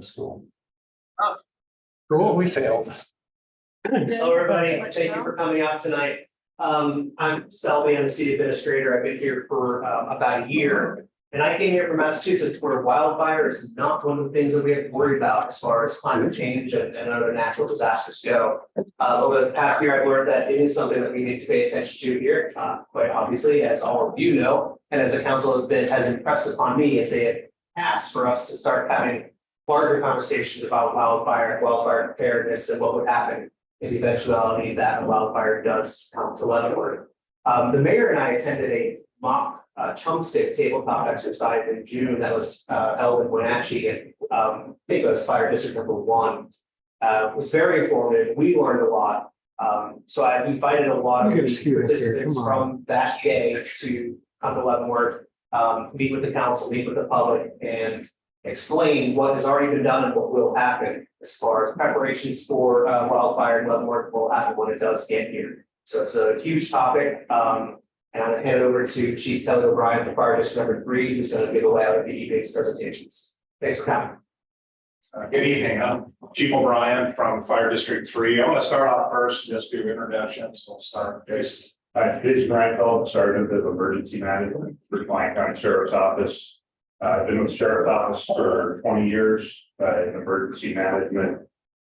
school. Cool, we failed. Hello, everybody. Thank you for coming out tonight. I'm Selby, I'm the city administrator. I've been here for about a year. And I came here from Massachusetts where wildfire is not one of the things that we have to worry about as far as climate change and other natural disasters go. Over the past year, I've learned that it is something that we need to pay attention to here, quite obviously, as all of you know. And as the council has impressed upon me as they have asked for us to start having larger conversations about wildfire preparedness and what would happen in the eventuality that a wildfire does come to Leavenworth. The mayor and I attended a mock chumstick tabletop exercise in June that was held in Wenatchee, and I think it was Fire District number 1. It was very informative. We learned a lot. So I've invited a lot of the participants from that day to come to Leavenworth, meet with the council, meet with the public, and explain what has already been done and what will happen as far as preparations for wildfire in Leavenworth will happen when it does get here. So it's a huge topic. And I'm going to hand it over to Chief Kelly O'Brien, the Fire District number 3, who's going to give away out of the evening's presentations. Thanks for coming. Good evening. I'm Chief O'Brien from Fire District 3. I want to start off first, just do introductions. So I'll start with Jason. Jason Reinfeldt, Sergeant of Emergency Management for Chelan County Sheriff's Office. I've been with the Sheriff's Office for 20 years in emergency management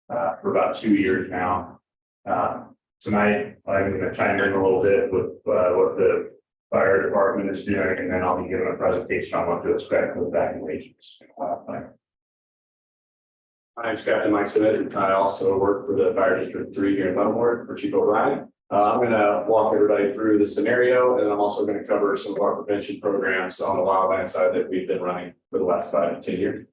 for about 2 years now. Tonight, I'm going to chime in a little bit with what the fire department is doing, and then I'll be giving a presentation on what to expect with evacuations in wildfire. My name's Captain Mike Smith. I also work for the Fire District 3 here in Leavenworth for Chief O'Brien. I'm going to walk everybody through the scenario, and I'm also going to cover some of our prevention programs on the wildland side that we've been running for the last 5 to 10 years.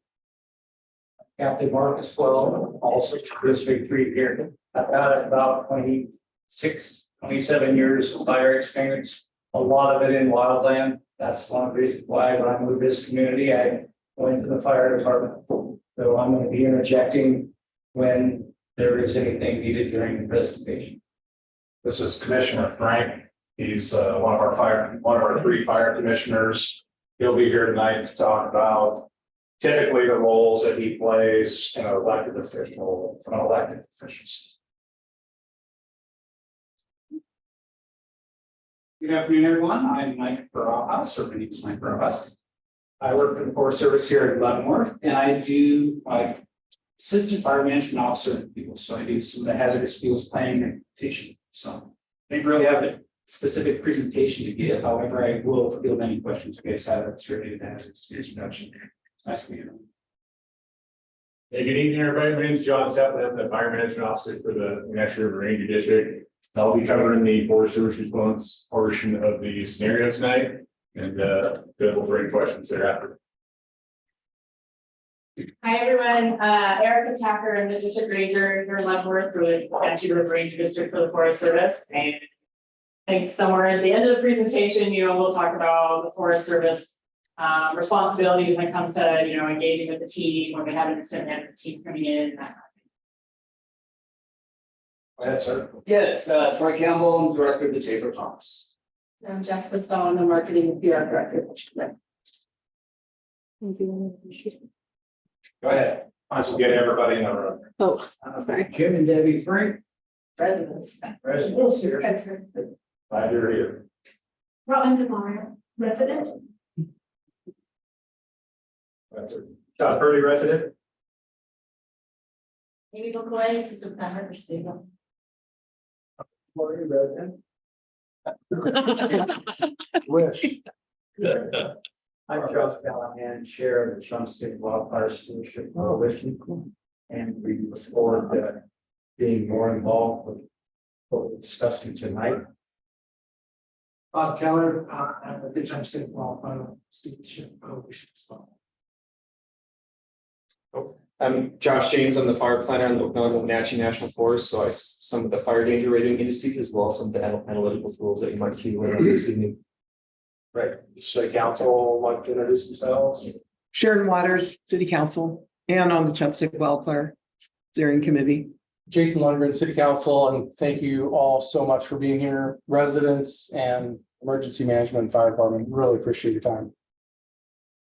Captain Marcus Well, also District 3 here. I've got about 26, 27 years of fire experience, a lot of it in wildland. That's one of the reasons why when I moved this community, I went to the fire department. So I'm going to be interjecting when there is anything needed during the presentation. This is Commissioner Frank. He's one of our 3 fire commissioners. He'll be here tonight to talk about typically the roles that he plays in an elected official from an elected officials. Good afternoon, everyone. I'm Mike Barajas, or my name is Mike Barajas. I work for the Forest Service here in Leavenworth, and I do like assistant fire management officer people. So I do some of the hazardous fuels planning and implementation. So I don't really have a specific presentation to give. However, I will field any questions you guys have that's related to hazardous fuels reduction. It's nice to meet you. Hey, good evening, everybody. My name is John Sepp. I'm the Fire Management Officer for the Wenatchee River Ranger District. I'll be covering the Forest Service response portion of the scenario tonight, and available for any questions thereafter. Hi, everyone. Erica Tacker, I'm the District Ranger here in Leavenworth for the Wenatchee River Ranger District for the Forest Service. And I think somewhere at the end of the presentation, we'll talk about the Forest Service responsibilities when it comes to, engaging with the team, when we have an extended team coming in. Go ahead, sir. Yes, Troy Campbell, I'm Director of the Chamber of Commerce. I'm Jessica Stone, the Marketing and PR Director. Thank you. Go ahead. Might as well get everybody in the room. Oh, sorry. Jim and Debbie Frank. Residents. Residents here. Glad you're here. Robin DeMar, resident. South Purdy resident. Amy McCoy, Assistant Member for Stable. Florida resident. Wish. I'm Josh Callahan, Chair of the Chumstick Wildfire Stewardship Coalition. And we look forward to being more involved with what we're discussing tonight. Bob Keller, I'm with the Chumstick Wildfire Stewardship Coalition as well. I'm Josh James. I'm the fire planner on the Okanagan Wenatchee National Forest. So I some of the fire danger rating indices as well as some of the analytical tools that you might see later on this evening. Right. City Council like to introduce themselves. Sharon Waters, City Council, and on the Chumstick Wildfire Steering Committee. Jason Lundgren, City Council, and thank you all so much for being here, residents and emergency management and fire department. Really appreciate your time.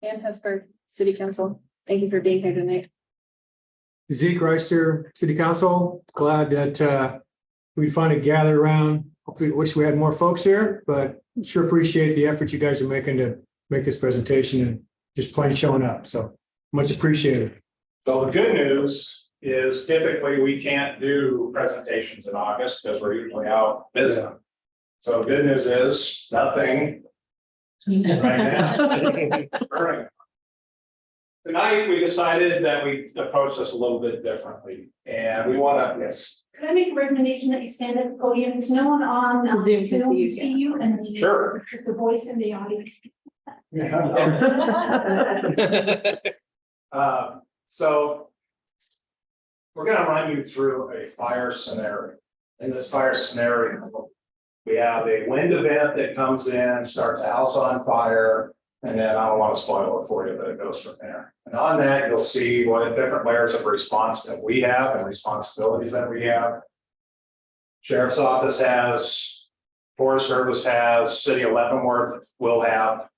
Ann Hesberg, City Council. Thank you for being here tonight. Zeke Reister, City Council. Glad that we finally gathered around. Hopefully, wish we had more folks here, but sure appreciate the effort you guys are making to make this presentation and just plain showing up. So much appreciated. So the good news is typically we can't do presentations in August because we're usually out visiting. So the good news is nothing right now. Tonight, we decided that we approach this a little bit differently and we want to, yes. Could I make a recommendation that you stand at the podium? There's no one on Zoom can Zoom see you, to see you and Sure. the voice in the audience. So we're gonna run you through a fire scenario. In this fire scenario, we have a wind event that comes in, starts a house on fire, and then I don't want to spoil it for you, but it goes from there. And on that, you'll see what different layers of response that we have and responsibilities that we have. Sheriff's Office has, Forest Service has, City of Leavenworth will have.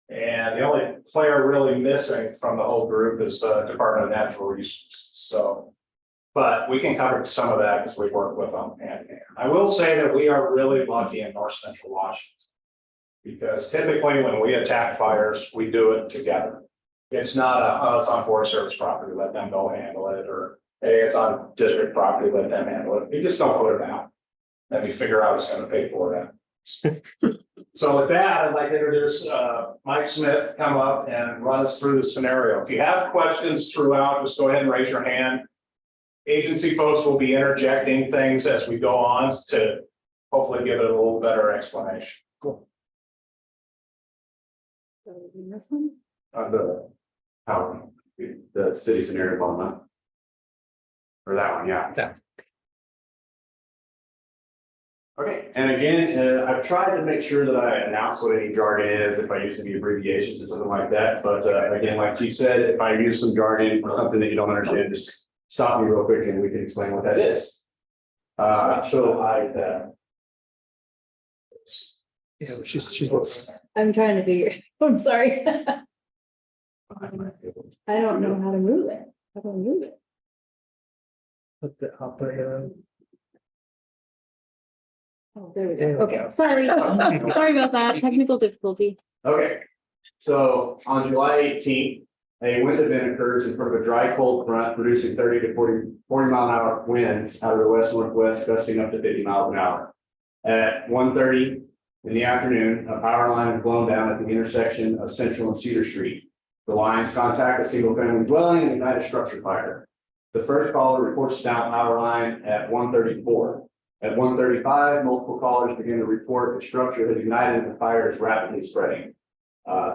And the only player really missing from the whole group is Department of Natural Resources. So, but we can cover some of that because we work with them. And I will say that we are really lucky in North Central Washington. Because typically when we attack fires, we do it together. It's not oh, it's on Forest Service property, let them go handle it, or hey, it's on district property, let them handle it. You just don't put it out. Then we figure out who's gonna pay for that. So with that, I'd like to introduce Mike Smith to come up and run us through the scenario. If you have questions throughout, just go ahead and raise your hand. Agency folks will be interjecting things as we go on to hopefully give it a little better explanation. Cool. This one? The city scenario bomb. Or that one, yeah. Yeah. Okay, and again, I've tried to make sure that I announce what any jargon is, if I use any abbreviations or something like that, but again, like Chief said, if I use some jargon or something that you don't understand, just stop me real quick and we can explain what that is. Yeah, she's. I'm trying to figure, I'm sorry. I don't know how to move it. How do I move it? I'll put it on. Oh, there we There we go. Okay, go. sorry. Sorry about that. Technical difficulty. Okay, so on July 18th, a wind event occurs in front of a dry cold front producing 30 to 40 mile an hour winds out of the west northwest, gusting up to 50 miles an hour. At 1:30 in the afternoon, a power line is blown down at the intersection of Central and Cedar Street. The lines contact a single family dwelling and ignite a structure fire. The first caller reports down power line at 1:34. At 1:35, multiple callers begin to report the structure has ignited and the fire is rapidly spreading.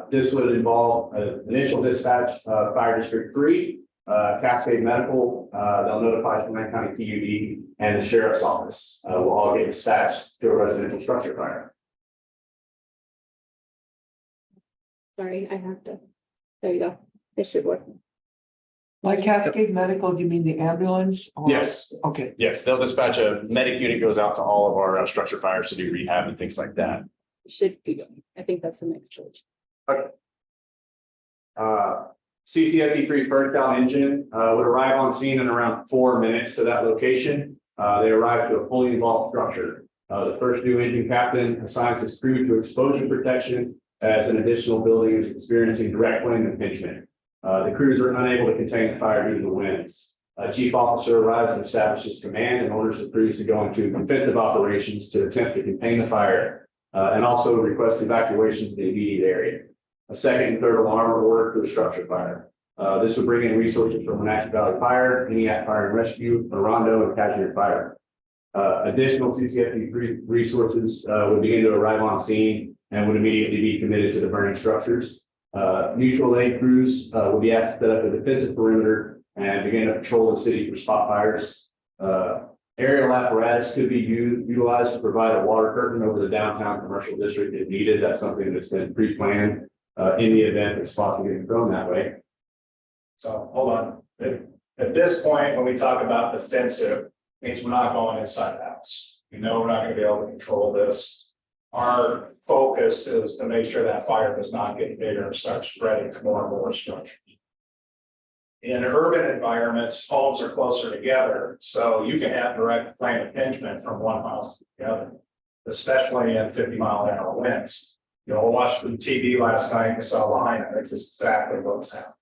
This would involve initial dispatch of Fire District 3, Cascade Medical, they'll notify Chelan County PUD, and the Sheriff's Office will all get dispatched to a residential structure fire. Sorry, I have to. There you go. It should work. By Cascade Medical, do you mean the ambulance? or- Yes. Okay, Yes, they'll dispatch a medic unit goes out to all of our structure fires to do rehab and things like that. It should be going. I think that's the next choice. CCFD3 first down engine would arrive on scene in around 4 minutes to that location. They arrive to a fully involved structure. The first new engine captain assigns his crew to exposure protection as an additional building is experiencing direct flame impingement. The crews are unable to contain the fire due to the winds. A chief officer arrives and establishes command and orders the crews to go into defensive operations to attempt to contain the fire and also request evacuation to the immediate area. A second and third alarm are ordered for the structure fire. This would bring in resources from Wenatchee Valley Fire, ENIAC Fire and Rescue, Orondo, and Cashmere Fire. Additional CCFD resources would begin to arrive on scene and would immediately be committed to the burning structures. Mutual aid crews will be asked to set up a defensive perimeter and begin to patrol the city for spot fires. Aerial apparatus could be utilized to provide a water curtain over the downtown commercial district if needed. That's something that's been pre-planned in the event that spots are getting thrown that way. So hold on. At this point, when we talk about defensive, means we're not going inside the house. We know we're not going to be able to control this. Our focus is to make sure that fire does not get bigger and start spreading to more and more structures. In urban environments, homes are closer together, so you can have direct flame impingement from one house to the other, especially in 50-mile-an-hour winds. You know, I watched the TV last night and saw behind it, it's exactly what's happening.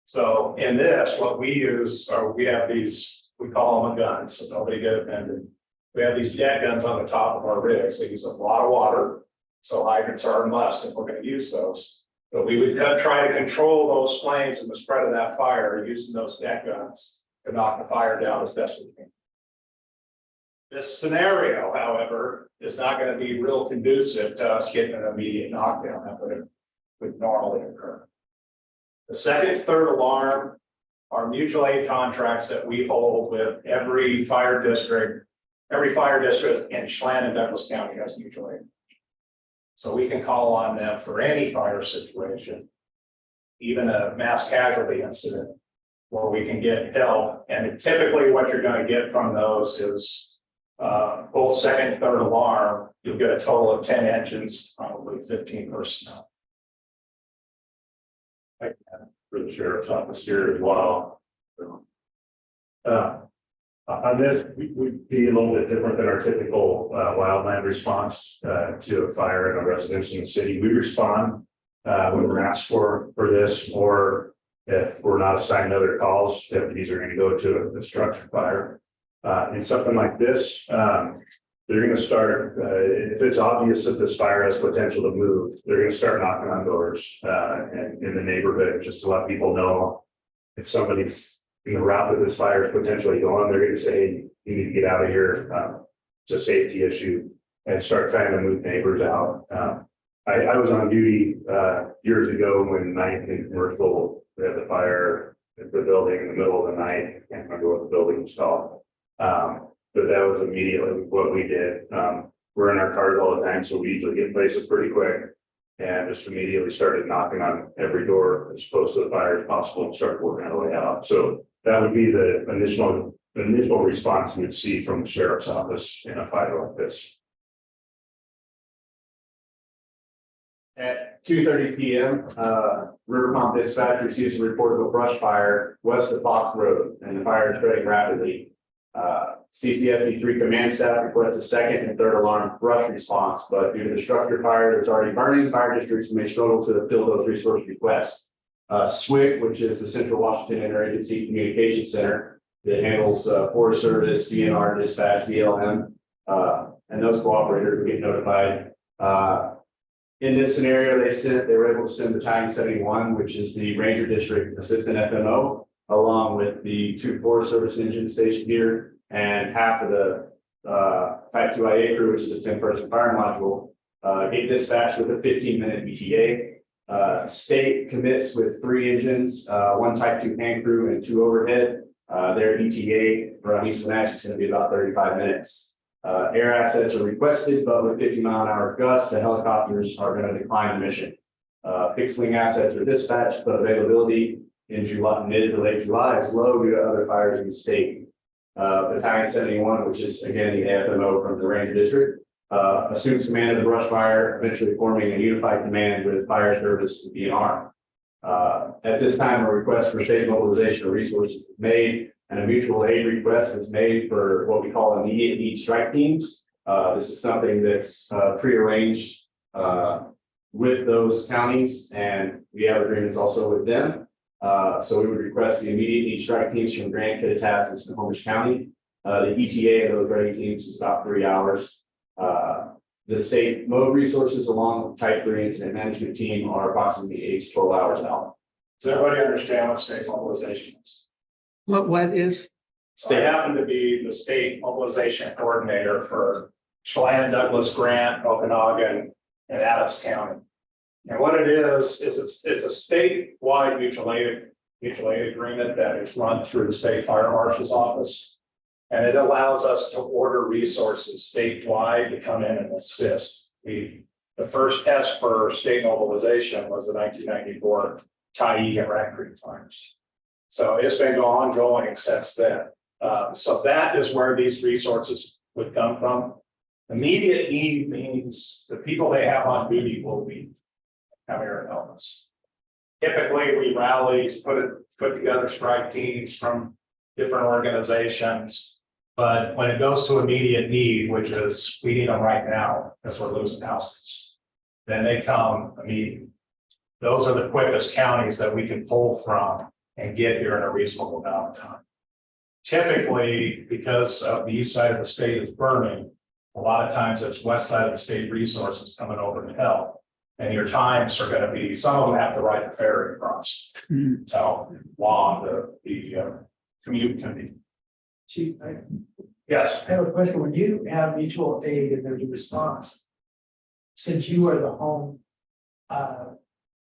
So in this, what we use, or we have these, we call them guns, so nobody get offended. We have these jet guns on the top of our rigs. They use a lot of water. So hydrants are a must if we're going to use those. But we would try to control those flames and the spread of that fire using those jet guns to knock the fire down as best we can. This scenario, however, is not going to be real conducive to us getting an immediate knockdown that would normally occur. The second, third alarm are mutual aid contracts that we hold with every fire district. Every fire district in Chelan and Douglas County has mutual aid. So we can call on them for any fire situation, even a mass casualty incident, where we can get help. And typically what you're going to get from those is both second and third alarm, you'll get a total of 10 engines, probably 15 personnel. For the sheriff's office here as well. On this, we'd be a little bit different than our typical wildland response to a fire in a residence in the city. We respond when we're asked for this, or if we're not assigned other calls, deputies are going to go to a structure fire. And something like this, they're going to start, if it's obvious that this fire has potential to move, they're going to start knocking on doors and in the neighborhood just to let people know if somebody's in the route that this fire is potentially going, they're going to say, hey, you need to get out of here. It's a safety issue, and start trying to move neighbors out. I was on duty years ago when 9th and Commercial, we had the fire at the building in the middle of the night. I can't remember what the building was called. But that was immediately what we did. We're in our cars all the time, so we usually get places pretty quick. And just immediately started knocking on every door as close to the fire as possible and start working our way out. So that would be the initial response you'd see from the sheriff's office in a fire like this. At 2:30 p.m., Rivermont Dispatch receives a report of a brush fire west of Fox Road, and the fire is spreading rapidly. CCFD3 command staff requests a second and third alarm brush response, but due to the structure fire that's already burning, fire districts may struggle to fill those resource requests. SWIC, which is the Central Washington Interagency Communication Center, that handles Forest Service, DNR, dispatch, BLM, and those cooperators get notified. In this scenario, they were able to send Battalion 71, which is the Ranger District Assistant FMO, along with the 2 Forest Service engines stationed here, and half of the Type 2 IA crew, which is a 10-person fire module, get dispatched with a 15-minute ETA. State commits with 3 engines, 1 Type 2 hand crew, and 2 overhead. Their ETA around East Wenatchee is going to be about 35 minutes. Air assets are requested, but with 50-mile-an-hour gusts, the helicopters are going to decline the mission. Fixed wing assets are dispatched, but availability in July, mid to late July, is low due to other fires in the state. Battalion 71, which is again the AFMO from the Ranger District, assumes command of the brush fire, eventually forming a unified command with fire service and DNR. At this time, a request for state mobilization of resources is made, and a mutual aid request is made for what we call immediate need strike teams. This is something that's prearranged with those counties, and we have agreements also with them. So we would request the immediate need strike teams from Grant, Kittitas, and Snohomish County. The ETA of those ready teams is about 3 hours. The state mode resources along with Type 3 incident management team are approximately 8 to 12 hours out. Does everybody understand what state mobilization is? What is? I happen to be the state mobilization coordinator for Chelan, Douglas, Grant, Okanagan, and Adams County. And what it is it's a statewide mutual aid agreement that is run through the state fire marshal's office. And it allows us to order resources statewide to come in and assist. The first test for state mobilization was the 1994 Tyee and Rat Creek fires. So it's been ongoing since then. So that is where these resources would come from. Immediate need means the people they have on duty will be come here and help us. typically we rally, put together strike teams from different organizations. But when it goes to immediate need, which is we need them right now because we're losing houses, then they come immediately. Those are the quickest counties that we can pull from and get here in a reasonable amount of time. Typically, because of the east side of the state is burning, a lot of times it's west side of the state resources coming over to help. And your times are gonna be, some of them have to ride the ferry across. Mhm. So long the commute can be. Chief, Yes. I have a question. When you have mutual aid and there's a response, since you are the home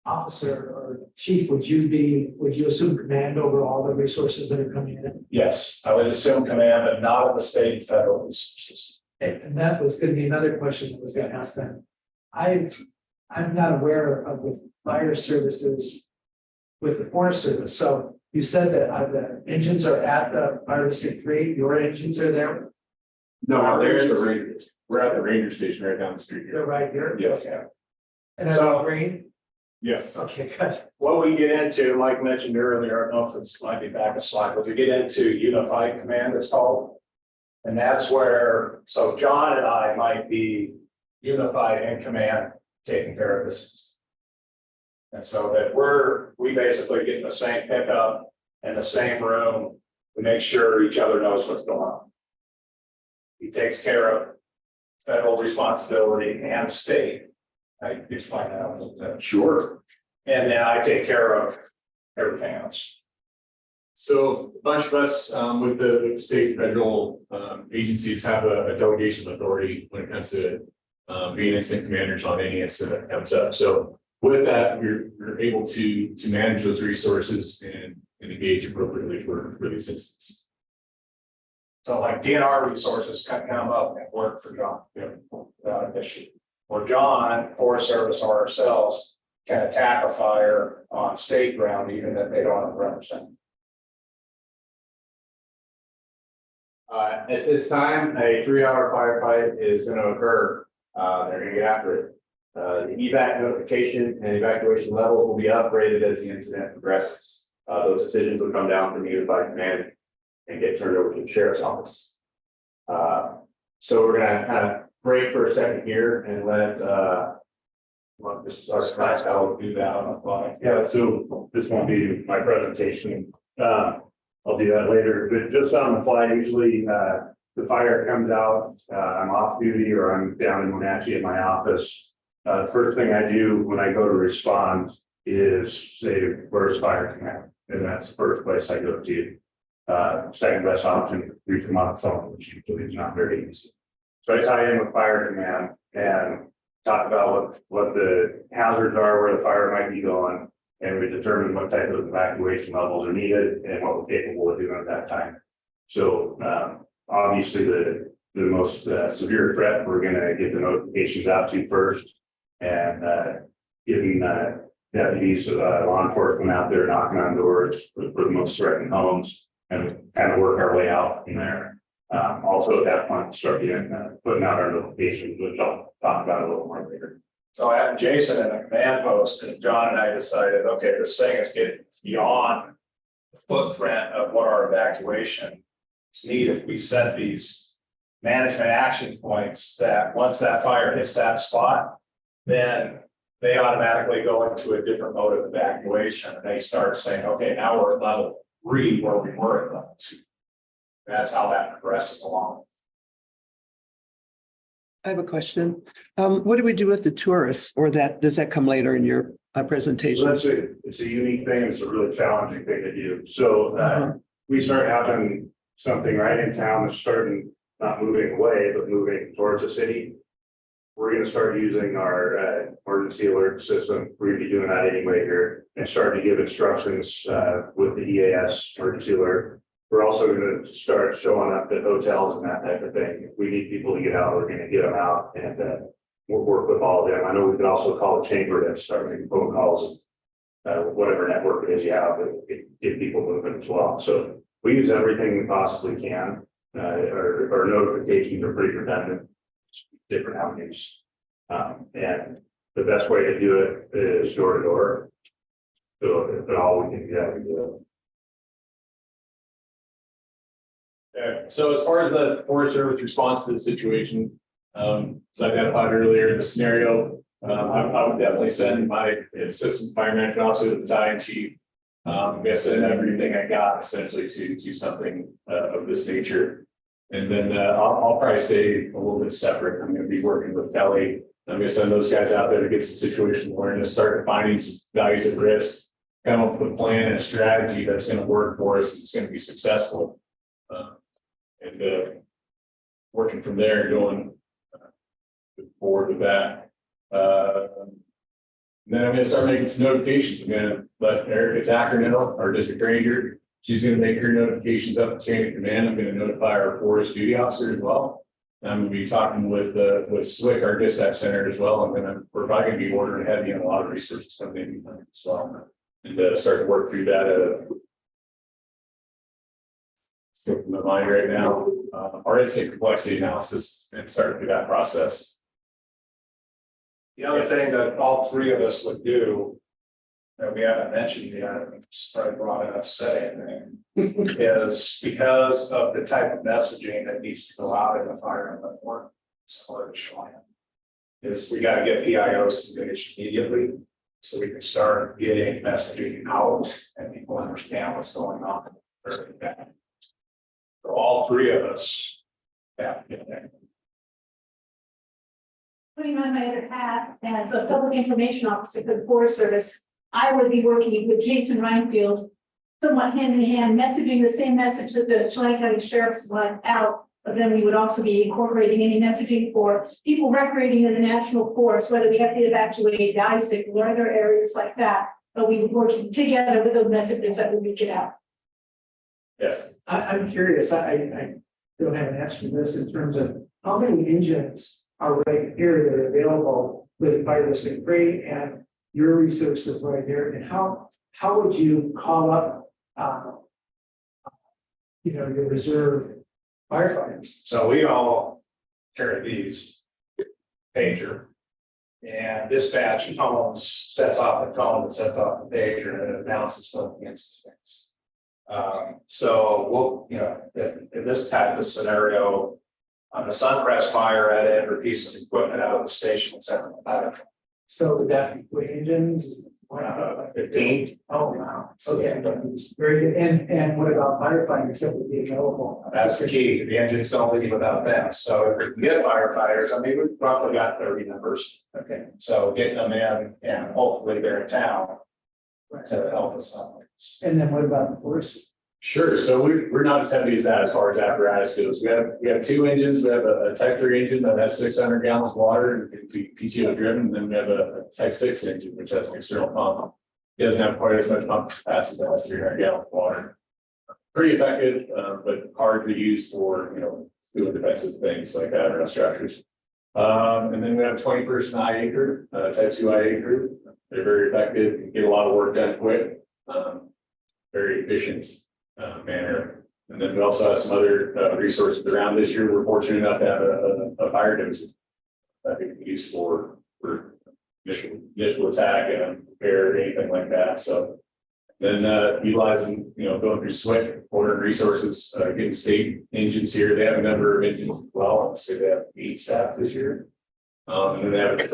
officer or chief, would you assume command over all the resources that are coming in? Yes, I would assume command, but not of the state and federal resources. And that was gonna be another question I was gonna ask them. I'm not aware of the fire services with the Forest Service, so you said that the engines are at the fire district 3, your engines are there, No, they're at the ranger, we're at the ranger station right down the street they're here. right here? Yes. Okay. And So- are they green? Yes. Okay, good. What we get into, like mentioned earlier, I don't know if it's might be back a slide, but we get into unified command, it's called. And that's where, so John and I might be unified in command, taking care of this. And so that we basically get in the same pickup and the same room to make sure each other knows what's going on. He takes care of federal responsibility and state. I can explain that a little bit. Sure. And then I take care of everything else. So a bunch of us with the state and federal agencies have a delegation of authority when it comes to being incident commanders on any incident that comes up. So with that, we're able to manage those resources and engage appropriately for these incidents. So like DNR resources can come up and work for John. Without an issue. Or John, Forest Service or ourselves can attack a fire on state ground, even if they don't represent. At this time, a 3-hour firefight is going to occur. They're going to get after it. The evac notification and evacuation levels will be upgraded as the incident progresses. Those decisions will come down from the unified command and get turned over to the sheriff's office. So we're going to kind of break for a second here and let Mr. Scott do that on the fly. Yeah, so this won't be my presentation. I'll do that later, but just on the fly, usually the fire comes out, I'm off duty or I'm down in Wenatchee at my office. First thing I do when I go to respond is say, where's fire command? And that's the first place I go to. Second best option, reach them on the phone, which usually is not very easy. So I tie in with fire command and talk about what the hazards are, where the fire might be going. And we determine what type of evacuation levels are needed and what we're capable of doing at that time. So obviously the most severe threat, we're gonna get the notifications out to first. And giving deputies, law enforcement out there knocking on doors for the most threatened homes. And kind of work our way out from there. Also at that point, start getting, putting out our notifications, which I'll talk about a little more later. So I had Jason in a command post and John and I decided, okay, this thing is getting beyond the footprint of what our evacuation is needed. We set these management action points that once that fire hits that spot, then they automatically go into a different mode of evacuation. And they start saying, okay, now we're at level 3 where we were at level 2. That's how that progresses along. I have a question. What do we do with the tourists, or does that come later in your presentation? So it's a unique thing. It's a really challenging thing to do. So we start having something right in town that's starting, not moving away, but moving towards the city. We're going to start using our emergency alert system. We're going to be doing that anyway here and start to give instructions with the EAS emergency alert. We're also going to start showing up at hotels and that type of thing. If we need people to get out, we're going to get them out and we'll work with all of them. I know we can also call the chamber and start making phone calls, whatever network it is you have, to get people moving as well. So we use everything we possibly can. Our notifications are pretty redundant, different avenues. And the best way to do it is door to door. So if at all we can, yeah, we do. Okay, so as far as the Forest Service response to the situation, as identified earlier in the scenario, I would definitely send my assistant fire management officer, the battalion chief. I'm gonna send everything I got essentially to do something of this nature. And then I'll probably stay a little bit separate. I'm gonna be working with Kelly. I'm gonna send those guys out there to get some situational awareness, start defining some values at risk, come up with a plan and a strategy that's gonna work for us, it's gonna be successful. And working from there and going forward with that. Then I'm gonna start making some notifications. I'm gonna let Erica Tacker know, our district ranger. She's gonna make her notifications up the chain of command. I'm gonna notify our forest duty officer as well. I'm gonna be talking with SWIC, our dispatch center as well. We're probably gonna be ordering heavy on a lot of resources coming in as well. And start to work through that. Still in my mind right now, our incident complexity analysis and start through that process. The other thing that all three of us would do, that we haven't mentioned yet, it's probably brought it up, say anything, is because of the type of messaging that needs to go out in the fire and the work, or the Chelan, is we got to get PIOs engaged immediately, so we can start getting messaging out and people understand what's going on. For all three of us, yeah. Putting on my other hat as a public information officer for the Forest Service, I would be working with Jason Reinfield, somewhat hand in hand, messaging the same message that the Chelan County Sheriff's went out. But then we would also be incorporating any messaging for people recreating in the national forest, whether we have to evacuate, die sick, or other areas like that. But we would work together with those messages that would reach it out. Yes. I'm curious, I don't have an answer to this in terms of how many engines are right here that are available with Fire District 3 and your resources right here, and how would you call up, your reserve firefighters? So we all carry these pager. And dispatch tones sets off the tone that sets off the pager and it announces what the incident is. So we'll, in this type of scenario, on the Suncrest fire, I had every piece of equipment out of the station and sent them back. So would that be quick engines? 15. Oh, wow. Okay, very good. And what about firefighters that would be available? That's the key. The engines don't leave without them. So if we can get firefighters, I mean, we've probably got 30 numbers. Okay. So getting them in and hopefully they're in town to help us out. And then what about the force? Sure. So we're not as heavy as that as far as apparatus goes. We have two engines. We have a Type 3 engine that has 600 gallons of water and can be PTO driven. And then we have a Type 6 engine, which has an external pump. It doesn't have quite as much pump capacity, but has 300 gallons of water. Pretty effective, but hard to use for, doing defensive things like that around structures. And then we have a 20-person IA crew, Type 2 IA crew. They're very effective, get a lot of work done quick, very efficient manner. And then we also have some other resources around this year. We're fortunate enough to have a fire dozer that we can use for initial attack and repair, anything like that. So then utilizing, going through SWIC, ordering resources, getting state engines here. They have a number of engines as well. I'd say they have 8 staff this year. And then they have a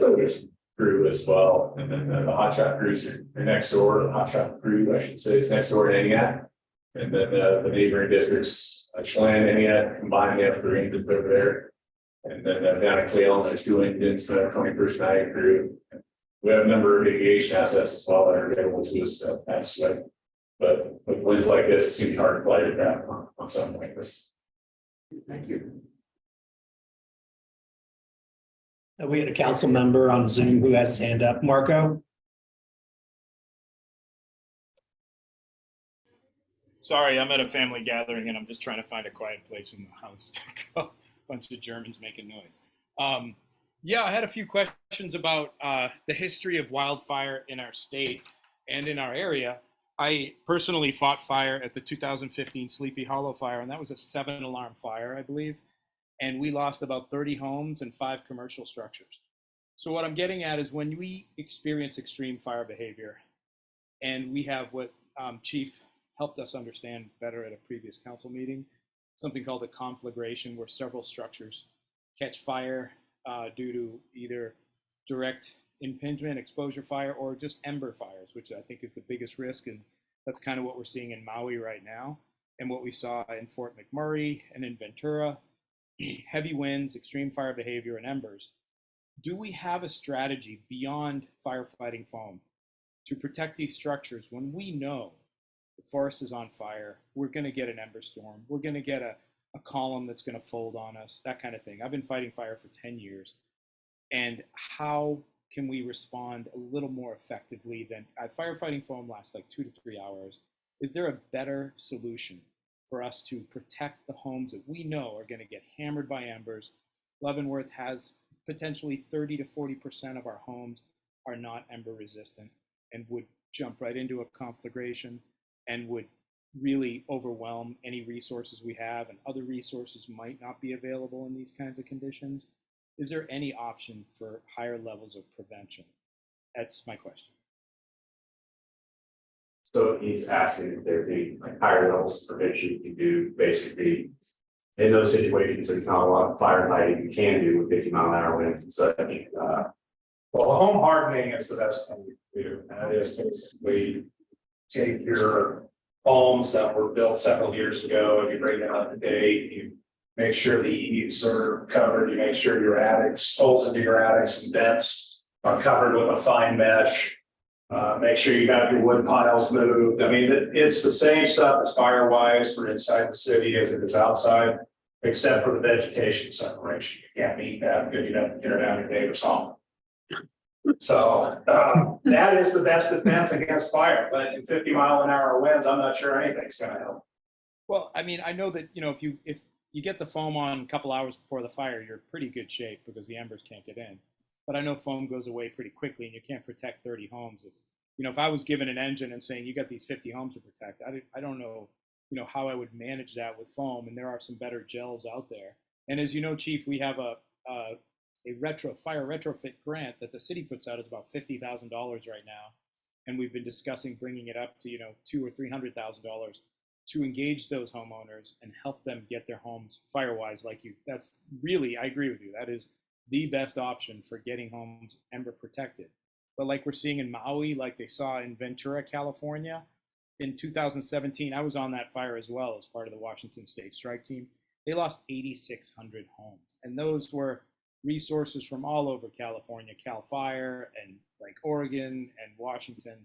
crew as well. And then the hot shot crews are next door. The hot shot crew, I should say, is next door to Aniak. And then the neighboring districts, Chelan, Aniak, combined, they have 3 engines over there. And then down at Chelan, there's 2 engines, 20-person IA crew. We have a number of aviation assets as well that are available to us at SWIC. But with winds like this, it's going to be hard to fly aircraft on something like this. Thank you. We had a council member on Zoom who has his hand up. Marco? Sorry, I'm at a family gathering and I'm just trying to find a quiet place in the house to go. A bunch of Germans making noise. Yeah, I had a few questions about the history of wildfire in our state and in our area. I personally fought fire at the 2015 Sleepy Hollow fire, and that was a 7-alarm fire, I believe. And we lost about 30 homes and 5 commercial structures. So what I'm getting at is when we experience extreme fire behavior, And we have what Chief helped us understand better at a previous council meeting, something called a conflagration, where several structures catch fire due to either direct impingement, exposure fire, or just ember fires, which I think is the biggest risk. And that's kind of what we're seeing in Maui right now, and what we saw in Fort McMurray and in Ventura. Heavy winds, extreme fire behavior, and embers. Do we have a strategy beyond firefighting foam to protect these structures when we know the forest is on fire? We're going to get an ember storm. We're going to get a column that's going to fold on us, that kind of thing. I've been fighting fire for 10 years. And how can we respond a little more effectively than firefighting foam lasts like 2 to 3 hours? Is there a better solution for us to protect the homes that we know are going to get hammered by embers? Leavenworth has potentially 30 to 40% of our homes are not ember resistant and would jump right into a conflagration and would really overwhelm any resources we have, and other resources might not be available in these kinds of conditions. Is there any option for higher levels of prevention? That's my question. So he's asking if there be like higher levels of prevention you can do, basically. In those situations, there's not a lot of firefighting you can do with 50-mile-an-hour winds and such. Well, home hardening is the best thing you can do, and it is basically take your homes that were built several years ago and you bring them up to date. You make sure the eaves are covered. You make sure your attics, holes into your attics and vents are covered with a fine mesh. Make sure you got your wood piles moved. I mean, it's the same stuff as fire wise for inside the city as it is outside, except for the vegetation separation. You can't meet that because you have to tear down your neighbor's home. So that is the best defense against fire. But in 50-mile-an-hour winds, I'm not sure anything's going to help. Well, I mean, I know that, you know, if you get the foam on a couple hours before the fire, you're in pretty good shape because the embers can't get in. But I know foam goes away pretty quickly, and you can't protect 30 homes. If I was given an engine and saying you got these 50 homes to protect, I don't know, how I would manage that with foam. And there are some better gels out there. And as you know, Chief, we have a fire retrofit grant that the city puts out. Is about $50,000 right now, and we've been discussing bringing it up to $200,000 or $300,000 to engage those homeowners and help them get their homes fire-wise. That's really, I agree with you. That is the best option for getting homes ember protected. But like we're seeing in Maui, like they saw in Ventura, California, in 2017, I was on that fire as well as part of the Washington State Strike Team. They lost 8,600 homes, and those were resources from all over California, Cal Fire, and like Oregon and Washington.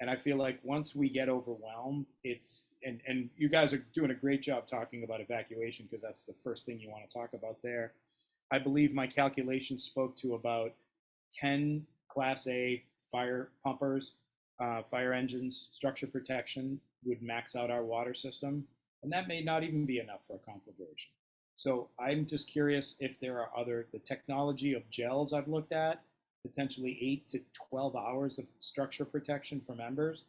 And I feel like once we get overwhelmed, and you guys are doing a great job talking about evacuation, because that's the first thing you want to talk about there. I believe my calculations spoke to about 10 Class A fire pumpers, fire engines, structure protection would max out our water system. And that may not even be enough for a conflagration. So I'm just curious if there are the technology of gels I've looked at, potentially 8 to 12 hours of structure protection from embers.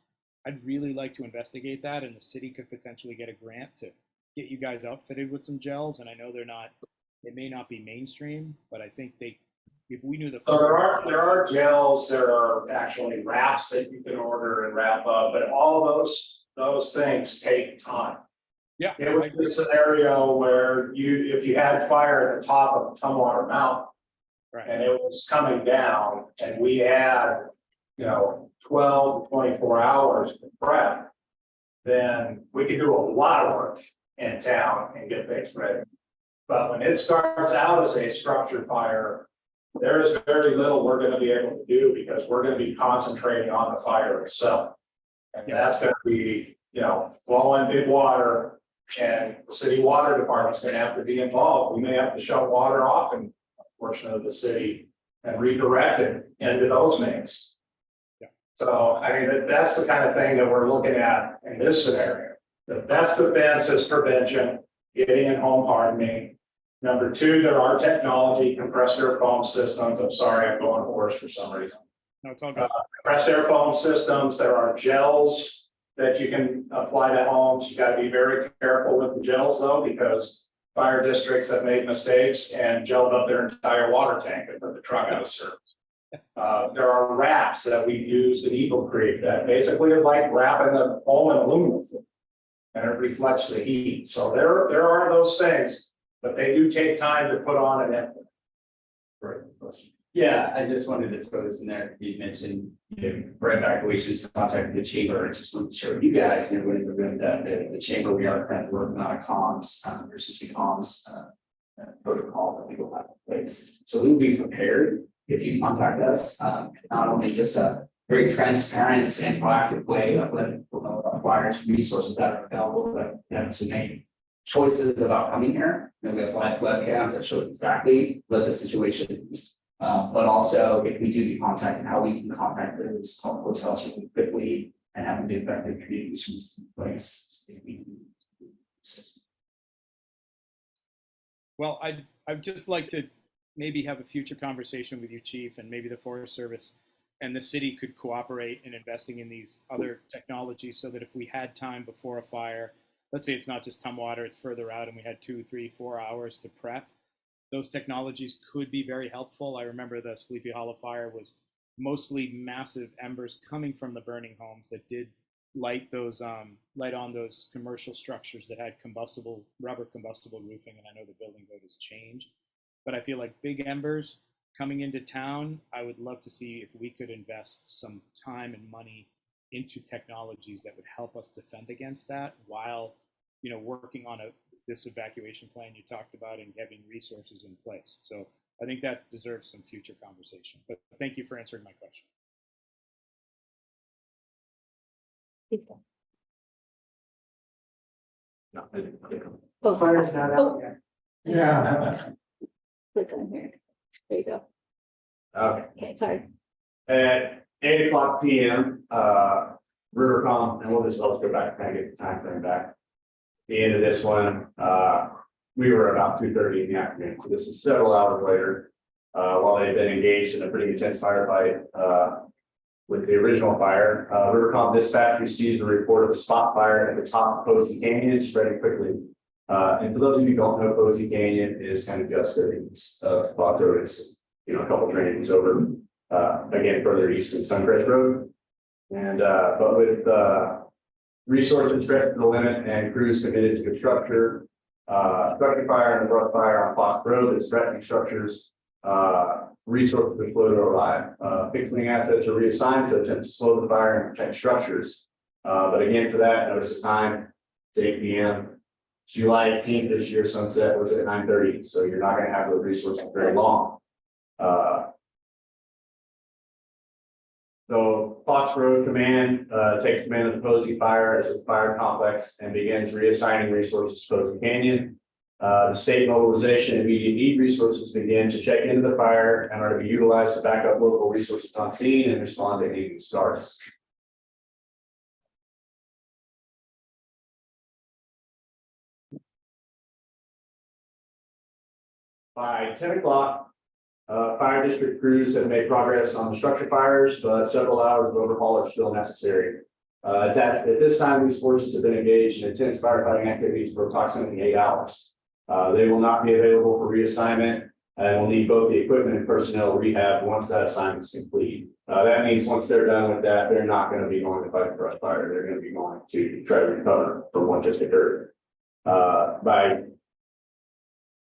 I'd really like to investigate that, and the city could potentially get a grant to get you guys outfitted with some gels. And I know they may not be mainstream, but I think if we knew So there are gels, there are actually wraps that you can order and wrap up, but all of those things take time. Yeah. It was a scenario where if you had fire at the top of Tumwater Mountain, right, and it was coming down, and we had 12 to 24 hours to prep, then we could do a lot of work in town and get things ready. But when it starts out as a structure fire, there is very little we're going to be able to do, because we're going to be concentrating on the fire itself. And that's going to be, flowing big water, and the city water department's going to have to be involved. We may have to shut water off in a portion of the city and redirect it into those mains. Yeah. So, I mean, that's the kind of thing that we're looking at in this scenario. The best defense is prevention, getting in home hardening. Number two, there are technology, compressed air foam systems. I'm sorry, I'm going hoarse for some reason. No, it's all good. Compressed air foam systems. There are gels that you can apply to homes. You got to be very careful with the gels though, because fire districts have made mistakes and gelled up their entire water tank and put the truck out of service. There are wraps that we use in Eagle Creek that basically is like wrapping the foam in aluminum foil. And it reflects the heat. So there are those things, but they do take time to put on and implement. Yeah, I just wanted to throw this in there. You mentioned, for evacuations, contacting the chamber. I just want to show you guys, and everyone in the room, that the chamber, we are currently working on a comms, emergency comms protocol that we will have in place. So we will be prepared if you contact us, not only just a very transparent and proactive way of letting people know about fires, resources that are available, but them to make choices about coming here. We have live webcams that show exactly what the situation is. But also if we do get contact, how we can contact those hotels really quickly and have the effective communications in place. Well, I'd just like to maybe have a future conversation with you, Chief, and maybe the Forest Service and the city could cooperate in investing in these other technologies so that if we had time before a fire, let's say it's not just Tumwater, it's further out and we had 2, 3, 4 hours to prep, those technologies could be very helpful. I remember the Sleepy Hollow fire was mostly massive embers coming from the burning homes that did light on those commercial structures that had rubber combustible roofing, and I know the building code has changed. But I feel like big embers coming into town, I would love to see if we could invest some time and money into technologies that would help us defend against that while, working on this evacuation plan you talked about and having resources in place. So I think that deserves some future conversation. But thank you for answering my question. Oh, Fire's not out yet. Yeah. click on here. There you go. Okay. Okay, sorry. At 8:00 PM, Rivercom, and let's go back, kind of get the time frame back. The end of this one, we were about 2:30 in the afternoon. So this is several hours later, while they've been engaged in a pretty intense firefight, with the original fire. Rivercom dispatch receives a report of a spot fire at the top of Posey Canyon, spreading quickly. And for those of you who don't know, Posey Canyon is kind of just a spot road. It's, a couple trains over, again, further east than Suncrest Road. And, but with, resources stretched to the limit and crews committed to structure fire and brush fire on Fox Road is threatening structures, resources are slow to arrive. Fixing assets are reassigned to attempt to slow the fire and protect structures. But again, for that, notice the time, it's 8 PM. July 18th this year, sunset was at 9:30, so you're not going to have those resources very long. So Fox Road Command takes command of the Posey Fire as a fire complex and begins reassigning resources to Posey Canyon. The state mobilization immediate need resources begin to check into the fire and are to be utilized to back up local resources on scene and respond to any new starts. By 10 o'clock, fire district crews have made progress on the structure fires, but several hours of overhaul are still necessary. At this time, these forces have been engaged in intense firefighting activities for approximately 8 hours. They will not be available for reassignment and will need both the equipment and personnel rehab once that assignment is complete. That means once they're done with that, they're not going to be going to fight a brush fire. They're going to be going to try to recover from what just occurred. By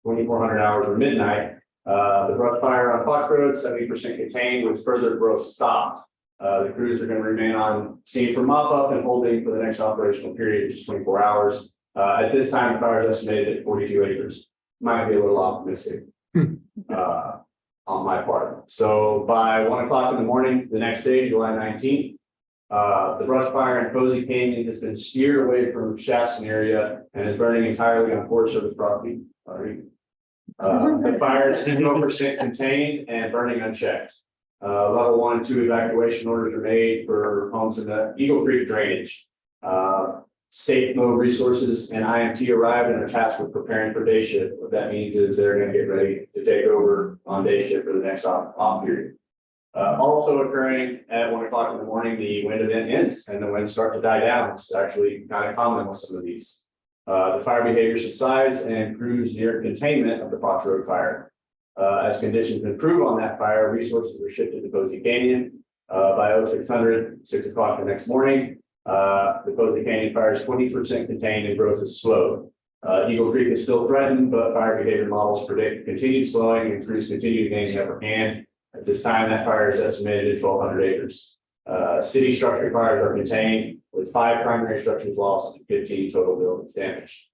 2400 hours or midnight, the brush fire on Fox Road, 70% contained with further growth stopped. The crews are going to remain on scene for mop up and holding for the next operational period, just 24 hours. At this time, the fire is estimated at 42 acres. Might be a little optimistic on my part. So by 1 o'clock in the morning, the next day, July 19th, the brush fire in Posey Canyon has been steered away from Shaston area and is burning entirely on Forest Service property. The fire is 0% contained and burning unchecked. Level 1 and 2 evacuation orders are made for homes in the Eagle Creek drainage. State mode resources and IMT arrived and are tasked with preparing for day shift. What that means is they're going to get ready to take over on day shift for the next off period. Also occurring at 1 o'clock in the morning, the wind event ends and the winds start to die down, which is actually kind of common with some of these. The fire behavior subsides and crews near containment of the Fox Road fire. As conditions improve on that fire, resources were shifted to Posey Canyon. By 0600, 6 o'clock the next morning, the Posey Canyon fire is 20% contained and growth is slowed. Eagle Creek is still threatened, but fire behavior models predict continued slowing and crews continue to gain the upper hand. At this time, that fire is estimated at 1,200 acres. City structure fires are contained with 5 primary structures lost and 15 total buildings damaged.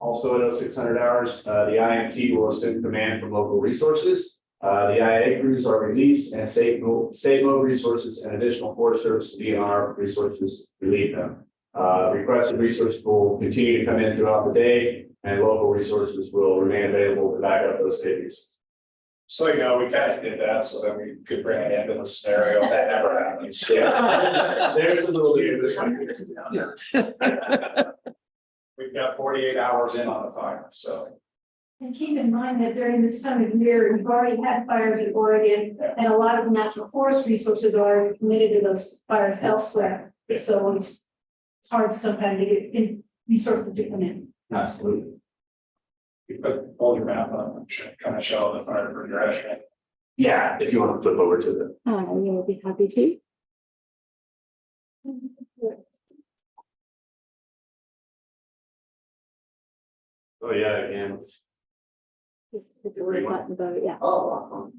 Also at 0600 hours, the IMT will assume command from local resources. The IA crews are released and state mode resources and additional Forest Service DNR resources relieve them. Requested resources will continue to come in throughout the day and local resources will remain available to back up those figures. So, you know, we kind of did that so that we could bring an ambulance scenario that never happens. Yeah. There's a little bit of this one. We've got 48 hours in on the fire, so. And keep in mind that during this time of year, we've already had fires in Oregon, and a lot of natural forest resources are already committed to those fires elsewhere. So it's hard sometimes to get in resources to come in. Absolutely. You put all your map on, kind of show the fire progression. Yeah, if you want to flip over to the. I will be happy to. Oh, yeah, again. Just hit the red button, but yeah. Oh,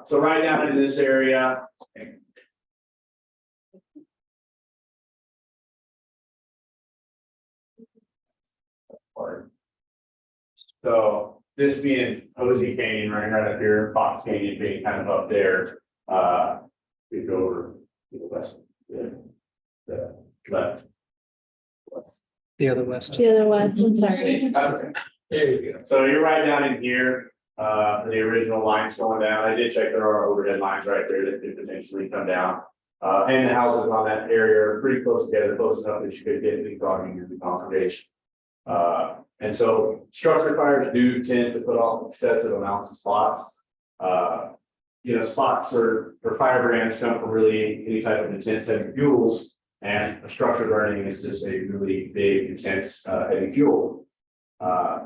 so right down in this area. So this being Posey Canyon right up here, Fox Canyon being kind of up there. We go over to the west, the left. West. The other west. The other one, I'm sorry. Okay. There you go. So you're right down in here, the original lines going down. I did check there are overhead lines right there that could potentially come down. And the houses on that area are pretty close together, close enough that you could get the dogging and the congregation. And so structure fires do tend to put off excessive amounts of spots. Spots for fire brands come from really any type of intense heavy fuels. And a structure burning is just a really big, intense, heavy fuel.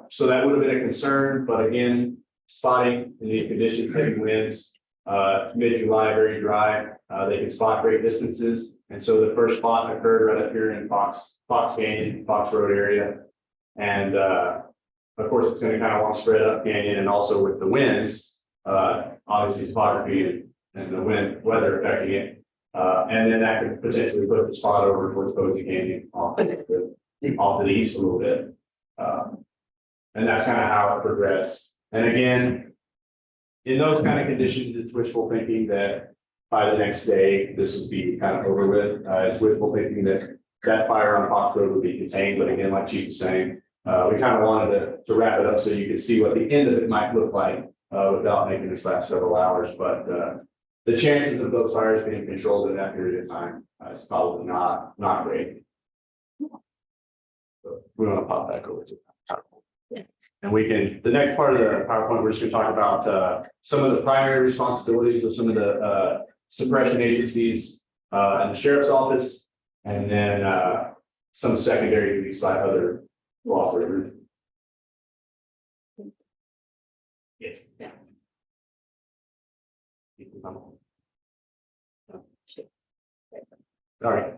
So that would have been a concern, but again, spotting in these conditions, heavy winds, mid-July, very dry, they can spot great distances. And so the first spot occurred right up here in Fox Canyon, Fox Road area. And of course, it's going to kind of want to spread up canyon and also with the winds, obviously topography and the weather affecting it. And then that could potentially put the spot over towards Posey Canyon off to the east a little bit. And that's kind of how it progressed. And again, in those kind of conditions, it's wishful thinking that by the next day, this would be kind of over with. It's wishful thinking that fire on Fox Road would be contained. But again, like Chief was saying, we kind of wanted to wrap it up so you could see what the end of it might look like without making this last several hours. But the chances of those fires being controlled in that period of time is probably not great. So we want to pop back over to that. And we can, the next part of the PowerPoint, we're just going to talk about some of the primary responsibilities of some of the suppression agencies and the sheriff's office, and then some secondary duties by other law enforcement. Yes. Yeah. All right.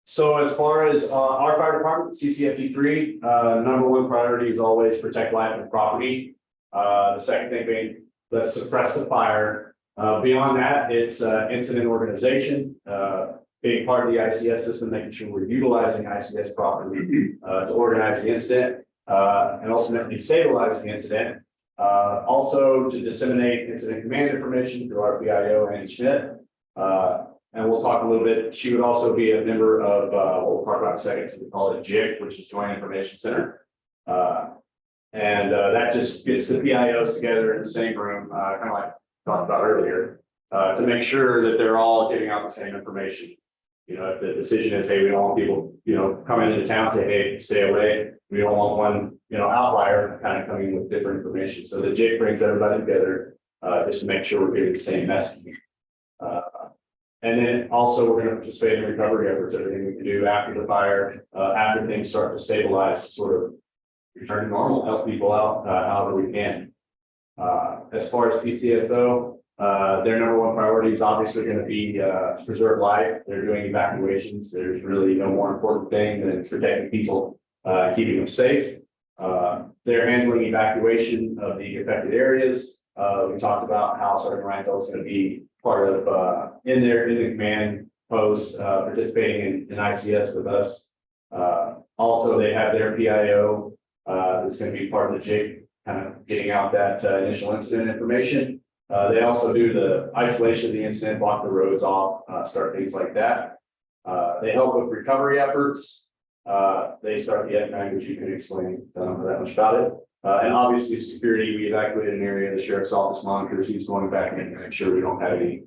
So as far as our fire department, CCFD3, number one priority is always protect life and property. The second thing being, let's suppress the fire. Beyond that, it's incident organization, being part of the ICS system, making sure we're utilizing ICS properly to organize the incident and ultimately stabilize the incident. Also to disseminate incident command information through our PIO and Schmidt. And we'll talk a little bit. She would also be a member of what we'll talk about in a second. So we call it JIC, which is Joint Information Center. And that just gets the PIOs together in the same room, kind of like talked about earlier, to make sure that they're all giving out the same information. You know, if the decision is, hey, we don't want people, coming into town, say, hey, stay away. We don't want one, outlier kind of coming with different information. So the JIC brings everybody together just to make sure we're getting the same messaging. And then also we're going to participate in recovery efforts, everything we can do after the fire, after things start to stabilize, to sort of return to normal, help people out, however we can. As far as TCSO, their number one priority is obviously going to be preserve life. They're doing evacuations. There's really no more important thing than protecting people, keeping them safe. They're handling evacuation of the affected areas. We talked about how Sergeant Reinfeldt is going to be part of in the command post, participating in ICS with us. Also, they have their PIO that's going to be part of the JIG, kind of getting out that initial incident information. They also do the isolation of the incident, block the roads off, start things like that. They help with recovery efforts. They start the FMAG, which you can explain. I don't know that much about it. And obviously security, we evacuated an area, the sheriff's office monitors, he's going back in to make sure we don't have any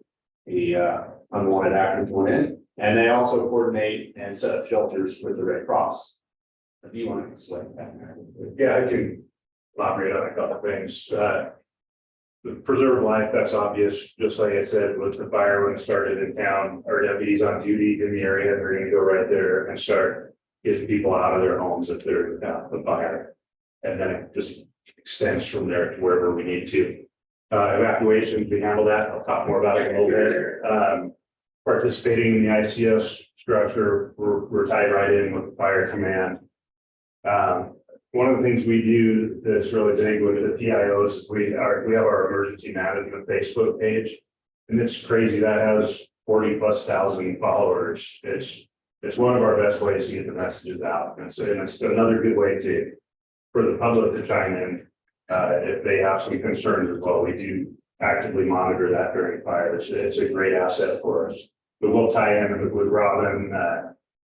unwanted actors going in. And they also coordinate and set up shelters with the Red Cross. If you want to explain that. Yeah, I can elaborate on a couple of things. The preserve life, that's obvious, just like I said, with the fire when it started in town, our deputies on duty in the area, they're gonna go right there and start getting people out of their homes if they're the fire. And then it just extends from there to wherever we need to. Evacuations, we handle that. I'll talk more about it in a little bit. Participating in the ICS structure, we're tied right in with the fire command. One of the things we do that's really big with the PIOs, we have our emergency management Facebook page, and it's crazy. That has 40,000+ followers. It's one of our best ways to get the messages out, and it's another good way for the public to chime in if they have some concerns as well. We do actively monitor that during fires. It's a great asset for us. But we'll tie in with Robin,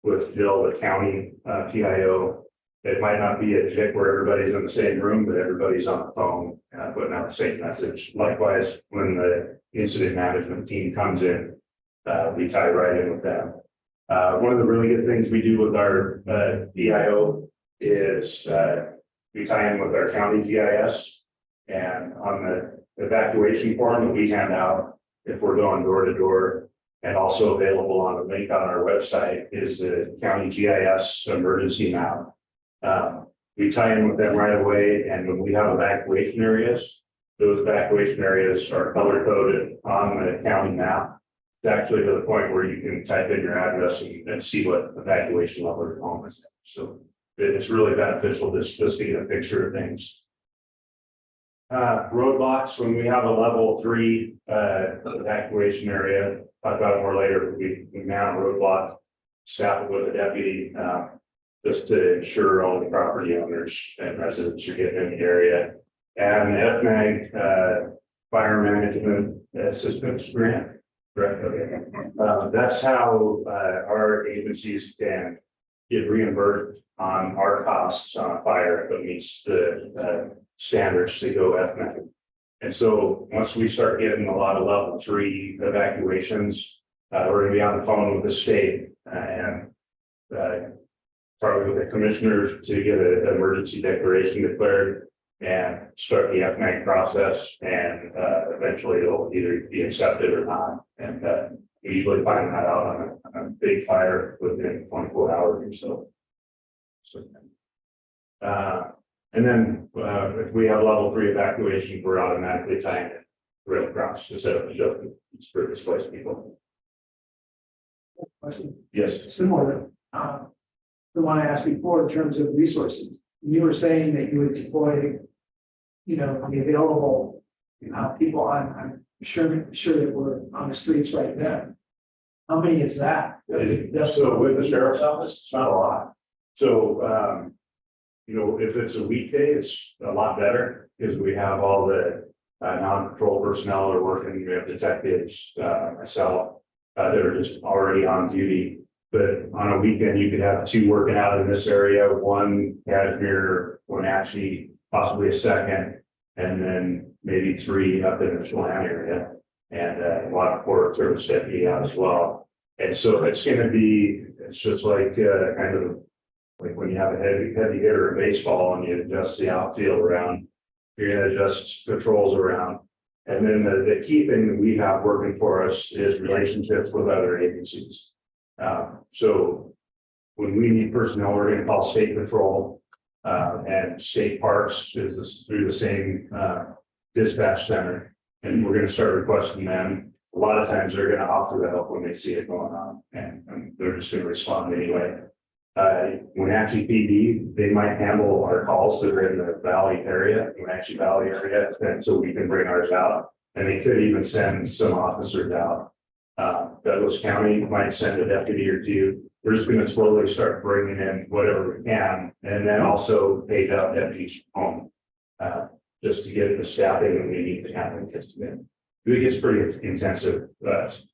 with Jill, the county PIO. It might not be a JIC where everybody's in the same room, but everybody's on the phone putting out the same message. Likewise, when the incident management team comes in, we tie right in with them. One of the really good things we do with our PIO is we tie in with our county GIS, and on the evacuation form that we hand out, if we're going door to door, and also available on a link on our website, is the county GIS emergency map. We tie in with them right away, and when we have evacuation areas, those evacuation areas are color coded on the county map. It's actually to the point where you can type in your address and see what evacuation level your home is. So it's really beneficial just to get a picture of things. Roadblocks, when we have a level 3 evacuation area, talk about it more later, we mount a roadblock, staff it with a deputy, just to ensure all the property owners and residents are getting in the area. And the FMAG fire management assistance grant. That's how our agencies can get reimbursed on our costs on a fire if it meets the standards to go FMAG. And so once we start getting a lot of level 3 evacuations, we're going to be on the phone with the state and probably with the commissioners to get an emergency declaration declared and start the FMAG process, and eventually it'll either be accepted or not. And we usually find that out on a big fire within 24 hours or so. And then if we have level 3 evacuation, we're automatically tying it Red Cross to set up a shelter for displaced people. Question. Yes. Similar, the one I asked before in terms of resources. You were saying that you would deploy, the available people I'm sure that we're on the streets right now. How many is that? So with the sheriff's office, it's not a lot. So, if it's a weekday, it's a lot better because we have all the non-patrol personnel that are working. We have detectives, myself, that are just already on duty. But on a weekend, you could have 2 working out in this area, 1 Cashmere, Wenatchee, possibly a second, and then maybe 3 up in the Chelan area, and a lot of Forest Service deputy out as well. And so it's just like kind of like when you have a heavy hitter in baseball and you adjust the outfield around, you're going to adjust patrols around. And then the key thing that we have working for us is relationships with other agencies. So when we need personnel, we're going to call state patrol. And state parks is through the same, dispatch center. And we're gonna start requesting them. A lot of times they're gonna offer the help when they see it going on, and they're just gonna respond anyway. Wenatchee PD, they might handle our calls that are in the valley area, Wenatchee Valley area, and so we can bring ours out. And they could even send some officers out. Douglas County might send a deputy or two. We're just gonna slowly start bringing in whatever we can, and then also pay out deputies from home. Just to get the staffing that we need to have in this. It gets pretty intensive,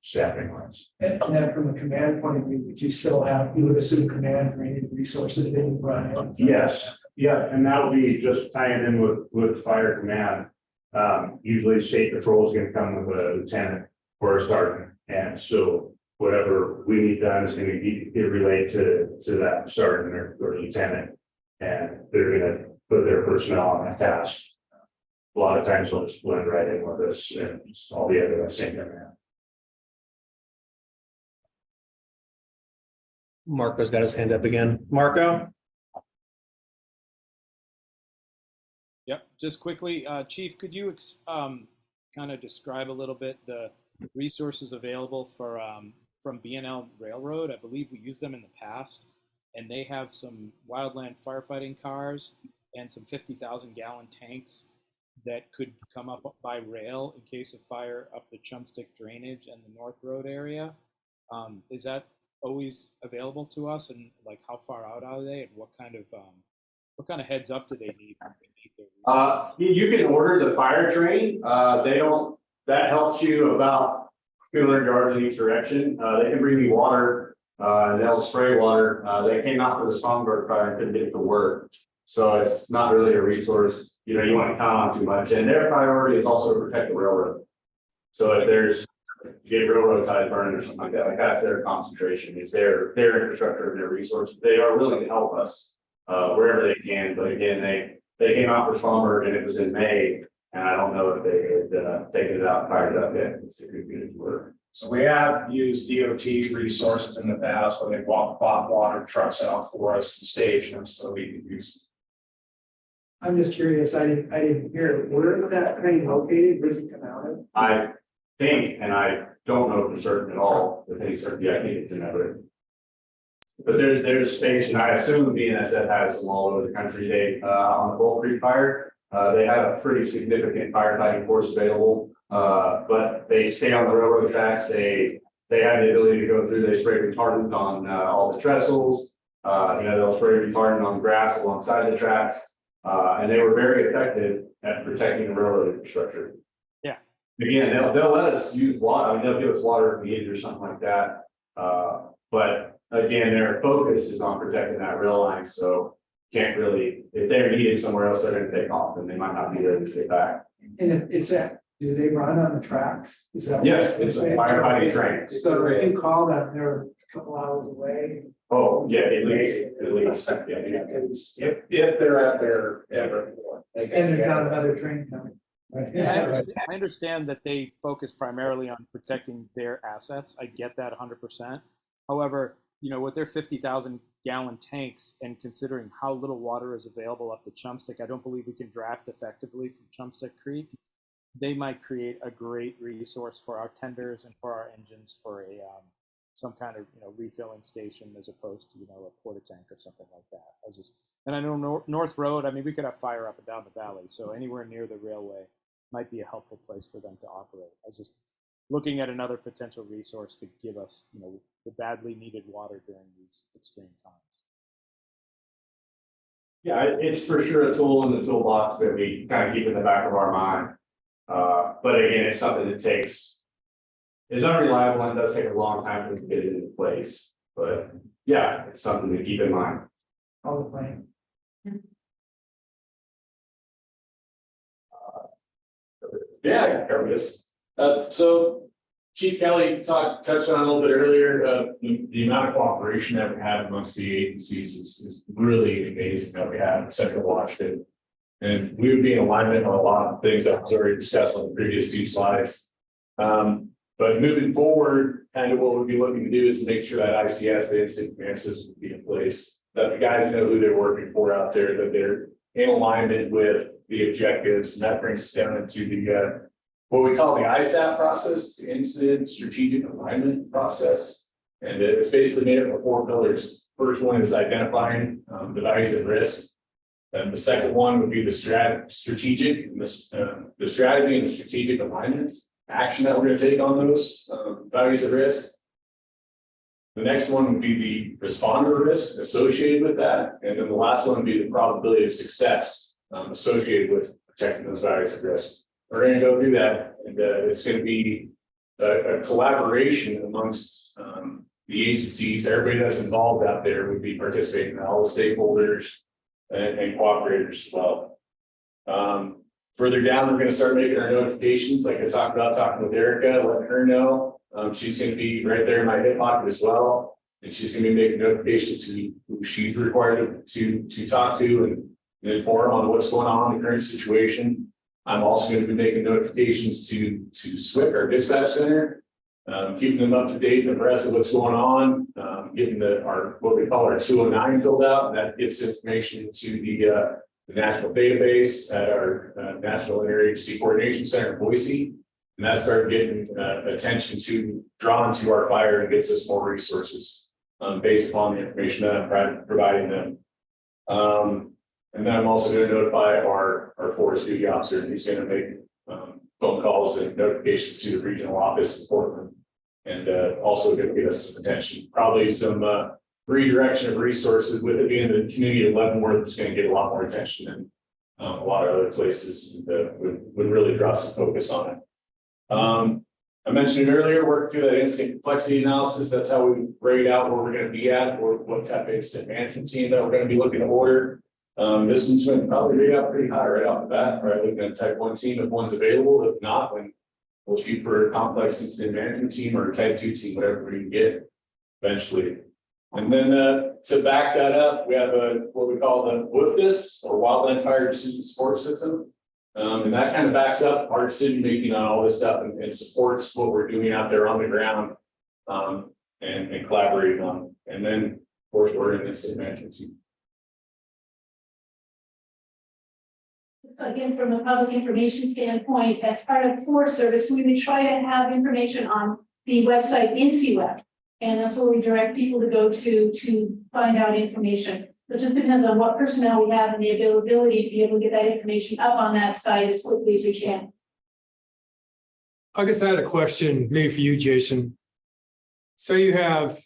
staffing wise. And then from a command point of view, would you still have, you would assume command for any resources that you run in? Yes, yeah, and that would be just tying in with fire command. Usually state patrol is gonna come with a lieutenant or a sergeant, and so whatever we need done is gonna be relayed to that sergeant or lieutenant. And they're gonna put their personnel on that task. A lot of times they'll just blend right in with us and just all the other same command. Marco's got his hand up again. Marco? Yep, just quickly, Chief, could you kind of describe a little bit the resources available for from B&L Railroad? I believe we used them in the past, and they have some wildland firefighting cars and some 50,000 gallon tanks that could come up by rail in case of fire up the Chumstick drainage and the North Road area. Is that always available to us, and like how far out are they, and what kind of heads up do they need? You can order the fire train. That helps you about 200 yards in each direction. They can bring you water, and they'll spray water. They came out for the Songbird fire and couldn't get it to work. So it's not really a resource, you want to count on too much. And their priority is also to protect the railroad. So if there's get railroad ties burning or something like that's their concentration, is their infrastructure and their resources. They are willing to help us wherever they can. But again, they came out for Songbird and it was in May, and I don't know if they had taken it out and fired it up yet. It's a good work. So we have used DOT resources in the past where they bought water trucks out for us and stations so we can use. I'm just curious, I didn't hear, where is that train located? Where does it come out of? I think, and I don't know for certain at all, with any certainty, I think it's in Everett. But there's a station, I assume BNSF has them all over the country. They, on the Bull Creek fire, they have a pretty significant firefighting force available. But they stay on the railroad tracks. They have the ability to go through, they spray retardant on all the trestles. They'll spray retardant on grass alongside the tracks. And they were very effective at protecting the railroad infrastructure. Yeah. Again, they'll let us use water. I mean, they'll give us water if we need it or something like that. But again, their focus is on protecting that rail line. So can't really, if they're needed somewhere else, they're going to take off and they might not be there to get back. And it's that, do they run on the tracks? Is that? Yes, it's a firefighting train. So if you call them, they're a couple hours away. Oh, yeah, at least. If they're at their Everett. And there's not another train coming. Yeah, I understand that they focus primarily on protecting their assets. I get that 100%. However, with their 50,000 gallon tanks and considering how little water is available up the Chumstick, I don't believe we can draft effectively from Chumstick Creek. They might create a great resource for our tenders and for our engines for a some kind of refilling station as opposed to a porta tank or something like that. And I know North Road. I mean, we could have fire up and down the valley, so anywhere near the railway might be a helpful place for them to operate. I was just looking at another potential resource to give us, the badly needed water during these extreme times. Yeah, it's for sure a tool in the toolbox that we kind of keep in the back of our mind. But again, it's something that is unreliable and does take a long time to get it into place. But yeah, it's something to keep in mind. All the plan. Yeah, I can cover this. So Chief Kelly touched on a little bit earlier, the amount of cooperation that we have amongst the agencies is really amazing that we have in Central Washington. And we would be in alignment on a lot of things that was already discussed on the previous two slides. But moving forward, kind of what we'll be looking to do is make sure that ICS, the instant command system, will be in place. that the guys know who they're working for out there, that they're in alignment with the objectives, and that brings us down into the what we call the ISAP process, the Incident Strategic Alignment Process. And it's basically made up of 4 pillars. First one is identifying the values at risk. And the second one would be the strategy and the strategic alignment action that we're going to take on those values at risk. The next one would be the responder risk associated with that. And then the last one would be the probability of success associated with protecting those values at risk. We're going to go through that, and it's going to be a collaboration amongst the agencies. Everybody that's involved out there would be participating, all the stakeholders and cooperators as well. Further down, we're going to start making our notifications, like I talked about, talking with Erica, letting her know. She's going to be right there in my hip pocket as well, and she's going to be making notifications to who she's required to talk to and inform on what's going on in the current situation. I'm also going to be making notifications to SWIC, our dispatch center, keeping them up to date and abreast of what's going on, getting our what we call our 209 filled out. And that gets information to the national database at our National Interagency Coordination Center in Boise. And that started getting attention drawn to our fire and gets us more resources based upon the information that I'm providing them. And then I'm also going to notify our forest duty officer. He's going to make phone calls and notifications to the regional office in Portland, and also going to get us some attention, probably some redirection of resources. With it being the community of Leavenworth, it's going to get a lot more attention than a lot of other places, and would really draw some focus on it. I mentioned it earlier, working through that incident complexity analysis. That's how we grade out where we're going to be at, or what type of incident management team that we're going to be looking to order. This one's going to probably rate out pretty high right off the bat, right? Looking at type 1 team if one's available. If not, then we'll shoot for a complex incident management team or a type 2 team, whatever we can get eventually. And then to back that up, we have what we call the WFDS, or Wildland Fire Decision Support System. And that kind of backs up our decision making on all this stuff and supports what we're doing out there on the ground and collaborating on. And then, of course, we're in this management team. So again, from a public information standpoint, as part of the Forest Service, we would try to have information on the website INCIWeb. And that's where we direct people to go to find out information. So it just depends on what personnel we have and the availability to be able to get that information up on that site as quickly as we can. I guess I had a question maybe for you, Jason. So you have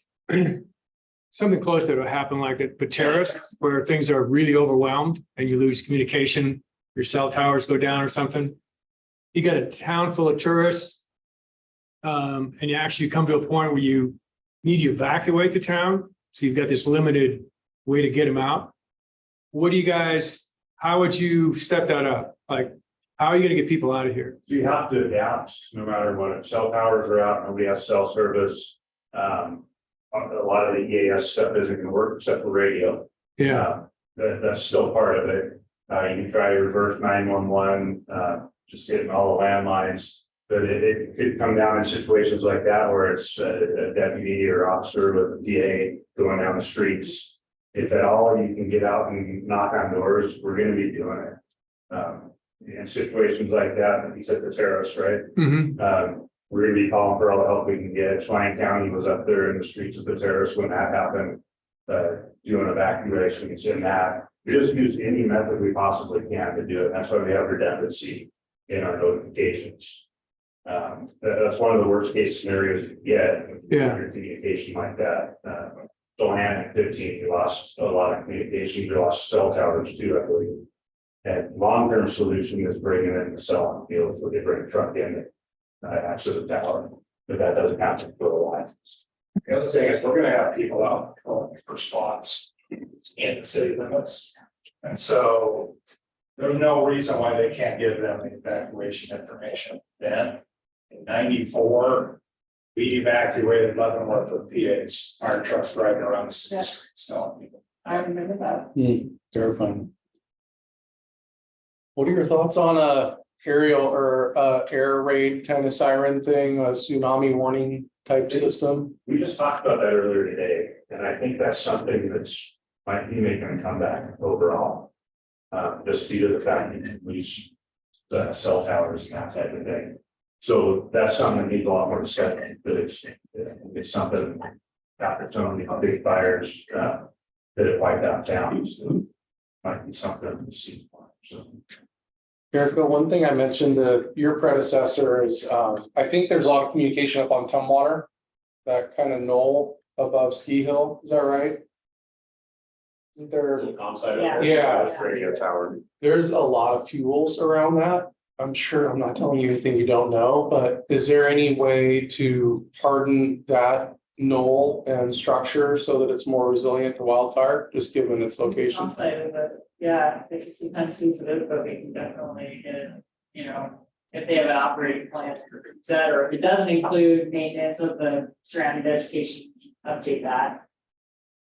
something close that will happen like at Pateros, where things are really overwhelmed and you lose communication. Your cell towers go down or something. You got a town full of tourists, and you actually come to a point where you need to evacuate the town. So you've got this limited way to get them out. What do you guys, how would you set that up? Like, how are you going to get people out of here? You have to adapt no matter what. Cell towers are out, nobody has cell service. A lot of the EAS stuff isn't going to work except for radio. Yeah. That's still part of it. You can try to reverse 911, just hitting all the landlines. But it could come down in situations like that where it's a deputy or officer with a PA going down the streets. If at all you can get out and knock on doors, we're going to be doing it. In situations like that, he said the terrorists, right? Mm-hmm. We're going to be calling for all the help we can get. Chelan County was up there in the streets of the terrorists when that happened, doing evacuations in that. We just use any method we possibly can to do it. That's why we have redundancy in our notifications. That's one of the worst case scenarios you get with communication like that. Chelan at 15, we lost a lot of communication. We lost cell towers too, I believe. And long-term solution is bringing in the cell on field, so they bring a truck in access the tower, but that doesn't happen for a while. The other thing is we're gonna have people out calling for spots in the city limits. And so there's no reason why they can't give them the evacuation information. Then in 94, we evacuated Leavenworth with PAs, fire trucks driving around the city streets telling people. I remember that. Terrifying. What are your thoughts on a aerial or air raid kind of siren thing, a tsunami warning type system? We just talked about that earlier today, and I think that's something that's might be making a comeback overall. Just due to the fact that we use cell towers and that type of thing. So that's something that needs a lot more discussion, but it's something after so many big fires that it wiped out towns. So might be something to see. So. Erica, one thing I mentioned to your predecessor is, I think there's a lot of communication up on Tumwater, that kind of knoll above Ski Hill, is that right? Isn't there? Yeah. Radio tower. There's a lot of fuels around that. I'm sure I'm not telling you anything you don't know, but is there any way to harden that knoll and structure so that it's more resilient to wildfire, just given its location? Outside of it, yeah, they just sometimes use it, but we can definitely get it, you know, if they have an operating plan, et cetera. If it doesn't include maintenance of the surrounding vegetation, update that.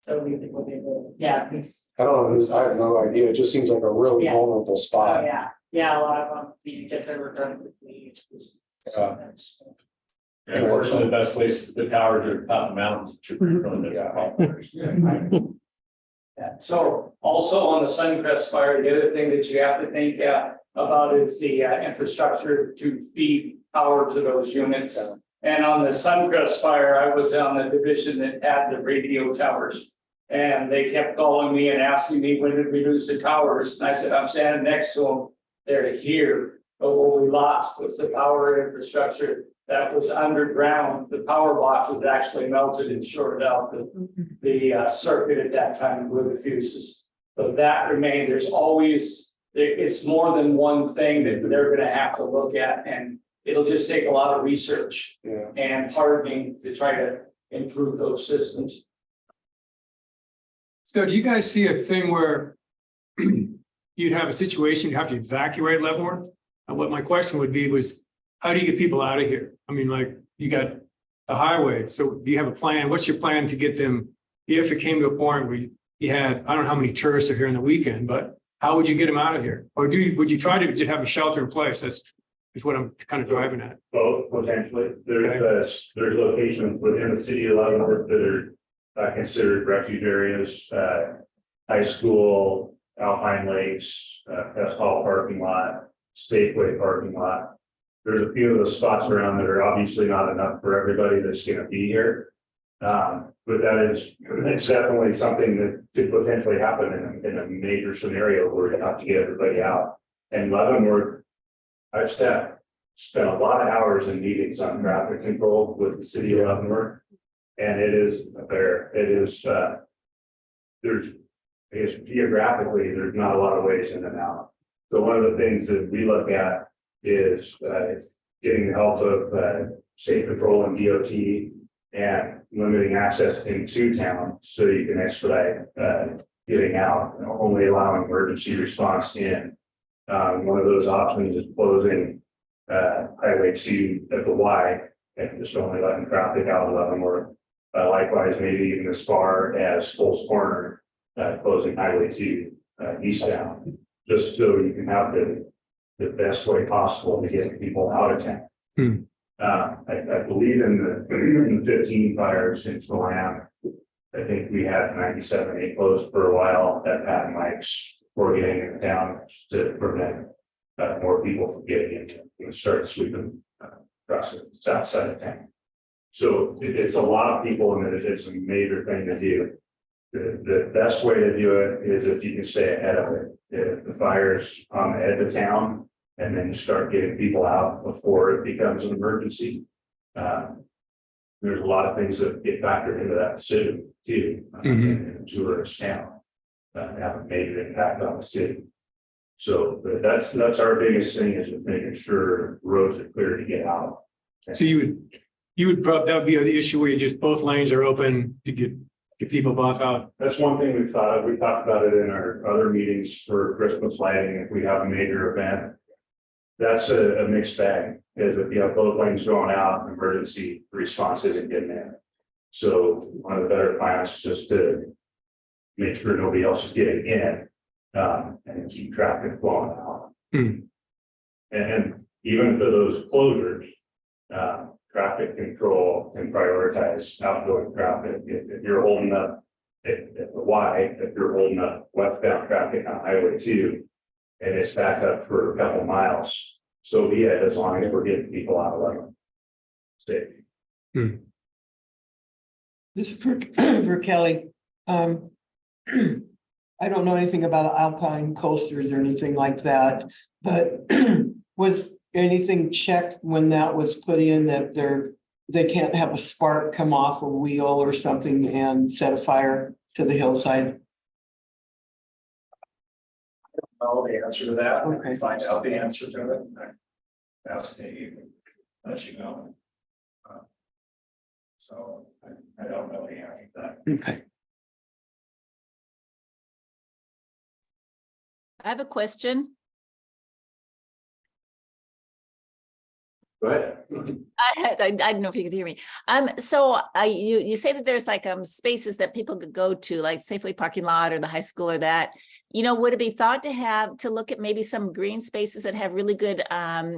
So we think we'll be able, yeah, please. I don't know, I have no idea. It just seems like a really Yeah. vulnerable Oh, spot. yeah, a lot of them, you get over done quickly. And unfortunately, the best place, the towers are at the top of the mountains. Yeah, so also on the Suncrest fire, the other thing that you have to think about is the infrastructure to feed power to those units. And on the Suncrest fire, I was on the division that had the radio towers. And they kept calling me and asking me when did we lose the towers? And I said, I'm standing next to them. They're here. But what we lost was the power infrastructure that was underground. The power box was actually melted and shorted out the circuit at that time with the fuses. So that remained. There's always, it's more than one thing that they're going to have to look at, and it'll just take a lot of research and hardening to try to improve those systems. So do you guys see a thing where you'd have a situation, you have to evacuate Leavenworth? And what my question would be was, how do you get people out of here? I mean, like, you got the highway, so do you have a plan? What's your plan to get them, if it came to a point where you had, I don't know how many tourists are here on the weekend, but how would you get them out of here? Or would you try to just have a shelter in place? That's what I'm kind of driving at. Both potentially. There's locations within the city of Leavenworth that are considered refuge areas, high school, Alpine Lakes, Pest Hall parking lot, Safeway parking lot. There's a few of those spots around that are obviously not enough for everybody that's going to be here. But it's definitely something that could potentially happen in a major scenario where you have to get everybody out. And Leavenworth, I've spent a lot of hours in meetings on traffic control with the city of Leavenworth. And it is there. It is, geographically, there's not a lot of ways in and out. So one of the things that we look at is getting the help of state patrol and DOT and limiting access into town so you can expedite getting out, only allowing emergency response in. One of those options is closing Highway 2 at the Y and just only letting traffic out of Leavenworth. Likewise, maybe even as far as Coles Corner, closing Highway 2 eastbound, just so you can have the best way possible to get people out of town. I believe in the 15 fires in Chelan, I think we had 97 closed for a while at Pat and Mike's before getting it down to prevent more people from getting into it and start sweeping across the south side of town. So it's a lot of people, and it's a major thing to do. The best way to do it is if you can stay ahead of it. If the fire's on the edge of town, and then you start getting people out before it becomes an emergency. There's a lot of things that get factored into that decision too. In a tourist town have a major impact on the city. So that's our biggest thing, is making sure roads are clear to get out. So you would probably, that would be the issue where you just both lanes are open to get people both out. That's one thing we've thought of. We talked about it in our other meetings for Christmas lighting. If we have a major event, that's a mixed bag. Is if you have both lanes going out, emergency response isn't getting in. So one of the better plans is just to make sure nobody else is getting in, and keep traffic flowing out. And even for those closures, traffic control can prioritize outgoing traffic. If you're holding up If the Y, if you're holding up westbound traffic on Highway 2, and it's backed up for a couple miles, so be it, as long as we're getting people out of line. Safety. This is for Kelly. I don't know anything about alpine coasters or anything like that, but was anything checked when that was put in that they can't have a spark come off a wheel or something and set a fire to the hillside? Know the answer to that. Okay. Find out the answer to it. Ask Dave, let you know. So I don't know the answer to that. Okay. I have a question. Go ahead. I don't know if you could hear me. You say that there's like spaces that people could go to, like Safeway parking lot or the high school or that. Would it be thought to look at maybe some green spaces that have really good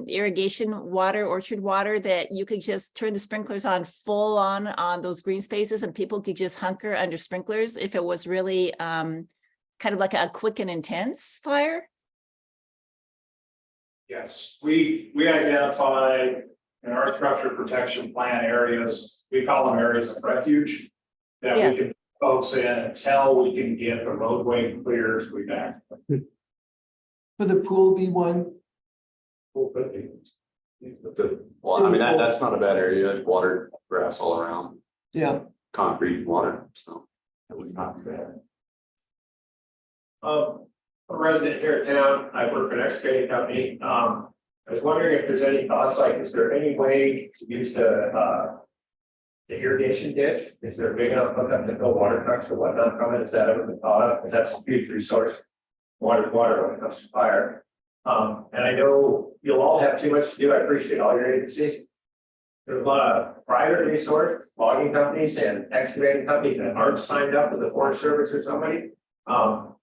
irrigation water, orchard water, that you could just turn the sprinklers on full on those green spaces and people could just hunker under sprinklers if it was really kind of like a quick and intense fire? Yes, we identify in our structure protection plan areas, we call them areas of refuge. That Yes. we can folks in until we can get the roadway clear as we back. Would the pool be one? Well, Well, I mean, that's not a bad area, water, grass all around, Yeah. concrete, water, so. That would not be bad. A resident here in town, I work for an excavating company. I was wondering if there's any thoughts, like, is there any way to use the irrigation ditch? Is there a big enough hookup to fill water trucks or whatnot from it? Is that ever been thought of? Because that's a huge resource. Water when it comes to fire. And I know you'll all have too much to do. I appreciate all your agencies. There's a lot of private resource, logging companies and excavating companies that aren't signed up with the Forest Service or somebody.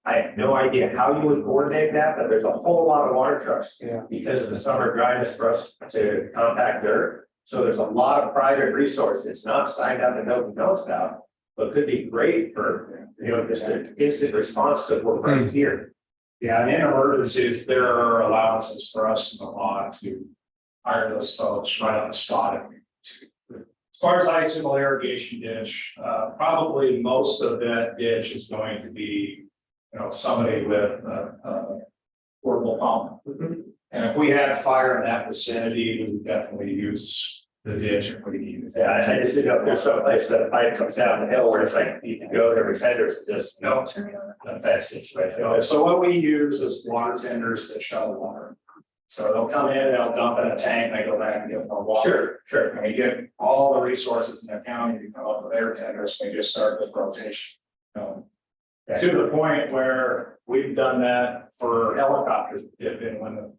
I have no idea how you would coordinate that, but there's a whole lot of water trucks. Because of the summer dryness for us to compact dirt. So there's a lot of private resources. It's not signed up and nobody knows about, but could be great for, just an instant response to we're right here. Yeah, and in emergencies, there are allowances for us in the law to hire those folks right on the spot. As far as icicle irrigation ditch, probably most of that ditch is going to be, somebody with a portable pump. And if we had fire in that vicinity, we would definitely use the ditch if we needed. Yeah, I just didn't know if there's some place that a pipe comes down the hill where it's like, you can go there with tenders, just no. That's situation. So what we use is water tenders that shuttle water. So they'll come in, they'll dump in a tank, they go back and get more water. Sure. And we get all the resources in the county to come up with their tenders, we just start with rotation. To the point where we've done that for helicopters, if and when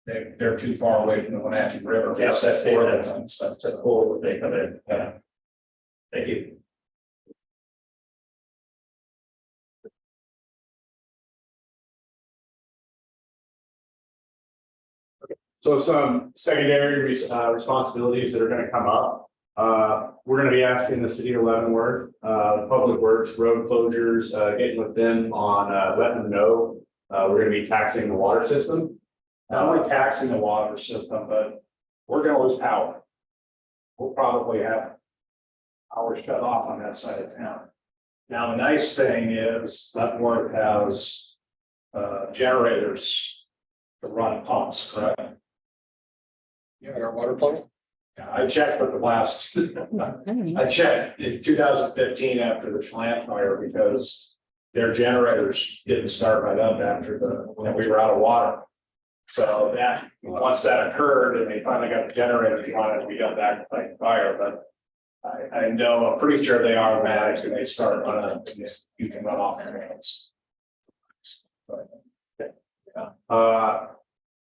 they're too far away from the Wenatchee River. Yeah, set they for that that stuff. to the pool when they come in. Yeah. Thank you. So some secondary responsibilities that are gonna come up. We're gonna be asking the city of Leavenworth, Public Works, road closures, getting with them on, letting them know. We're gonna be taxing the water system. Not only taxing the water system, but we're gonna lose power. We'll probably have power shut off on that side of town. Now, the nice thing is Leavenworth has generators to run pumps, correct? Yeah, our water plant. Yeah, I checked with the last, I checked in 2015 after the Chelan fire because their generators didn't start right up after when we were out of water. So that, once that occurred and they finally got the generators running, we got back to fight fire, but I know, I'm pretty sure they are automatic and they start running, you can run off their hands.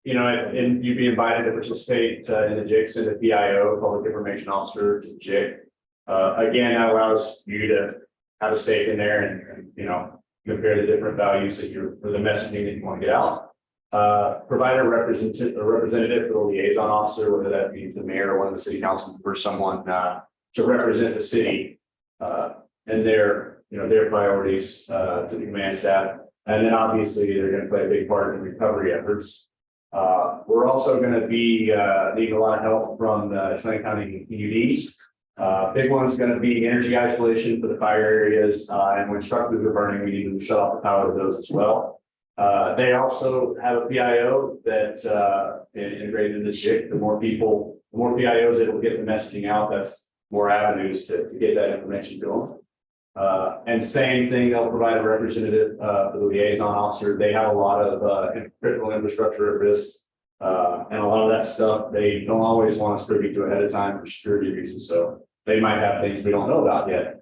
And you'd be invited to participate in the JICs and the PIO, Public Information Officer to JIC. Again, that allows you to have a stake in there and compare the different values that for the messaging that you want to get out. Provide a representative for the liaison officer, whether that be the mayor or one of the city council, or someone to represent the city in their their priorities to the command staff. And then obviously they're going to play a big part in recovery efforts. We're also going to be needing a lot of help from the Chelan County PUDs. Big one's going to be energy isolation for the fire areas, and when structures are burning, we need to shut off the power to those as well. They also have a PIO that integrated in the JIC. The more PIOs that will get the messaging out, that's more avenues to get that information to them. And same thing, they'll provide a representative for the liaison officer. They have a lot of critical infrastructure at risk. And a lot of that stuff, they don't always want us privy to ahead of time for security reasons. So they might have things we don't know about yet.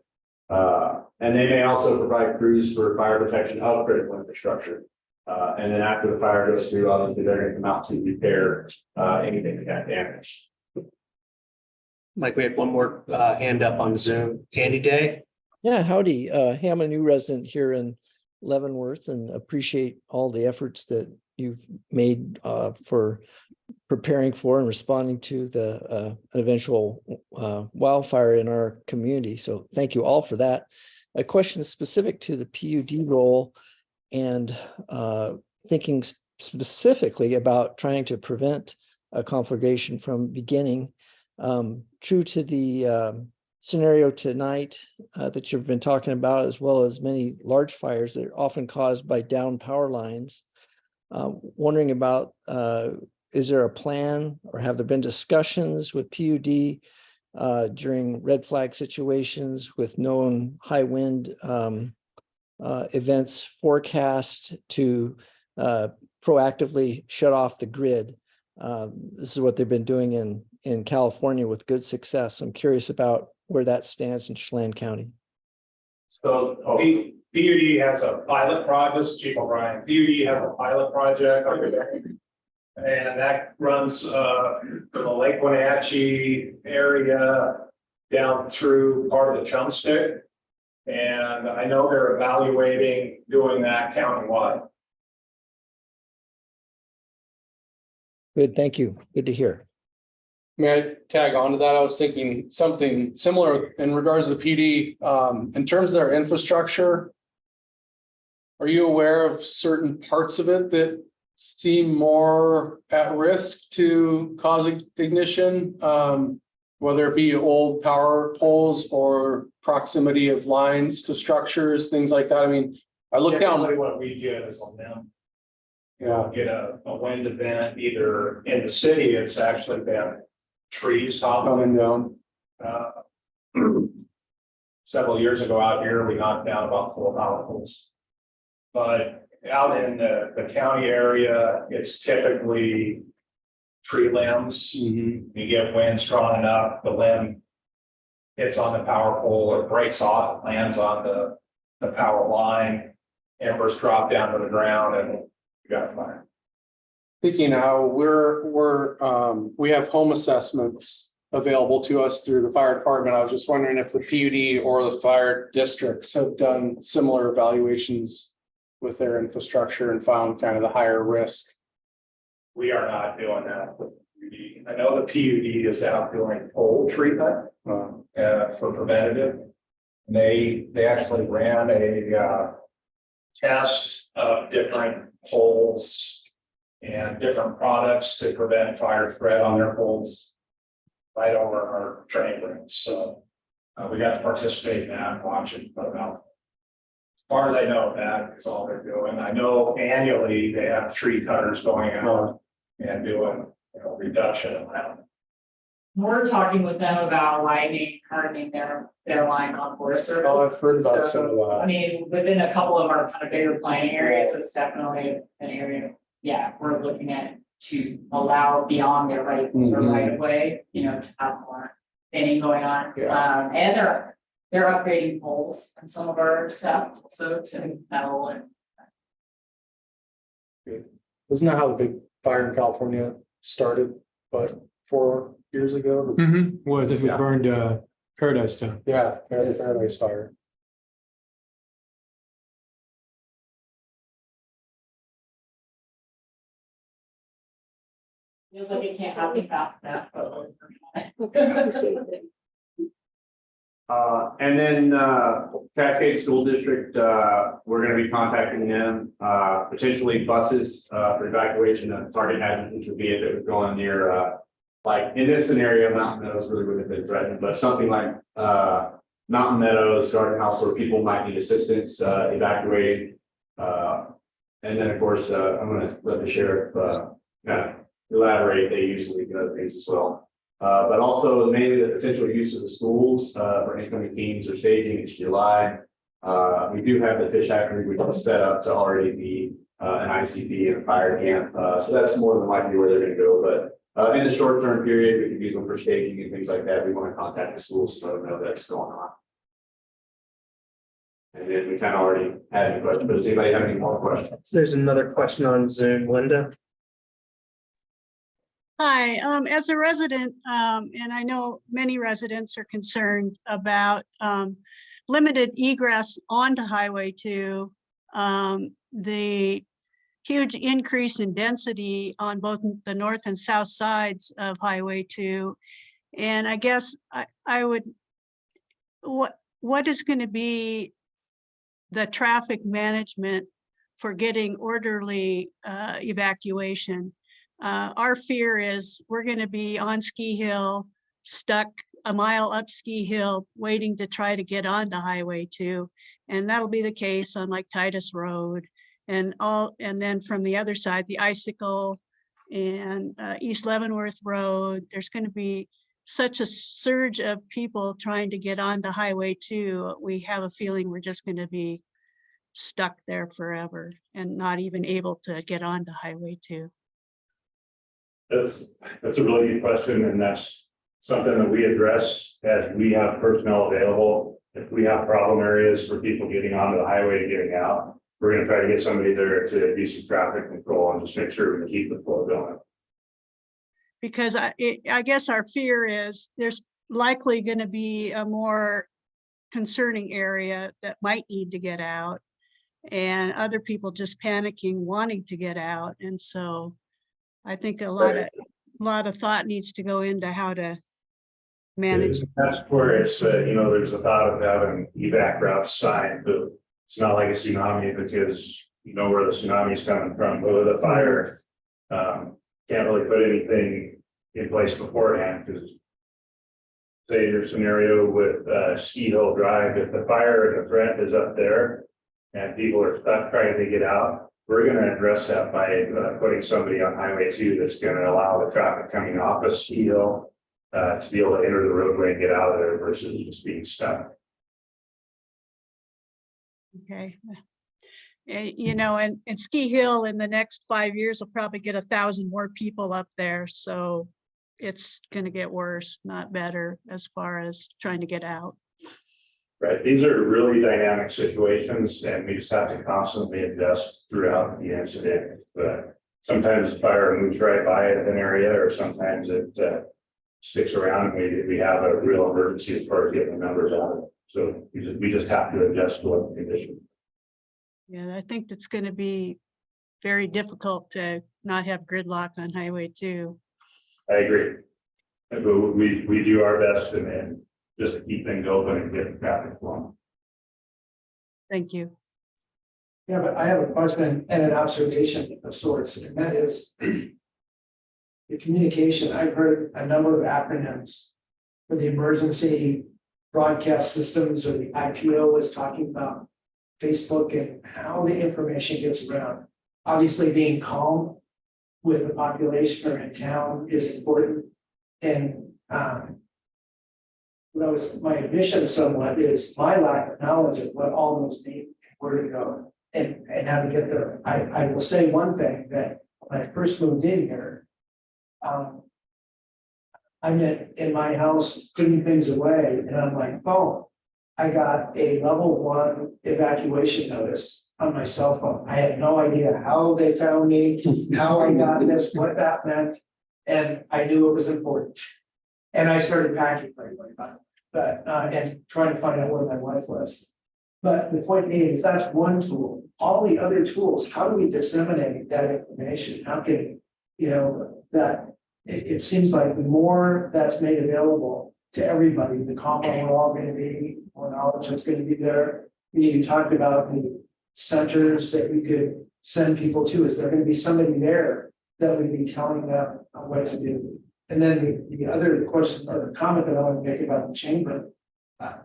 And they may also provide crews for fire protection of critical infrastructure. And then after the fire goes through, obviously they're going to come out to repair anything that got damaged. Mike, we had one more hand up on Zoom. Andy Day. Yeah, howdy. I'm a new resident here in Leavenworth and appreciate all the efforts that you've made for preparing for and responding to the eventual wildfire in our community. So thank you all for that. A question specific to the PUD role and thinking specifically about trying to prevent a conflagration from beginning. True to the scenario tonight that you've been talking about, as well as many large fires that are often caused by down power lines. Wondering about, is there a plan or have there been discussions with PUD during red flag situations with known high wind events forecast to proactively shut off the grid? This is what they've been doing in California with good success. I'm curious about where that stands in Chelan County. So PUD has a pilot project, this is Chief O'Brien, PUD has a pilot project over there. And that runs the Lake Wenatchee area down through part of the Chumstick. And I know they're evaluating doing that countywide. Good, thank you. Good to hear. May I tag on to that? I was thinking something similar in regards to PD, in terms of their infrastructure. Are you aware of certain parts of it that seem more at risk to causing ignition? Whether it be old power poles or proximity of lines to structures, things like that. I mean, I look down. What we get is on them. Get a wind event either in the city, it's actually been trees toppling down. Several years ago out here, we knocked down about 4 power poles. But out in the county area, it's typically tree limbs. You get wind strong enough, the limb hits on the power pole or breaks off, lands on the power line, embers drop down to the ground, and you got a fire. Thinking how we have home assessments available to us through the fire department. I was just wondering if the PUD or the fire districts have done similar evaluations with their infrastructure and found kind of the higher risk. We are not doing that with PUD. I know the PUD is out doing pole treatment for preventative. They actually ran a test of different poles and different products to prevent fire spread on their poles right over our training rooms. So we got to participate in that and watch it, but about as far as I know, that is all they're doing. I know annually they have tree cutters going out and doing reduction of that. We're talking with them about hardening their line on Forest Service. Oh, I've heard about So, some of that. I mean, within a couple of our kind of bigger planning areas, it's definitely an area, yeah, we're looking at to allow beyond their right of way, to have more thinning going on. And they're upgrading poles and some of our stuff also to metal and. Isn't that how the big fire in California started, but 4 years ago? Was it we burned Paradise Town? Yeah, the Paradise Fire. Feels like it can't happen fast enough. And then Cascade School District, we're gonna be contacting them, potentially buses for evacuation of target hazards, which would be if it was going near, like in this scenario, Mountain Meadows really would have been threatened, but something like Mountain Meadows, Garden House, where people might need assistance evacuating. And then, of course, I'm gonna let the sheriff kind of elaborate. They usually do other things as well. But also mainly the potential use of the schools for incoming teams or staging in July. We do have the fish hatchery, which was set up to already be an ICP and a fire camp. So that's more than likely where they're gonna go. But in the short term period, we can use them for staging and things like that. We want to contact the schools to let them know that's going on. And then we kind of already had any questions, but does anybody have any more questions? There's another question on Zoom, Linda. Hi, as a resident, and I know many residents are concerned about limited egress onto Highway 2, the huge increase in density on both the north and south sides of Highway 2. And I guess I would, what is going to be the traffic management for getting orderly evacuation? Our fear is we're going to be on Ski Hill, stuck a mile up Ski Hill, waiting to try to get onto Highway 2. And that'll be the case on like Titus Road and then from the other side, the Icicle and East Leavenworth Road. There's going to be such a surge of people trying to get onto Highway 2. We have a feeling we're just going to be stuck there forever and not even able to get onto Highway 2. That's a really good question, and that's something that we address as we have personnel available. If we have problem areas for people getting onto the highway and getting out, we're gonna try to get somebody there to do some traffic control and just make sure we can keep the flow going. Because I guess our fear is there's likely going to be a more concerning area that might need to get out and other people just panicking, wanting to get out. And so I think a lot of thought needs to go into how to manage. That's where it's, there's a thought of having evac routes signed, but it's not like a tsunami because you know where the tsunami is coming from, but with a fire, can't really put anything in place beforehand because say your scenario with Ski Hill Drive, if the fire and the threat is up there and people are stuck trying to get out, we're going to address that by putting somebody on Highway 2 that's going to allow the traffic coming off of Ski Hill to be able to enter the roadway and get out of there versus just being stuck. Okay. And Ski Hill in the next 5 years will probably get 1,000 more people up there. So it's going to get worse, not better, as far as trying to get out. Right. These are really dynamic situations and we just have to constantly adjust throughout the incident. But sometimes the fire moves right by an area or sometimes it sticks around and we have a real emergency as far as getting the numbers out of it. So we just have to adjust to what the condition. Yeah, I think that's going to be very difficult to not have gridlock on Highway 2. I agree. But we do our best and just to keep things open and get the traffic flowing. Thank you. Yeah, but I have a question and an observation of sorts, and that is the communication. I've heard a number of acronyms for the emergency broadcast systems, or the IPO was talking about Facebook and how the information gets around. Obviously, being calm with the population or in town is important. And my admission somewhat is my lack of knowledge of what all those mean, where to go, and how to get there. I will say one thing, that when I first moved in here, I'm in my house putting things away, and on my phone, I got a level 1 evacuation notice on my cell phone. I had no idea how they found me, how I got this, what that meant, and I knew it was important. And I started packing right away about it, but and trying to find out where my wife was. But the point being is that's one tool. All the other tools, how do we disseminate that information? How can, that it seems like the more that's made available, to everybody, the combo we're all gonna be, more knowledge that's gonna be there. You talked about the centers that we could send people to. Is there gonna be somebody there that would be telling them what to do? And then the other question or comment that I want to make about the chamber,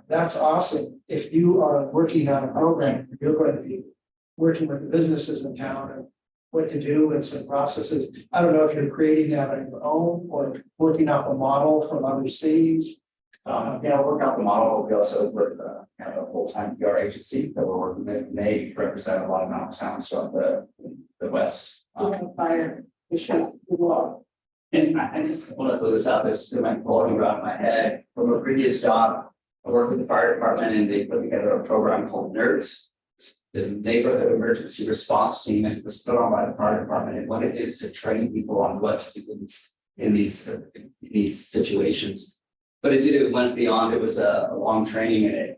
that's awesome. If you are working on a program, you're going to be working with the businesses in town and what to do and some processes. I don't know if you're creating that on your own or working off a model from other cities. Yeah, work out the model. We also work kind of a full-time PR agency that we're working with, and they represent a lot of mountain towns from the west. Fire issue as well. And I just want to throw this out, there's still my floating around my head. From a previous job, I worked with the fire department and they put together a program called NERDS. The Neighborhood Emergency Response Team, and it was put on by the fire department. And what it is to train people on what to do in these situations. But it went beyond, it was a long training, and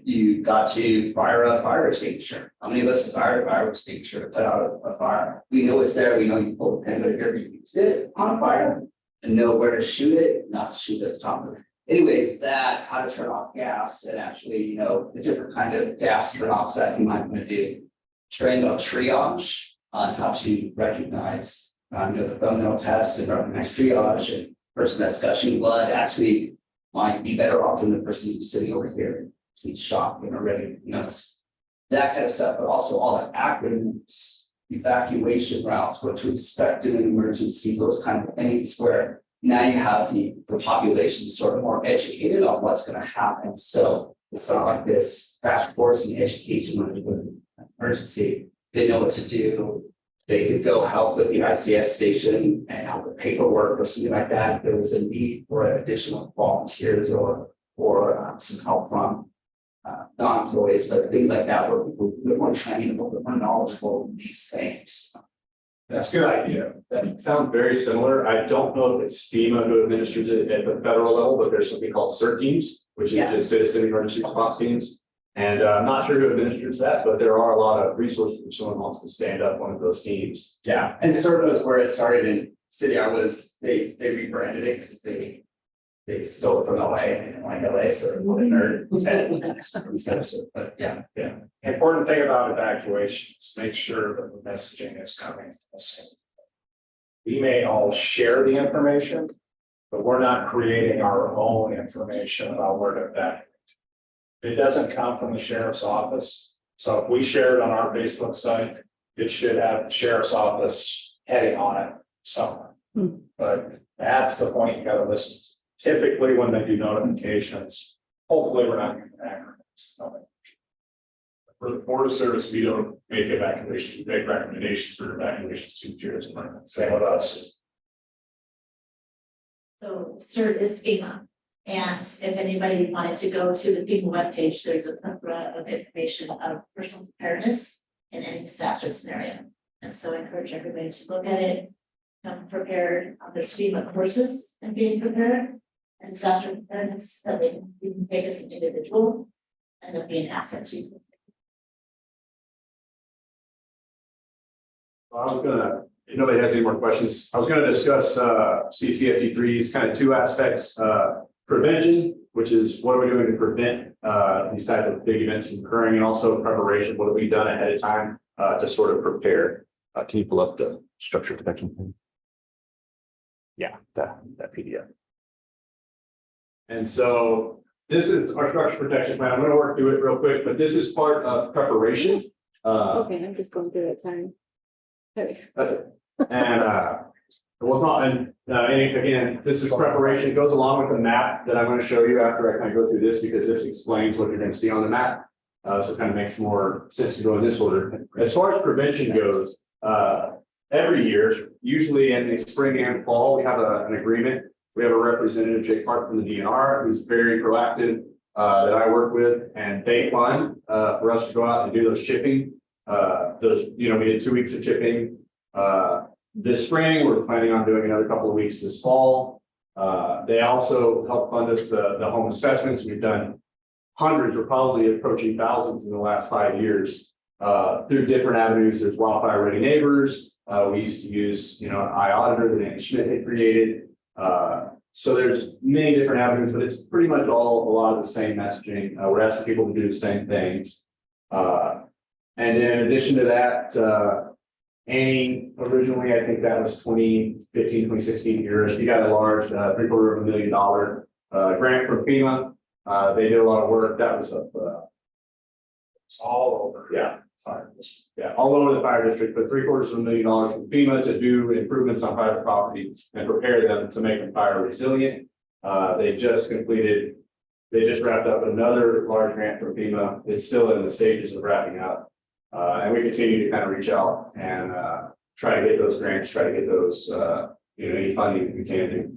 you got to fire a fire extinguisher. How many of us have fired a fire extinguisher to put out a fire? We know it's there, we know you pull the pin, but if you ever used it on a fire and know where to shoot it, not to shoot at the top of it. Anyway, that, how to turn off gas, and actually, you know, the different kind of gas turnoffs that you might want to do. Trained on triage, on how to recognize, you know, the thumbnail test and recognize triage, and person that's gushing blood actually might be better off than the person who's sitting over here. He's shocked and already, you know, that kind of stuff, but also all the acronyms, evacuation routes, what to expect in an emergency, those kind of things where now you have the population sort of more educated on what's going to happen. So it's not like this crash course in education when there's an emergency. They know what to do. They could go help with the ICS station and help with paperwork or something like that. If there was a need for additional volunteers or some help from non-employees, but things like that, where people are more trainable, more knowledgeable in these things. That's a good idea. That sounds very similar. I don't know if it's FEMA who administers it at the federal level, but there's something called CERT teams, which is just citizen emergency response teams. And I'm not sure who administers that, but there are a lot of resources if someone wants to stand up one of those teams. Yeah, and CERT was where it started in city. They rebranded it because they stole it from LA and like LA, so nerd instead of CERT. But yeah. Important thing about evacuations, make sure that the messaging is coming from the same. We may all share the information, but we're not creating our own information about where to evacuate. It doesn't come from the sheriff's office. So if we share it on our Facebook site, it should have the sheriff's office heading on it somewhere. But that's the point you gotta listen to. Typically, when they do notifications, hopefully we're not getting acronyms. For the Forest Service, we don't make evacuations, we make recommendations for evacuations to jurisdictions. Same with us. So CERT is FEMA. And if anybody wanted to go to the FEMA webpage, there's a plethora of information of personal preparedness in any disaster scenario. And so I encourage everybody to look at it, come prepared on this FEMA courses and being prepared. And disaster preparedness that they can take as an individual and then be an asset to you. I was gonna, if nobody has any more questions, I was gonna discuss CCFD3's kind of two aspects. Prevention, which is what are we doing to prevent these type of big events from occurring, and also preparation, what have we done ahead of time to sort of prepare. Can you pull up the structure protection thing? Yeah, that PDF. And so this is our structure protection plan. I'm going to work through it real quick, but this is part of preparation. Okay, I'm just going through it, sorry. Sorry. That's it. And we'll talk, and again, this is preparation. It goes along with the map that I'm going to show you after I kind of go through this, because this explains what you're going to see on the map. So it kind of makes more sense to go in this order. As far as prevention goes, every year, usually in the spring and fall, we have an agreement. We have a representative, Jake Park from the DNR, who's very proactive that I work with, and they fund for us to go out and do those chipping. We did 2 weeks of chipping this spring. We're planning on doing another couple of weeks this fall. They also help fund us the home assessments. We've done hundreds, or probably approaching thousands in the last 5 years through different avenues. There's Wildfire Ready Neighbors. We used to use, an eye auditor that Andy Schmidt had created. So there's many different avenues, but it's pretty much all a lot of the same messaging. We're asking people to do the same things. And then in addition to that, Annie, originally, I think that was 2015, 2016 years. She got a large $750,000 grant from FEMA. They did a lot of work. That was up it's all over. Yeah. Yeah, all over the fire district, but $750,000 from FEMA to do improvements on private property and prepare them to make them fire resilient. They just wrapped up another large grant from FEMA. It's still in the stages of wrapping up. And we continue to kind of reach out and try to get those grants, try to get those, any funding we can to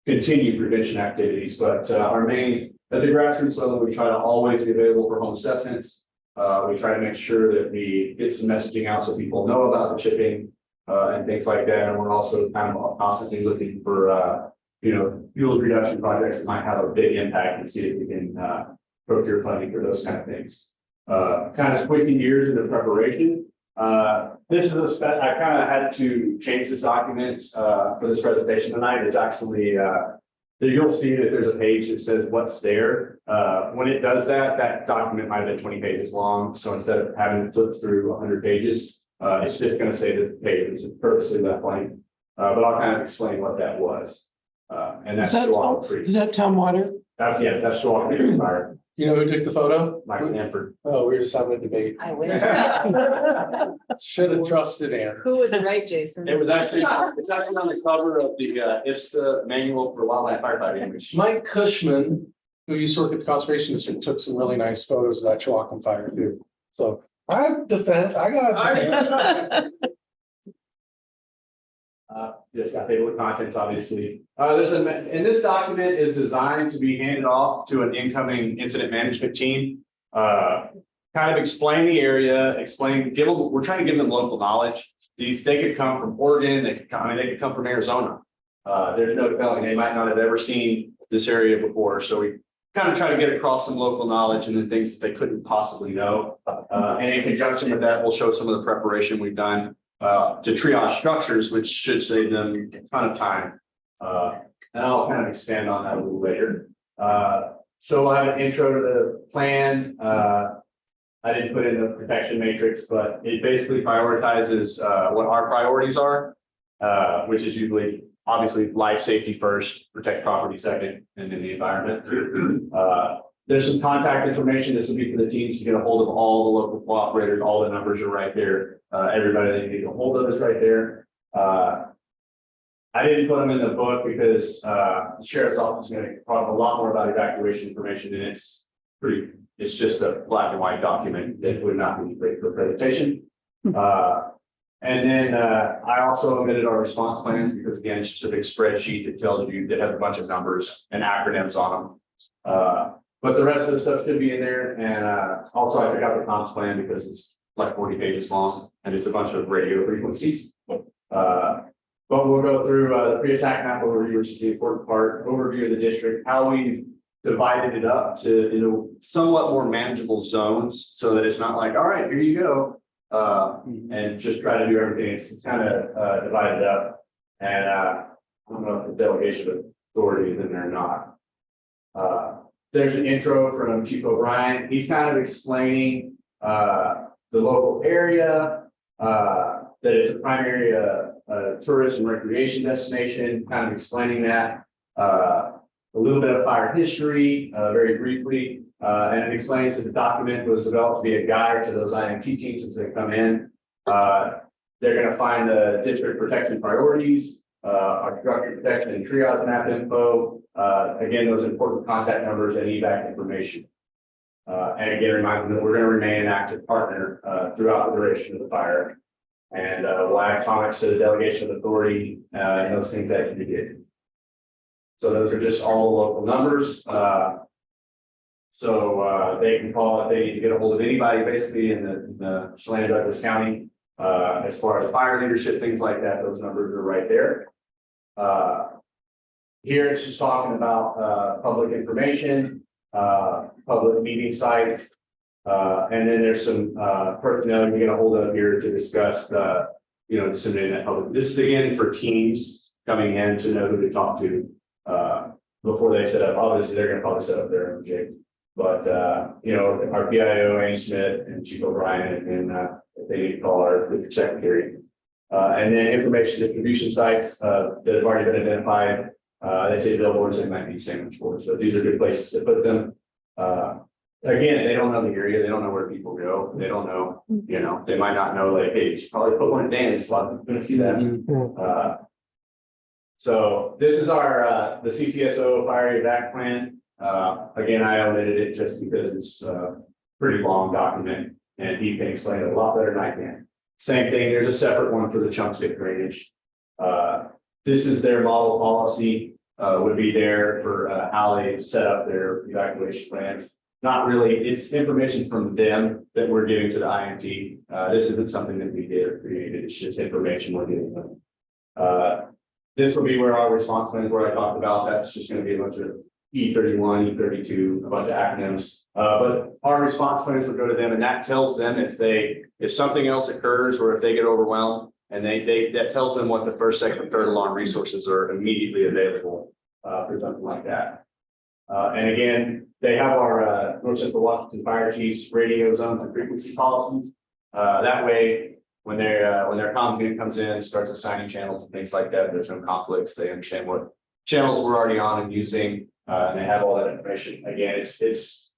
continue prevention activities. But our main, at the grassroots level, we try to always be available for home assessments. We try to make sure that we get some messaging out so people know about the chipping and things like that. And we're also kind of constantly looking for, fuel reduction projects that might have a big impact and see if we can procure funding for those kind of things. Kind of switching gears into preparation. This is I kind of had to change this document for this presentation tonight. It's actually you'll see that there's a page that says what's there. When it does that, that document might have been 20 pages long. So instead of having to flip through 100 pages, it's just going to say this page is purposely left blank. But I'll kind of explain what that was. And that's Chelan Creek. Is that Tom Water? That's Chelan Creek Fire. You know who took the photo? Mike Stanford. Oh, we were just having a debate. I win. Should have trusted Ann. Who was right, Jason? It was actually, it's actually on the cover of the IFSTA manual for wildland firefighting, which Mike Cushman, who used to work at the Conservation District, took some really nice photos of that Chelan fire too. So I got just got table of contents, obviously. And this document is designed to be handed off to an incoming incident management team. Kind of explain the area, we're trying to give them local knowledge. They could come from Oregon, they could come from Arizona. There's no telling, they might not have ever seen this area before. So we kind of try to get across some local knowledge and the things that they couldn't possibly know. And in conjunction with that, we'll show some of the preparation we've done to triage structures, which should save them a ton of time. And I'll kind of expand on that a little later. So I have an intro to the plan. I didn't put in the protection matrix, but it basically prioritizes what our priorities are, which is usually obviously life safety first, protect property second, and then the environment. There's some contact information. This will be for the teams to get a hold of all the local cooperators. All the numbers are right there. Everybody that you need to get a hold of is right there. I didn't put them in the book because the sheriff's office is going to talk a lot more about evacuation information, and it's just a black and white document that would not be great for presentation. And then I also omitted our response plans because again, it's just a big spreadsheet that tells you that has a bunch of numbers and acronyms on them. But the rest of the stuff should be in there. And also I forgot the comms plan because it's like 40 pages long and it's a bunch of radio frequencies. But we'll go through the pre-attack map overview, which is the important part, overview of the district, how we divided it up to somewhat more manageable zones so that it's not like, all right, here you go. And just try to do everything. It's kind of divided up. And I don't know if the delegation of authority is in there or not. There's an intro from Chief O'Brien. He's kind of explaining the local area, that it's a primary tourist and recreation destination, kind of explaining that. A little bit of fire history, very briefly, and it explains that the document was developed to be a guide to those IMT teams as they come in. They're going to find the district protection priorities, our structure protection and triage map info. Again, those important contact numbers and evac information. And again, remind them that we're going to remain an active partner throughout the duration of the fire. And we'll add comments to the delegation of authority and those things that you did. So those are just all the local numbers. So they can call if they need to get a hold of anybody basically in the Chelan Douglas County. As far as fire leadership, things like that, those numbers are right there. Here it's just talking about public information, public meeting sites, and then there's some personnel you get a hold of here to discuss disseminating that public. This is again for teams coming in to know who to talk to before they set up, obviously, they're gonna probably set up their own jig. But, you know, our PIO, Amy Schmidt and Chief O'Brien, and, if they need to call our district secretary. And then information distribution sites, that have already been identified. They say billboards, they might be sandwich boards, so these are good places to put them. Again, they don't know the area, they don't know where people go, they don't know, you know, they might not know, like, hey, you should probably put one in Dan's spot, I'm gonna see that. So this is our, the CCSO fire evac plan. Again, I omitted it just because it's a pretty long document and he can explain it a lot better than I can. Same thing, there's a separate one for the chunk stick drainage. This is their model policy, would be there for how they set up their evacuation plans. Not really, it's information from them that we're giving to the IMT. This isn't something that we did or created, it's just information we're giving them. This will be where our response plans, where I talked about, that's just gonna be a bunch of E31, E32, a bunch of acronyms. But our response plans will go to them, and that tells them if something else occurs or if they get overwhelmed, and that tells them what the first, second, third alarm resources are immediately available for something like that. And again, they have our North Central Washington Fire Chiefs radio zones and frequency policies. That way, when their comms unit comes in, starts assigning channels and things like that, there's no conflicts. They understand what channels we're already on and using, and they have all that information. Again, it's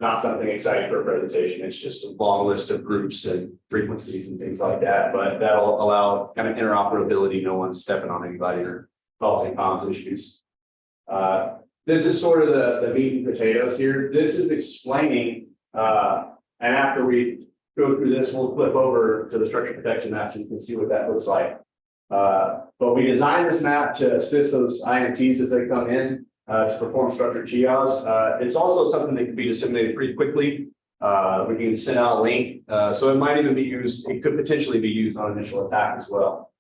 not something exciting for a presentation. It's just a long list of groups and frequencies and things like that, but that'll allow kind of interoperability. No one's stepping on anybody or causing comms issues. This is sort of the meat and potatoes here. This is explaining, and after we go through this, we'll flip over to the structure protection map so you can see what that looks like. But we designed this map to assist those IMTs as they come in to perform structure triage. It's also something that can be disseminated pretty quickly. We can send out a link, so it might even be used, it could potentially be used on initial attack as well.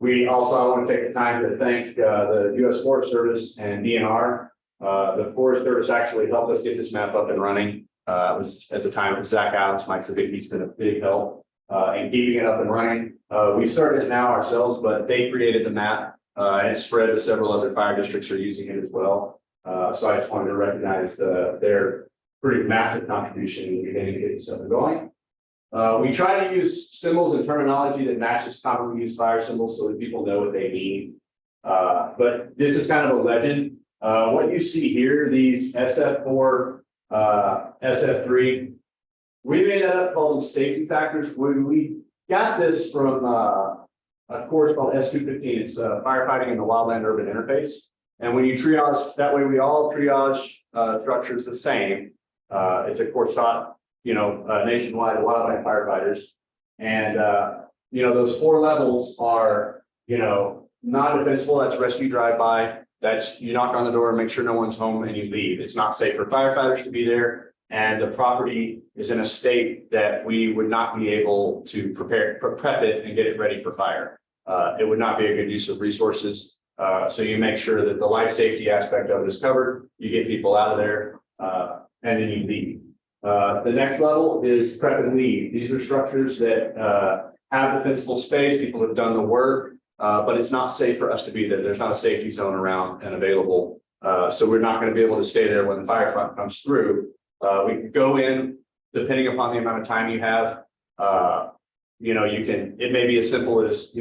We also, I want to take the time to thank the U.S. Forest Service and DNR. The Forest Service actually helped us get this map up and running. It was at the time it was Zach Adams, Mike Savick, he's been a big help in keeping it up and running. We started it now ourselves, but they created the map and it spread to several other fire districts are using it as well. So I just wanted to recognize their pretty massive contribution in beginning to get this up and going. We try to use symbols and terminology that matches commonly used fire symbols so that people know what they mean. But this is kind of a legend. What you see here, these SF4, SF3, we made that up, called them safety factors. We got this from a course called S215. It's firefighting in the wildland urban interface. And when you triage, that way we all triage structures the same. It's a course taught, nationwide to wildland firefighters. And, those 4 levels are, non-defensible, that's rescue drive-by. That's you knock on the door, make sure no one's home, and you leave. It's not safe for firefighters to be there, and the property is in a state that we would not be able to prep it and get it ready for fire. It would not be a good use of resources. So you make sure that the life safety aspect of it is covered. You get people out of there, and then you leave. The next level is prep and leave. These are structures that have defensible space. People have done the work. But it's not safe for us to be there. There's not a safety zone around and available. So we're not going to be able to stay there when the fire front comes through. We can go in, depending upon the amount of time you have. It may be as simple as,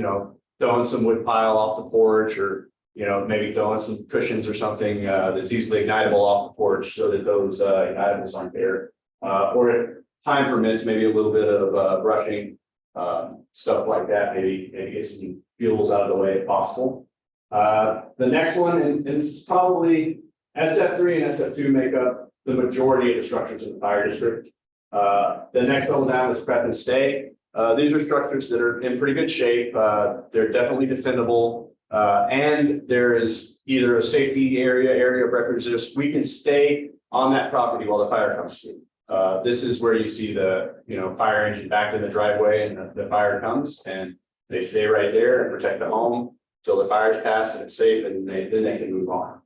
throwing some wood pile off the porch or, maybe throwing some cushions or something that's easily ignitable off the porch so that those ignitables aren't there. Or if time permits, maybe a little bit of brushing, stuff like that, maybe get some fuels out of the way if possible. The next one, and this is probably SF3 and SF2 make up the majority of the structures in the fire district. The next level down is prep and stay. These are structures that are in pretty good shape. They're definitely defendable. And there is either a safety area of refuge. We can stay on that property while the fire comes through. This is where you see the fire engine back in the driveway and the fire comes and they stay right there and protect the home till the fire's passed and it's safe and then they can move on.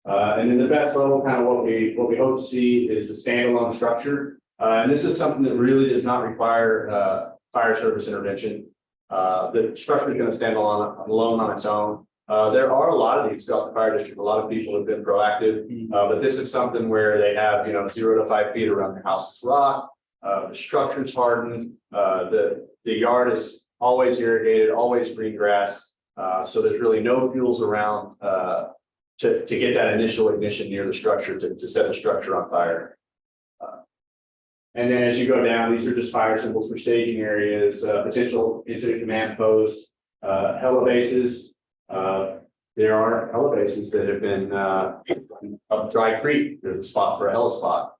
And then the best level, kind of what we hope to see is the standalone structure. And this is something that really does not require fire service intervention. The structure is going to stand alone on its own. There are a lot of these throughout the fire district. A lot of people have been proactive, but this is something where they have, 0 to 5 feet around their house is rock. The structure's hardened, the yard is always irrigated, always green grass. So there's really no fuels around, to get that initial ignition near the structure to set the structure on fire. And then as you go down, these are just fire symbols for staging areas, potential incident command post, heli bases. There are heli bases that have been up Dry Creek. There's a spot for a heli spot.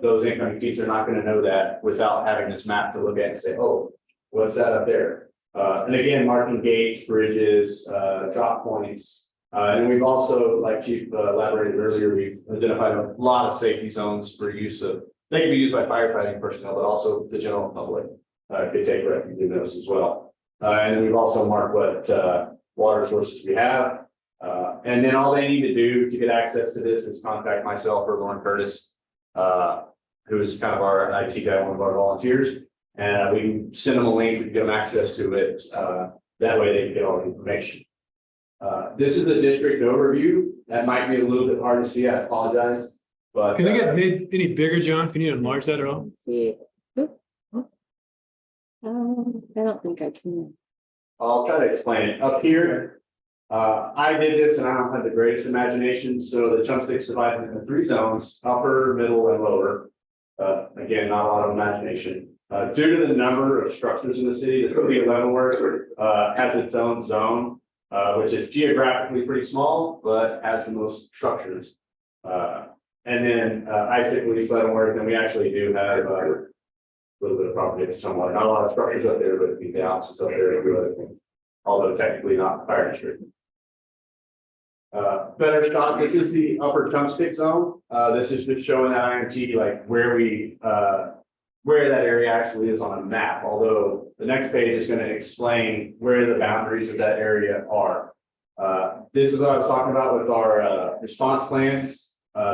Those incoming teams are not going to know that without having this map to look at and say, oh, what's that up there? And again, marking gates, bridges, drop points. And we've also, like Chief elaborated earlier, we've identified a lot of safety zones for use of, they can be used by firefighting personnel, but also the general public could take refuge in those as well. And we've also marked what water sources we have. And then all they need to do to get access to this is contact myself or Lauren Curtis, who is kind of our IT guy, one of our volunteers. And we can send them a link, we can get them access to it. That way they can get all the information. This is a district overview. That might be a little bit hard to see. I apologize. But Can they get made any bigger, John? Can you enlarge that at all? Let's see. I don't think I can. I'll try to explain it. Up here, I did this and I don't have the greatest imagination. So the chunk sticks divided into 3 zones, upper, middle, and lower. Again, not a lot of imagination. Due to the number of structures in the city, the city of Leavenworth has its own zone, which is geographically pretty small, but has the most structures. And then I stick with East Leavenworth, and we actually do have a little bit of property somewhat. Not a lot of structures up there, but the houses up there and a few other things, although technically not fire district. Better shot. This is the upper chunk stick zone. This is just showing that IMT, like where that area actually is on a map. Although the next page is going to explain where the boundaries of that area are. This is what I was talking about with our response plans.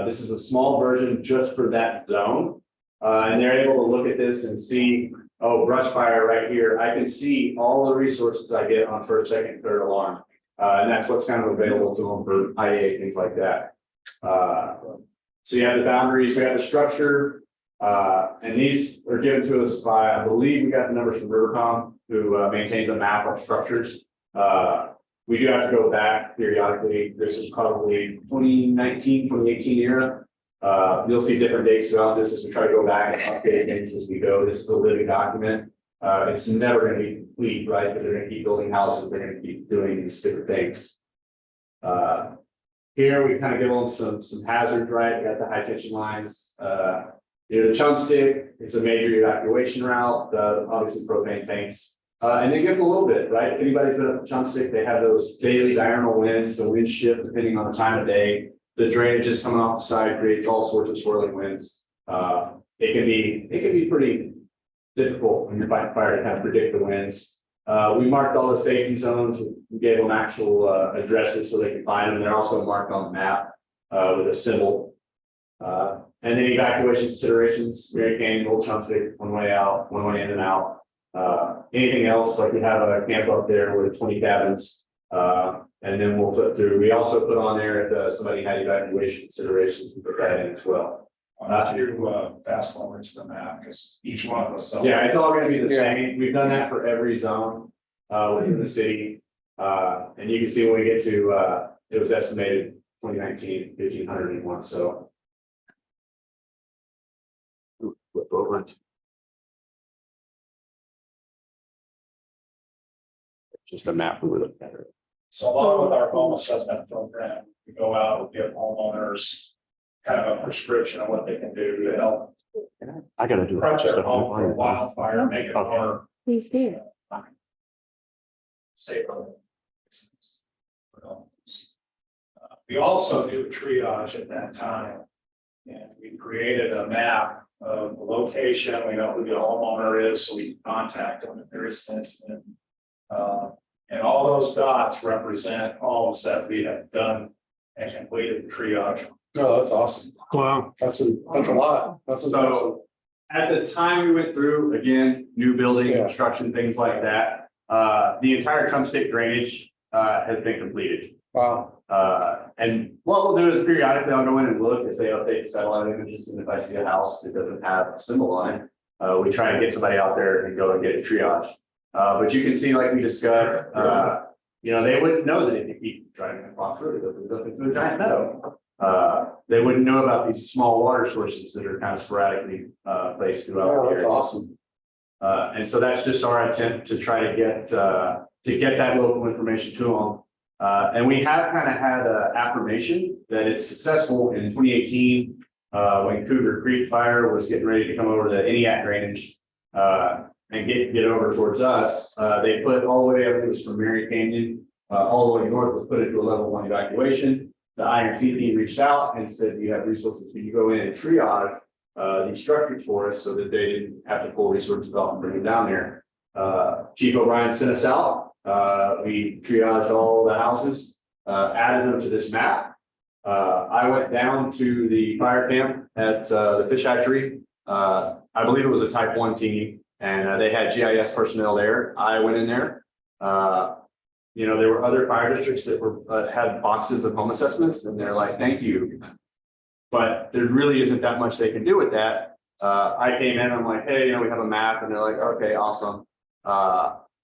This is a small version just for that zone. And they're able to look at this and see, oh, brush fire right here. I can see all the resources I get on first, second, third alarm. And that's what's kind of available to them for IA, things like that. So you have the boundaries, we have the structure, and these are given to us by, I believe we got the numbers from Rivercom, who maintains a map of structures. We do have to go back periodically. This is probably 2019, 2018 era. You'll see different dates throughout this as we try to go back and update things as we go. This is a living document. It's never going to be complete, right? Because they're going to keep building houses. They're going to keep doing these different things. Here we kind of give them some hazards, right? We got the high tension lines. The chunk stick, it's a major evacuation route. Obviously propane tanks. And they give them a little bit, right? If anybody's been at the chunk stick, they have those daily diurnal winds. The wind shift depending on the time of day. The drainage is coming off the side, creates all sorts of swirling winds. It can be pretty difficult when you're fighting fire to kind of predict the winds. We marked all the safety zones. We gave them actual addresses so they can find them. They're also marked on the map with a symbol. And then evacuation considerations, Mary Kane, Old Chunk Stick, one way out, one way in and out. Anything else, like we have a camp up there with 20 cabins. And then we'll flip through. We also put on there if somebody had evacuation considerations, we put that in as well. You fast forward to the map because each one of us. Yeah, it's all going to be the same. We've done that for every zone within the city. And you can see when we get to it was estimated 2019, 1,501. So flip over. Just a map we were looking at. So along with our home assessment program, we go out, we give homeowners kind of a prescription of what they can do to help. I gotta do Prep their home for wildfire, make it more Please do. safer. We also do triage at that time. And we created a map of the location. We know who the homeowner is, so we can contact them if there is an incident. And all those dots represent homes that we have done and completed triage. Oh, that's awesome. Wow. That's a lot. That's impressive. So at the time we went through, again, new building, construction, things like that. The entire chunk stick drainage has been completed. Wow. And what we'll do is periodically I'll go in and look and say, update the satellite images, and if I see a house that doesn't have a symbol on it, we try and get somebody out there and go and get it triaged. But you can see, like we discussed, you know, they wouldn't know that if you keep driving across the road, it goes into a giant meadow. They wouldn't know about these small water sources that are kind of sporadically placed throughout. Oh, the that's area. awesome. And so that's just our attempt to try to get that local information to them. And we have kind of had an affirmation that it's successful in 2018, when Cougar Creek Fire was getting ready to come over the ENIAC drainage, and get over towards us. They put all the way up, it was from Mary Canyon, all the way north, was put into a level 1 evacuation. The IRT team reached out and said, you have resources, can you go in and triage these structures for us so that they didn't have to pull resources off and bring them down there. Chief O'Brien sent us out. We triaged all the houses, added them to this map. I went down to the fire camp at the fish hatchery. I believe it was a type 1 team, and they had GIS personnel there. I went in there. You know, there were other fire districts that were had boxes of home assessments, and they're like, thank you. But there really isn't that much they can do with that. I came in, I'm like, hey, you know, we have a map, and they're like, okay, awesome.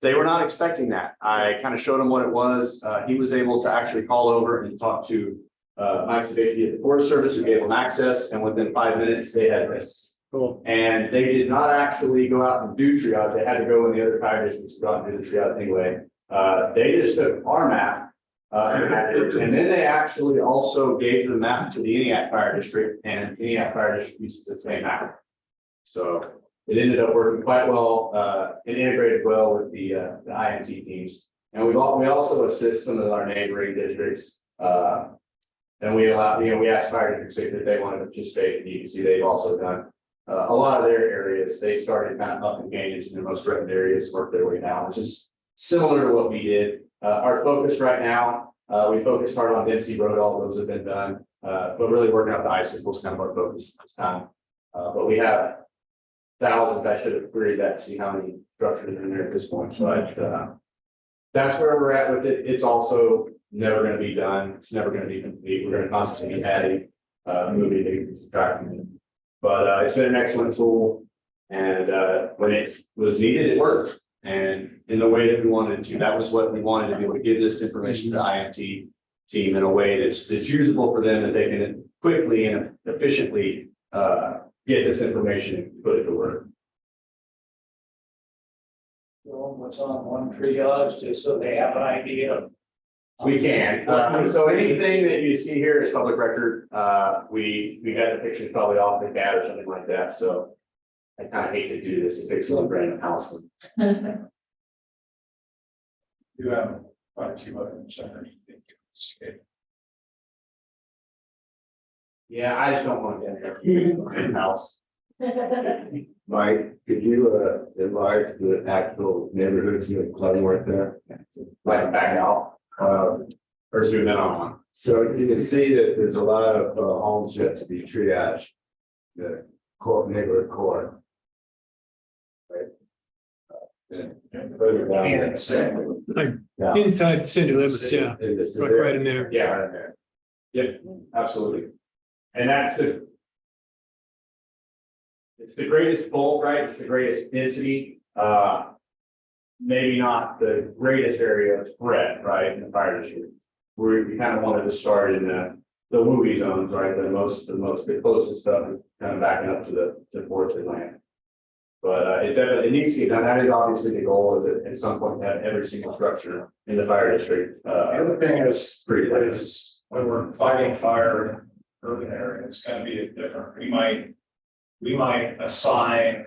They were not expecting that. I kind of showed them what it was. He was able to actually call over and talk to Mike Savati at the Forest Service, who gave them access, and within 5 minutes they had this. Cool. And they did not actually go out and do triage. They had to go in the other fire districts to go out and do the triage anyway. They just took our map, and then they actually also gave the map to the ENIAC Fire District, and the ENIAC Fire District uses the same map. So it ended up working quite well. It integrated well with the IMT teams, and we also assist some of our neighboring districts. And we allow, you know, we asked fire districts if they wanted to participate, and you can see they've also done a lot of their areas. They started kind of up and gained in their most threatened areas, work their way down, which is similar to what we did. Our focus right now, we focused hard on Dempsey Road. All those have been done, but really working out the icicles kind of our focus this time. But we have thousands. I should have queried that to see how many structures are in there at this point. But that's where we're at with it. It's also never going to be done. It's never going to be complete. We're going to constantly be adding, moving and subtracting. But it's been an excellent tool, and when it was needed, it worked. And in the way that we wanted to, that was what we wanted to be able to give this information to the IMT team in a way that's usable for them, that they can quickly and efficiently get this information and put it to work. What's on one triage, just so they have an idea. We can. So anything that you see here is public record. We got the pictures probably off the CAD or something like that. So I kind of hate to do this. It takes some random house. You have quite a few other centers. Yeah, I just don't want to get there. House. Mike, could you enlarge the actual neighborhoods in Glenworth there? Like back out. Or zoom in on one. So you can see that there's a lot of homes yet to be triaged. The core neighborhood core. Right. And further down. Yeah. Inside city limits, yeah. Right in there. Yeah, right in there. Yep, absolutely. And that's it's the greatest bulk, right? It's the greatest density. Maybe not the greatest area of threat, right, in the fire district. We kind of wanted to start in the WUI zones, right? The closest stuff is kind of backing up to the forested land. But it needs to be done. That is obviously the goal, is at some point to have every single structure in the fire district. The other thing is when we're fighting fire in urban areas, it's going to be different. We might assign.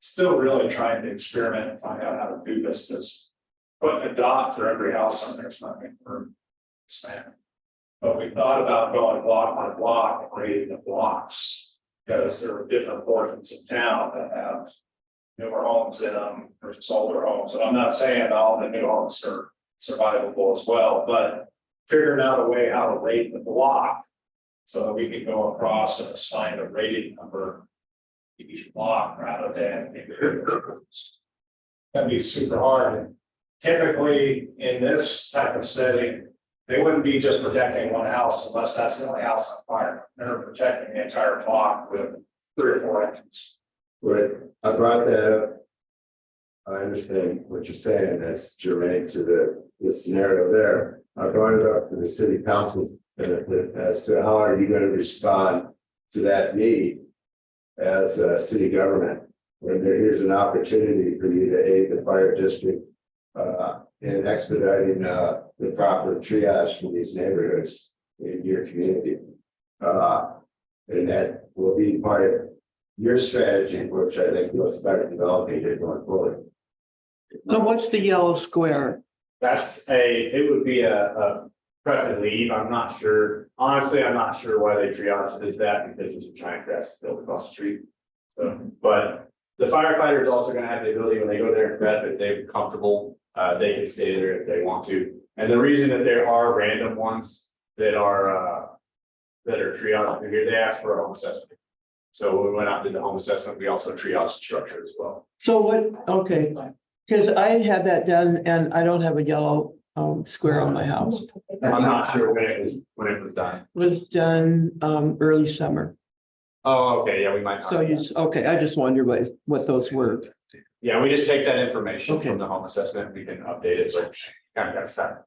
Still really trying to experiment and find out how to do this. Just putting a dot for every house on there is not going to expand. But we thought about going block by block and grading the blocks, because there are different portions of town that have newer homes in them versus older homes. And I'm not saying all the new homes are survivable as well, but figuring out a way how to rate the block so that we can go across and assign a rating number each block rather than that'd be super hard. And typically in this type of setting, they wouldn't be just protecting one house unless that's the only house on fire. They're protecting the entire block with 3 or 4 engines. Right, I brought that up. I understand what you're saying, that's germane to the scenario there. I brought it up to the city council's benefit as to how are you going to respond to that need as a city government, when here's an opportunity for you to aid the fire district in expediting the proper triage for these neighborhoods in your community. And that will be part of your strategy, which I think you'll start developing here going forward. So what's the yellow square? It would be a prep and leave. I'm not sure, honestly, I'm not sure why they triage it as that, because there's a giant grass field across the street. So, but the firefighters also gonna have the ability when they go there and prep, if they're comfortable, they can stay there if they want to. And the reason that there are random ones that are triaged through here, they ask for a home assessment. So when we went out and did the home assessment, we also triaged the structure as well. So what, okay, because I had that done and I don't have a yellow square on my house. I'm not sure when it was done. It was done early summer. Oh, okay, yeah, we might. So okay, I just wondered what those were. Yeah, we just take that information Okay. from the home assessment, we can update it, so kind of got stuff.